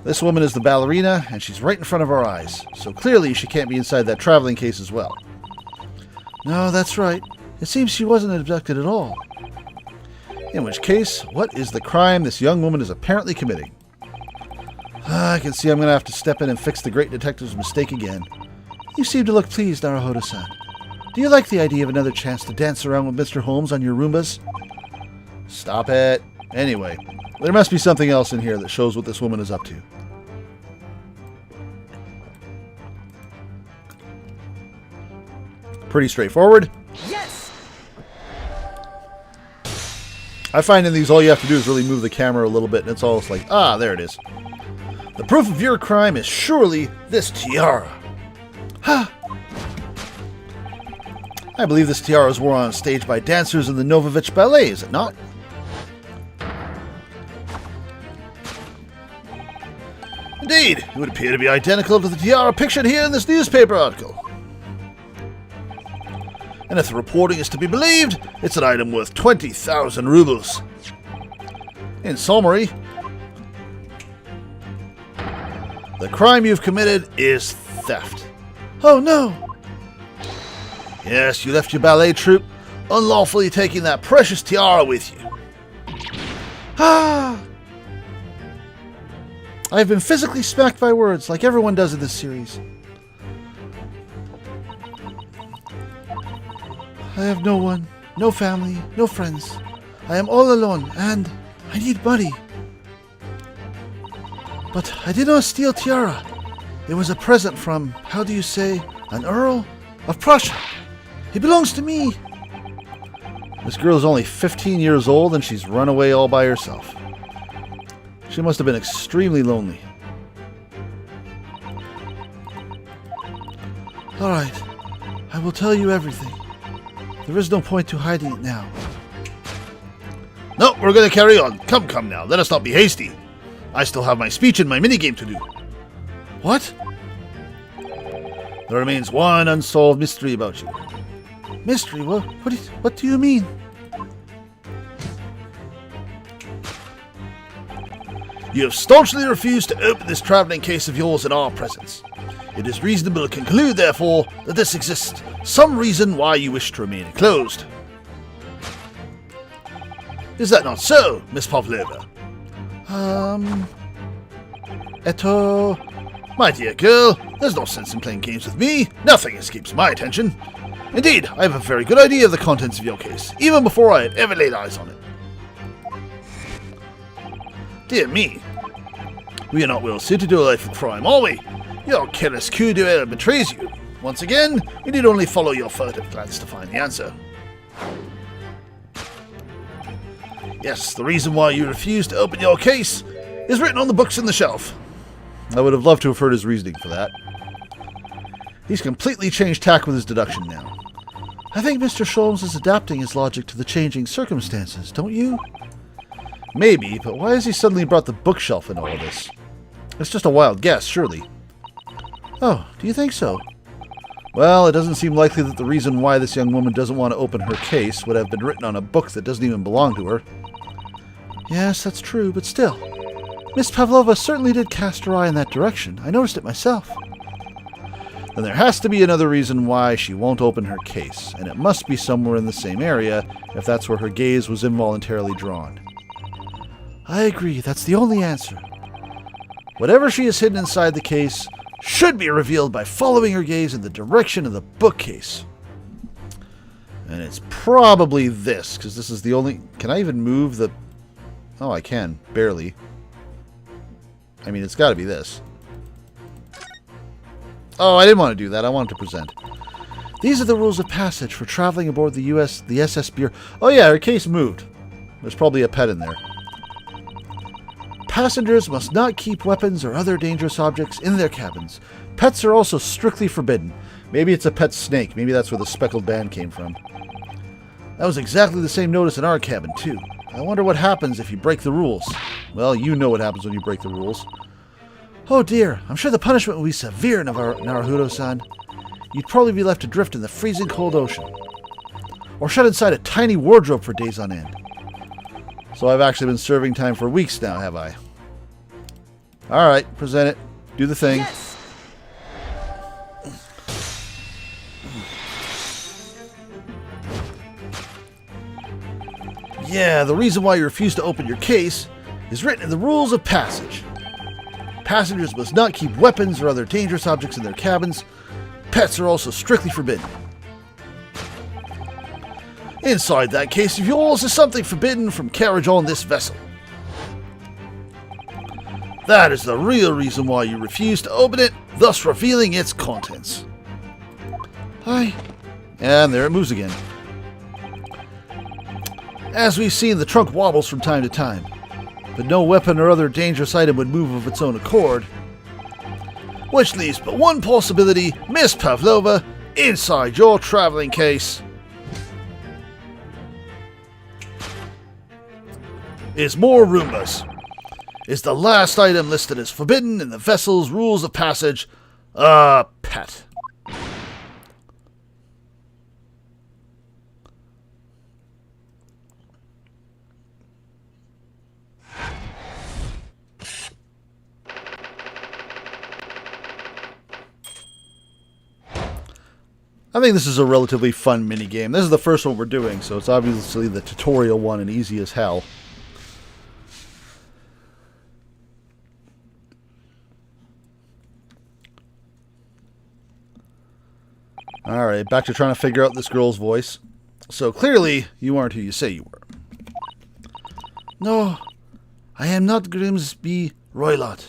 Speaker 1: This woman is the ballerina, and she's right in front of our eyes, so clearly she can't be inside that traveling case as well. No, that's right. It seems she wasn't abducted at all. In which case, what is the crime this young woman is apparently committing? I can see I'm going to have to step in and fix the great detective's mistake again. You seem to look pleased, Naruhodo-san. Do you like the idea of another chance to dance around with Mr. Holmes on your Roombas? Stop it. Anyway, there must be something else in here that shows what this woman is up to. Pretty straightforward.
Speaker 3: Yes!
Speaker 1: I find in these all you have to do is really move the camera a little bit and it's all like, ah, there it is.
Speaker 2: The proof of your crime is surely this tiara.
Speaker 1: Ha! I believe this tiara was worn on stage by dancers in the Novovich Ballet, is it not?
Speaker 2: Indeed, it would appear to be identical to the tiara pictured here in this newspaper article. And if the reporting is to be believed, it's an item worth 20,000 rubles. In summary, the crime you've committed is theft.
Speaker 1: Oh no!
Speaker 2: Yes, you left your ballet troupe, unlawfully taking that precious tiara with you.
Speaker 1: Ah! I have been physically smacked by words, like everyone does in this series. I have no one, no family, no friends. I am all alone, and I need money. But I did not steal Tiara. It was a present from, how do you say, an Earl of Prussia. He belongs to me. This girl is only 15 years old and she's run away all by herself. She must have been extremely lonely. Alright, I will tell you everything. There is no point to hiding it now.
Speaker 2: No, we're going to carry on. Come now. Let us not be hasty. I still have my speech and my minigame to do.
Speaker 1: What?
Speaker 2: There remains one unsolved mystery about you.
Speaker 1: Mystery? What do you mean?
Speaker 2: You have staunchly refused to open this traveling case of yours in our presence. It is reasonable to conclude, therefore, that this exists some reason why you wish to remain closed. Is that not so, Miss Pavlova? My dear girl, there's no sense in playing games with me. Nothing escapes my attention. Indeed, I have a very good idea of the contents of your case, even before I had ever laid eyes on it. Dear me. We are not well suited to a life of crime, are we? Your careless coup d'oeil betrays you. Once again, we need only follow your furtive glance to find the answer. Yes, the reason why you refuse to open your case is written on the books in the shelf.
Speaker 1: I would have loved to have heard his reasoning for that. He's completely changed tack with his deduction now. I think Mr. Sholmes is adapting his logic to the changing circumstances, don't you? Maybe, but why has he suddenly brought the bookshelf into all this? It's just a wild guess, surely. Oh, do you think so? Well, it doesn't seem likely that the reason why this young woman doesn't want to open her case would have been written on a book that doesn't even belong to her. Yes, that's true, but still. Miss Pavlova certainly did cast her eye in that direction. I noticed it myself. Then there has to be another reason why she won't open her case, and it must be somewhere in the same area if that's where her gaze was involuntarily drawn. I agree, that's the only answer. Whatever she has hidden inside the case should be revealed by following her gaze in the direction of the bookcase. And it's probably this, because this is the only... Can I even move the... Oh, I can. Barely. I mean, it's got to be this. Oh, I didn't want to do that. I wanted to present. These are the rules of passage for traveling aboard the SS Bureau. Oh yeah, her case moved. There's probably a pet in there. Passengers must not keep weapons or other dangerous objects in their cabins. Pets are also strictly forbidden. Maybe it's a pet snake. Maybe that's where the speckled band came from. That was exactly the same notice in our cabin, too. I wonder what happens if you break the rules. Well, you know what happens when you break the rules. Oh dear, I'm sure the punishment will be severe, Naruhodo-san. You'd probably be left adrift in the freezing cold ocean. Or shut inside a tiny wardrobe for days on end. So I've actually been serving time for weeks now, have I? Alright, present it. Do the thing.
Speaker 3: Yes.
Speaker 2: Yeah, the reason why you refuse to open your case is written in the rules of passage. Passengers must not keep weapons or other dangerous objects in their cabins. Pets are also strictly forbidden. Inside that case of yours is something forbidden from carriage on this vessel. That is the real reason why you refuse to open it, thus revealing its contents.
Speaker 1: Hi. And there it moves again.
Speaker 2: As we've seen, the trunk wobbles from time to time, but no weapon or other dangerous item would move of its own accord. Which leaves but one possibility, Miss Pavlova, inside your traveling case is more Roombas. Is the last item listed as forbidden in the vessel's rules of passage a pet?
Speaker 1: I think this is a relatively fun minigame. This is the first one we're doing, so it's obviously the tutorial one and easy as hell. Alright, back to trying to figure out this girl's voice. So clearly, you aren't who you say you were.
Speaker 2: No, I am not Grimsby Roylott.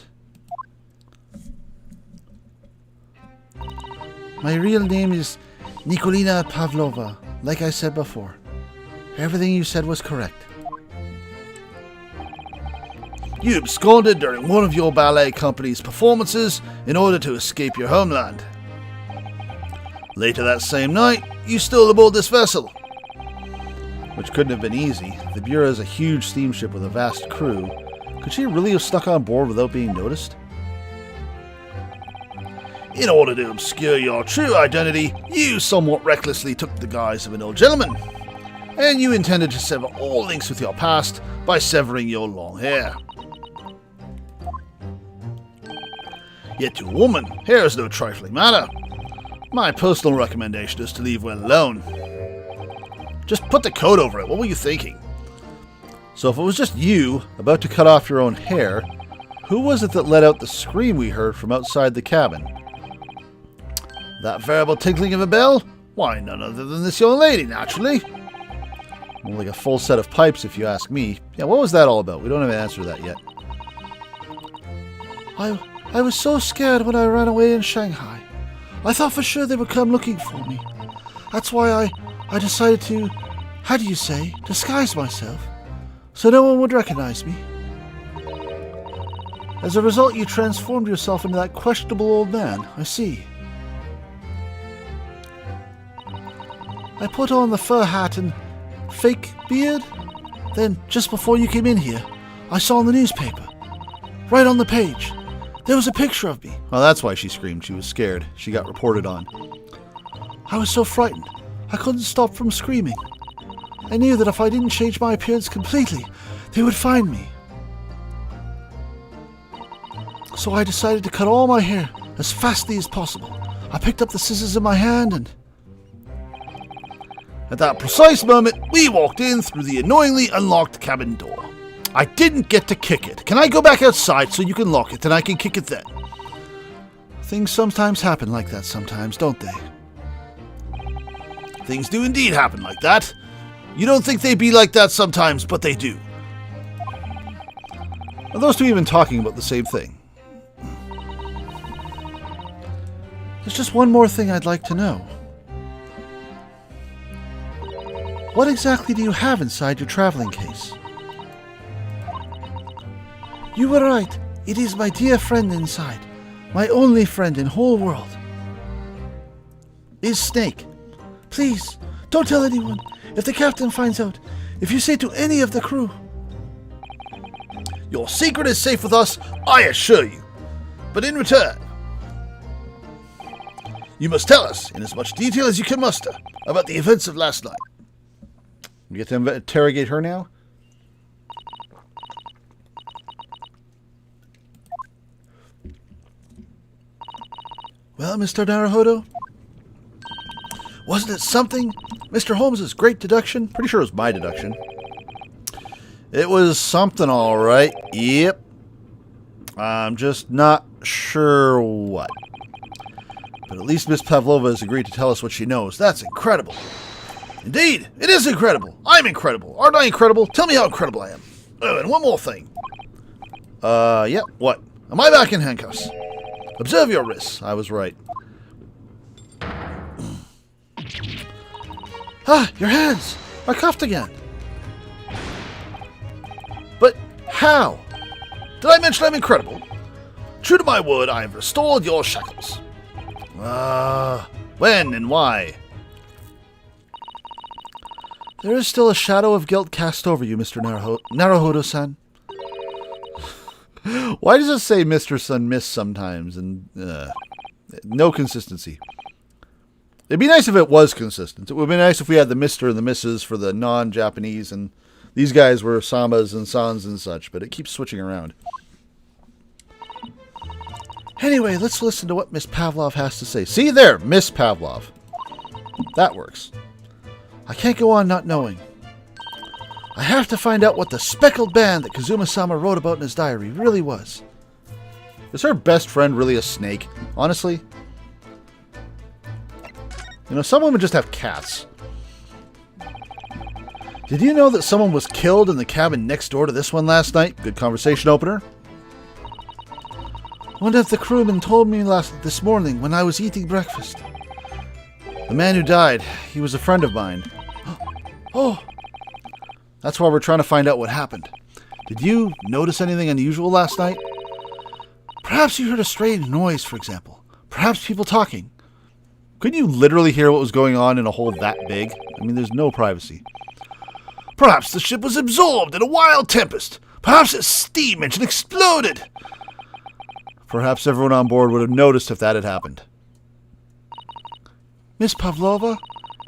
Speaker 2: My real name is Nikolina Pavlova, like I said before. Everything you said was correct. You absconded during one of your ballet company's performances in order to escape your homeland. Later that same night, you stole aboard this vessel.
Speaker 1: Which couldn't have been easy. The Bureau is a huge steamship with a vast crew. Could she really have stuck on board without being noticed?
Speaker 2: In order to obscure your true identity, you somewhat recklessly took the guise of an old gentleman, and you intended to sever all links with your past by severing your long hair. Yet to a woman, hair is no trifling matter. My personal recommendation is to leave well alone. Just put the coat over it. What were you thinking?
Speaker 1: So if it was just you, about to cut off your own hair, who was it that let out the scream we heard from outside the cabin?
Speaker 2: That variable tinkling of a bell? Why, none other than this young lady, naturally.
Speaker 1: Well, like a full set of pipes, if you ask me. Yeah, what was that all about? We don't have an answer to that yet.
Speaker 2: I was so scared when I ran away in Shanghai. I thought for sure they would come looking for me. That's why I decided to, how do you say, disguise myself, so no one would recognize me. As a result, you transformed yourself into that questionable old man, I see. I put on the fur hat and fake beard. Then, just before you came in here, I saw in the newspaper, right on the page, there was a picture of me.
Speaker 1: Oh, that's why she screamed. She was scared. She got reported on.
Speaker 2: I was so frightened, I couldn't stop from screaming. I knew that if I didn't change my appearance completely, they would find me. So I decided to cut all my hair as fastly as possible. I picked up the scissors in my hand and... At that precise moment, we walked in through the annoyingly unlocked cabin door. I didn't get to kick it. Can I go back outside so you can lock it and I can kick it then? Things sometimes happen like that sometimes, don't they? Things do indeed happen like that. You don't think they'd be like that sometimes, but they do.
Speaker 1: Are those two even talking about the same thing?
Speaker 2: There's just one more thing I'd like to know. What exactly do you have inside your traveling case? You were right. It is my dear friend inside. My only friend in whole world. Is Snake. Please, don't tell anyone. If the captain finds out, if you say to any of the crew. Your secret is safe with us, I assure you. But in return, you must tell us, in as much detail as you can muster, about the events of last night.
Speaker 1: We get to interrogate her now?
Speaker 2: Well, Mr. Naruhodo, wasn't it something? Mr. Holmes's great deduction?
Speaker 1: Pretty sure it was my deduction. It was something, all right. Yep. I'm just not sure what. But at least Miss Pavlova has agreed to tell us what she knows.
Speaker 2: That's incredible. Indeed, it is incredible. I'm incredible. Aren't I incredible? Tell me how incredible I am. Oh, and one more thing.
Speaker 1: Yeah, what?
Speaker 2: Am I back in handcuffs? Observe your wrists.
Speaker 1: I was right.
Speaker 2: Ah, your hands are cuffed again. But how? Did I mention I'm incredible? True to my word, I have restored your shackles.
Speaker 1: When and why?
Speaker 2: There is still a shadow of guilt cast over you, Mr. Naruhodo-san.
Speaker 1: Why does it say Mr. Sun Miss sometimes? And no consistency. It'd be nice if it was consistent. It would be nice if we had the Mr. and the Mrs. for the non-Japanese, and these guys were Samas and Sans and such, but it keeps switching around.
Speaker 2: Anyway, let's listen to what Miss Pavlov has to say.
Speaker 1: See there, Miss Pavlov. That works.
Speaker 2: I can't go on not knowing. I have to find out what the speckled band that Kazuma-sama wrote about in his diary really was.
Speaker 1: Is her best friend really a snake? Honestly? You know, some women just have cats. Did you know that someone was killed in the cabin next door to this one last night? Good conversation opener. One of the crewmen told me this morning when I was eating breakfast. The man who died, he was a friend of mine. Oh! That's why we're trying to find out what happened. Did you notice anything unusual last night? Perhaps you heard a strange noise, for example. Perhaps people talking. Couldn't you literally hear what was going on in a hole that big? I mean, there's no privacy.
Speaker 2: Perhaps the ship was absorbed in a wild tempest. Perhaps its steam engine exploded.
Speaker 1: Perhaps everyone on board would have noticed if that had happened.
Speaker 4: Miss Pavlova,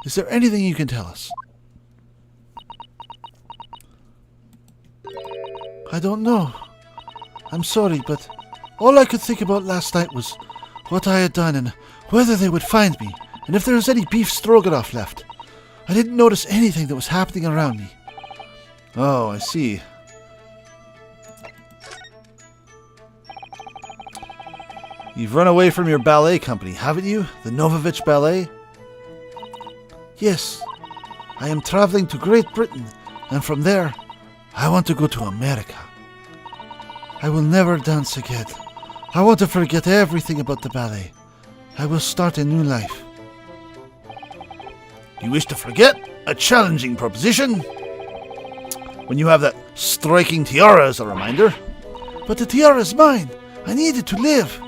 Speaker 4: is there anything you can tell us? I don't know. I'm sorry, but all I could think about last night was what I had done and whether they would find me and if there was any beef stroganoff left. I didn't notice anything that was happening around me.
Speaker 1: Oh, I see. You've run away from your ballet company, haven't you? The Novovich Ballet?
Speaker 4: Yes. I am traveling to Great Britain, and from there, I want to go to America. I will never dance again. I want to forget everything about the ballet. I will start a new life.
Speaker 2: You wish to forget? A challenging proposition. When you have that striking tiara as a reminder.
Speaker 4: But the tiara is mine. I need it to live.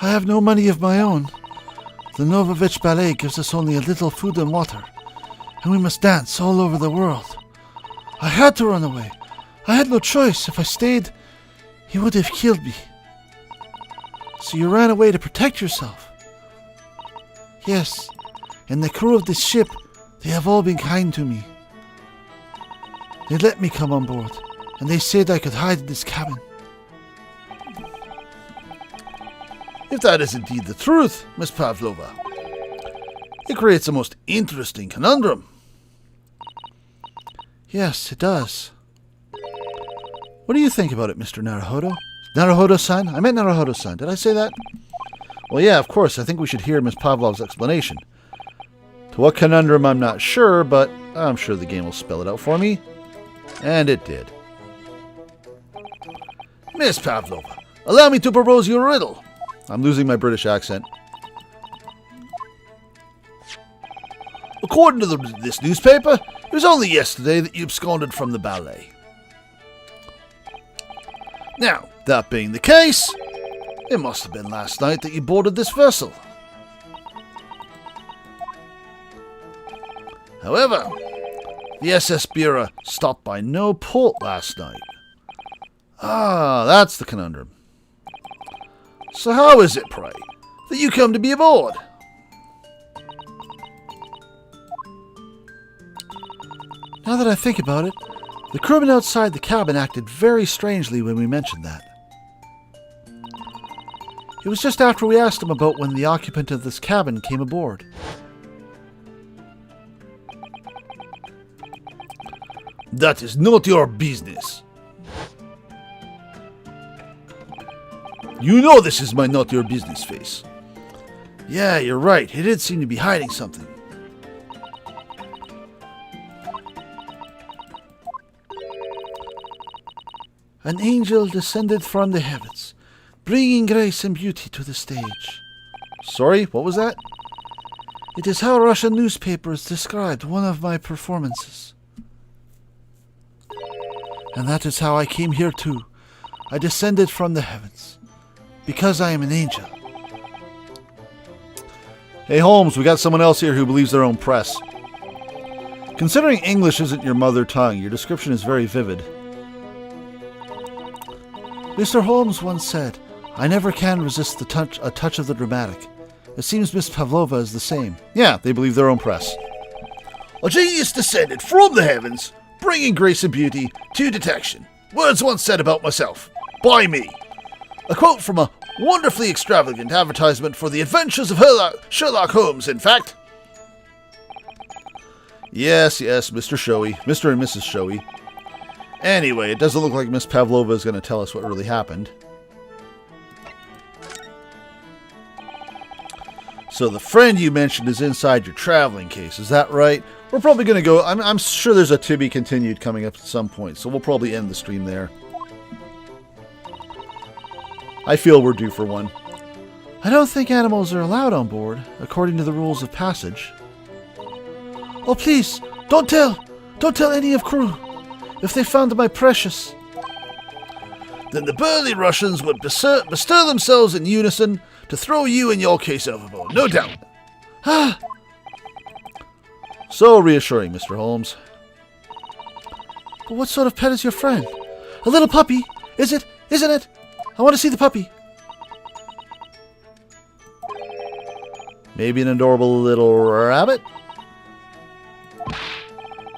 Speaker 4: I have no money of my own. The Novovich Ballet gives us only a little food and water, and we must dance all over the world. I had to run away. I had no choice. If I stayed, he would have killed me. So you ran away to protect yourself? Yes, and the crew of this ship, they have all been kind to me. They let me come on board, and they said I could hide in this cabin.
Speaker 2: If that is indeed the truth, Miss Pavlova, it creates a most interesting conundrum.
Speaker 4: Yes, it does.
Speaker 1: What do you think about it, Mr. Naruhodo? Naruhodo-san? I meant Naruhodo-san. Did I say that? Well, yeah, of course. I think we should hear Miss Pavlov's explanation. To what conundrum, I'm not sure, but I'm sure the game will spell it out for me. And it did.
Speaker 2: Miss Pavlova, allow me to propose you a riddle.
Speaker 1: I'm losing my British accent.
Speaker 2: According to this newspaper, it was only yesterday that you absconded from the ballet. Now, that being the case, it must have been last night that you boarded this vessel. However, the SS Bura stopped by no port last night.
Speaker 1: Ah, that's the conundrum.
Speaker 2: So how is it, pray, that you come to be aboard?
Speaker 4: Now that I think about it, the crewman outside the cabin acted very strangely when we mentioned that. It was just after we asked him about when the occupant of this cabin came aboard.
Speaker 2: That is not your business. You know this is my not your business face.
Speaker 4: Yeah, you're right. He did seem to be hiding something. An angel descended from the heavens, bringing grace and beauty to the stage.
Speaker 1: Sorry, what was that?
Speaker 4: It is how Russian newspapers described one of my performances. And that is how I came here too. I descended from the heavens. Because I am an angel.
Speaker 1: Hey Holmes, we got someone else here who believes their own press. Considering English isn't your mother tongue, your description is very vivid.
Speaker 4: Mr. Holmes once said, I never can resist a touch of the dramatic. It seems Miss Pavlova is the same.
Speaker 1: Yeah, they believe their own press.
Speaker 2: A genius descended from the heavens, bringing grace and beauty to detection. Words once said about myself. By me. A quote from a wonderfully extravagant advertisement for the adventures of Sherlock Holmes, in fact.
Speaker 1: Yes, Mr. Showy. Mr. and Mrs. Showy. Anyway, it doesn't look like Miss Pavlova is going to tell us what really happened. So the friend you mentioned is inside your traveling case, is that right? We're probably going to go... I'm sure there's a to be continued coming up at some point, so we'll probably end the stream there. I feel we're due for one.
Speaker 4: I don't think animals are allowed on board, according to the rules of passage. Oh, please, don't tell any of crew. If they found my precious...
Speaker 2: Then the burly Russians would bestir themselves in unison to throw you and your case overboard, no doubt.
Speaker 4: Ah!
Speaker 1: So reassuring, Mr. Holmes.
Speaker 4: But what sort of pet is your friend? A little puppy? Is it? Isn't it? I want to see the puppy.
Speaker 1: Maybe an adorable little rabbit?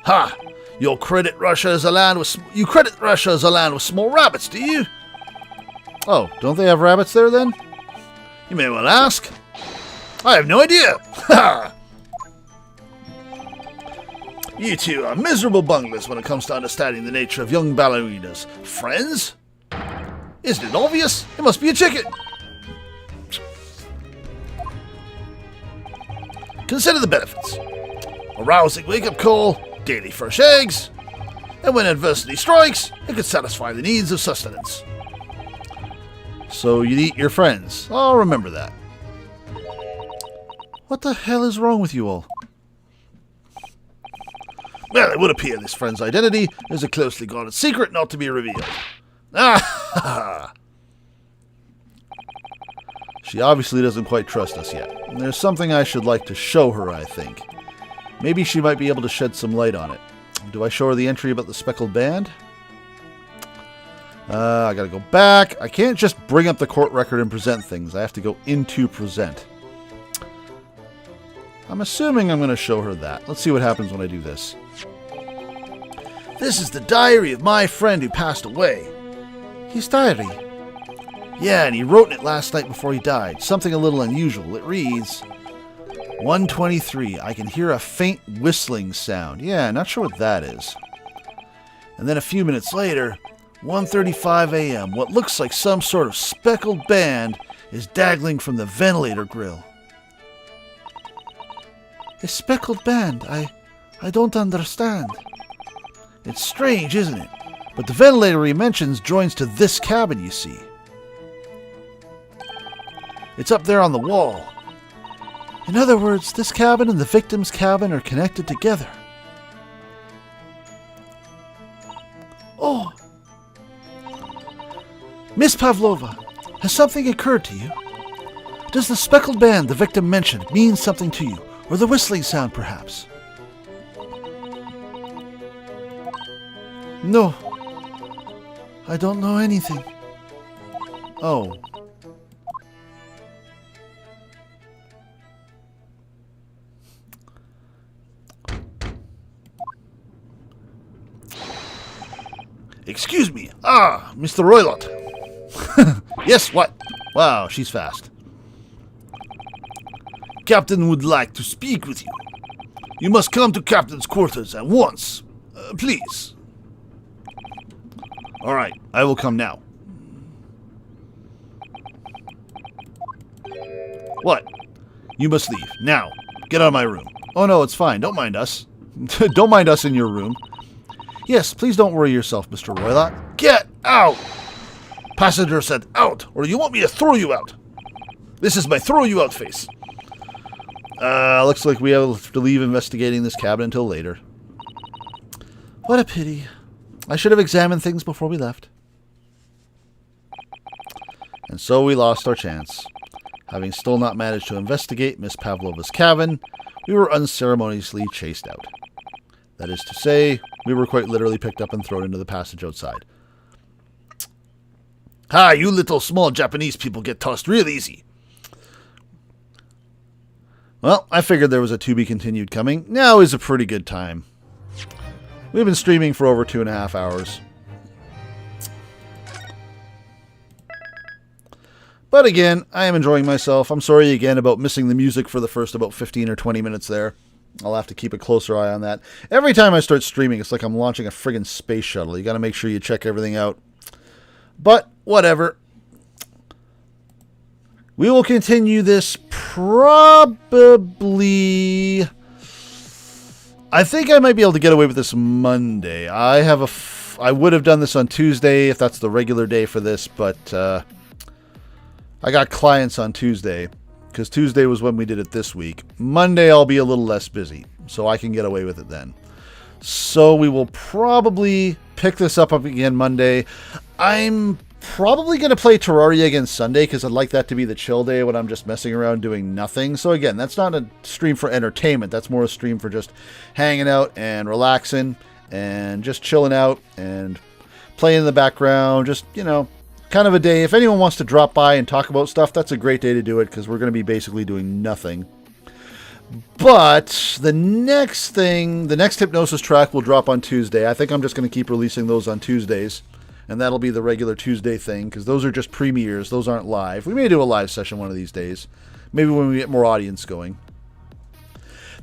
Speaker 2: Ha! You credit Russia as a land with small rabbits, do you?
Speaker 1: Oh, don't they have rabbits there then?
Speaker 2: You may well ask. I have no idea. Ha! You two are miserable bunglers when it comes to understanding the nature of young ballerinas. Friends? Isn't it obvious? It must be a chicken. Consider the benefits. A rousing wake-up call, daily fresh eggs, and when adversity strikes, it can satisfy the needs of sustenance.
Speaker 1: So you'd eat your friends. I'll remember that.
Speaker 4: What the hell is wrong with you all?
Speaker 2: Well, it would appear this friend's identity is a closely guarded secret not to be revealed. Ah!
Speaker 1: She obviously doesn't quite trust us yet. There's something I should like to show her, I think. Maybe she might be able to shed some light on it. Do I show her the entry about the speckled band? I gotta go back. I can't just bring up the court record and present things. I have to go into present. I'm assuming I'm going to show her that. Let's see what happens when I do this.
Speaker 2: This is the diary of my friend who passed away.
Speaker 4: His diary?
Speaker 2: Yeah, and he wrote in it last night before he died. Something a little unusual. It reads,
Speaker 1: 1:23. I can hear a faint whistling sound. Yeah, not sure what that is.
Speaker 2: And then a few minutes later, 1:35 a.m., what looks like some sort of speckled band is dangling from the ventilator grill.
Speaker 4: A speckled band? I don't understand.
Speaker 2: It's strange, isn't it? But the ventilator he mentions joins to this cabin, you see. It's up there on the wall.
Speaker 4: In other words, this cabin and the victim's cabin are connected together. Oh! Miss Pavlova, has something occurred to you? Does the speckled band the victim mentioned mean something to you? Or the whistling sound, perhaps? No. I don't know anything.
Speaker 1: Oh.
Speaker 2: Excuse me. Ah, Mr. Roylott.
Speaker 1: Yes, what? Wow, she's fast.
Speaker 2: Captain would like to speak with you. You must come to Captain's quarters at once. Please.
Speaker 1: All right, I will come now. What? You must leave. Now. Get out of my room. Oh, no, it's fine. Don't mind us. Don't mind us in your room. Yes, please don't worry yourself, Mr. Roylott.
Speaker 2: Get out! Passenger said out, or you want me to throw you out? This is my throw you out face.
Speaker 1: Looks like we have to leave investigating this cabin until later.
Speaker 4: What a pity. I should have examined things before we left.
Speaker 1: And so we lost our chance. Having still not managed to investigate Miss Pavlova's cabin, we were unceremoniously chased out. That is to say, we were quite literally picked up and thrown into the passage outside.
Speaker 2: Ha, you little small Japanese people get tossed real easy.
Speaker 1: Well, I figured there was a to be continued coming. Now is a pretty good time. We've been streaming for over 2.5 hours. But again, I am enjoying myself. I'm sorry again about missing the music for the first about 15 or 20 minutes there. I'll have to keep a closer eye on that. Every time I start streaming, it's like I'm launching a friggin' space shuttle. You got to make sure you check everything out. But whatever. We will continue this probably... I think I might be able to get away with this Monday. I would have done this on Tuesday if that's the regular day for this, but I got clients on Tuesday because Tuesday was when we did it this week. Monday I'll be a little less busy, so I can get away with it then. So we will probably pick this up again Monday. I'm probably going to play Terraria again Sunday because I'd like that to be the chill day when I'm just messing around doing nothing. So again, that's not a stream for entertainment. That's more a stream for just hanging out and relaxing and just chilling out and playing in the background. Just, you know, kind of a day. If anyone wants to drop by and talk about stuff, that's a great day to do it because we're going to be basically doing nothing. But the next hypnosis track will drop on Tuesday. I think I'm just going to keep releasing those on Tuesdays. And that'll be the regular Tuesday thing, because those are just premieres. Those aren't live. We may do a live session one of these days. Maybe when we get more audience going.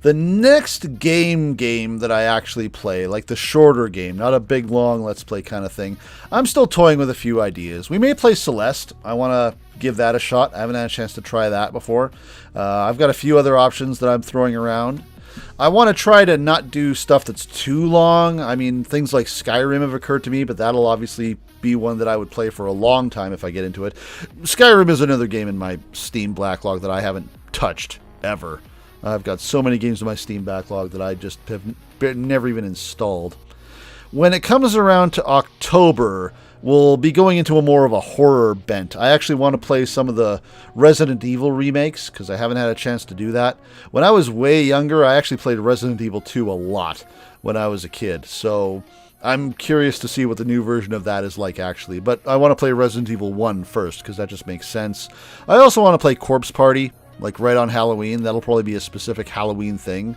Speaker 1: The next game that I actually play, like the shorter game, not a big, long Let's Play kind of thing, I'm still toying with a few ideas. We may play Celeste. I want to give that a shot. I haven't had a chance to try that before. I've got a few other options that I'm throwing around. I want to try to not do stuff that's too long. I mean, things like Skyrim have occurred to me, but that'll obviously be one that I would play for a long time if I get into it. Skyrim is another game in my Steam backlog that I haven't touched ever. I've got so many games in my Steam backlog that I just have never even installed. When it comes around to October, we'll be going into a more of a horror bent. I actually want to play some of the Resident Evil remakes because I haven't had a chance to do that. When I was way younger, I actually played Resident Evil 2 a lot when I was a kid. So I'm curious to see what the new version of that is like actually. But I want to play Resident Evil 1 first because that just makes sense. I also want to play Corpse Party, like right on Halloween. That'll probably be a specific Halloween thing.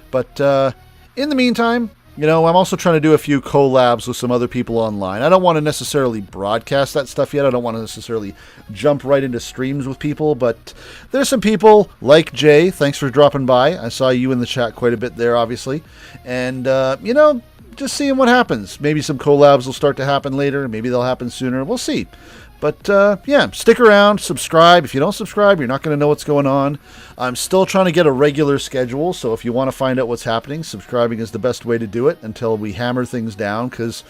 Speaker 1: But in the meantime, you know, I'm also trying to do a few collabs with some other people online. I don't want to necessarily broadcast that stuff yet. I don't want to necessarily jump right into streams with people, but there's some people like Jay. Thanks for dropping by. I saw you in the chat quite a bit there, obviously. And, you know, just seeing what happens. Maybe some collabs will start to happen later. Maybe they'll happen sooner. We'll see. But, yeah, stick around, subscribe. If you don't subscribe, you're not going to know what's going on. I'm still trying to get a regular schedule, so if you want to find out what's happening, subscribing is the best way to do it until we hammer things down, because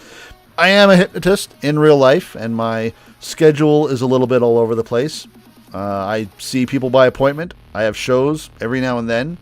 Speaker 1: I am a hypnotist in real life, and my schedule is a little bit all over the place. I see people by appointment. I have shows every now and then.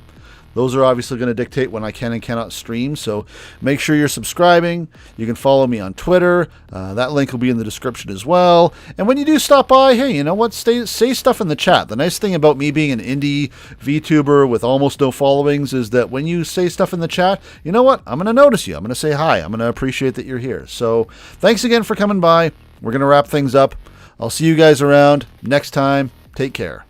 Speaker 1: Those are obviously going to dictate when I can and cannot stream, so make sure you're subscribing. You can follow me on Twitter. That link will be in the description as well. And when you do stop by, hey, you know what? Say stuff in the chat. The nice thing about me being an indie VTuber with almost no followings is that when you say stuff in the chat, you know what? I'm going to notice you. I'm going to say hi. I'm going to appreciate that you're here. So thanks again for coming by. We're going to wrap things up. I'll see you guys around next time. Take care.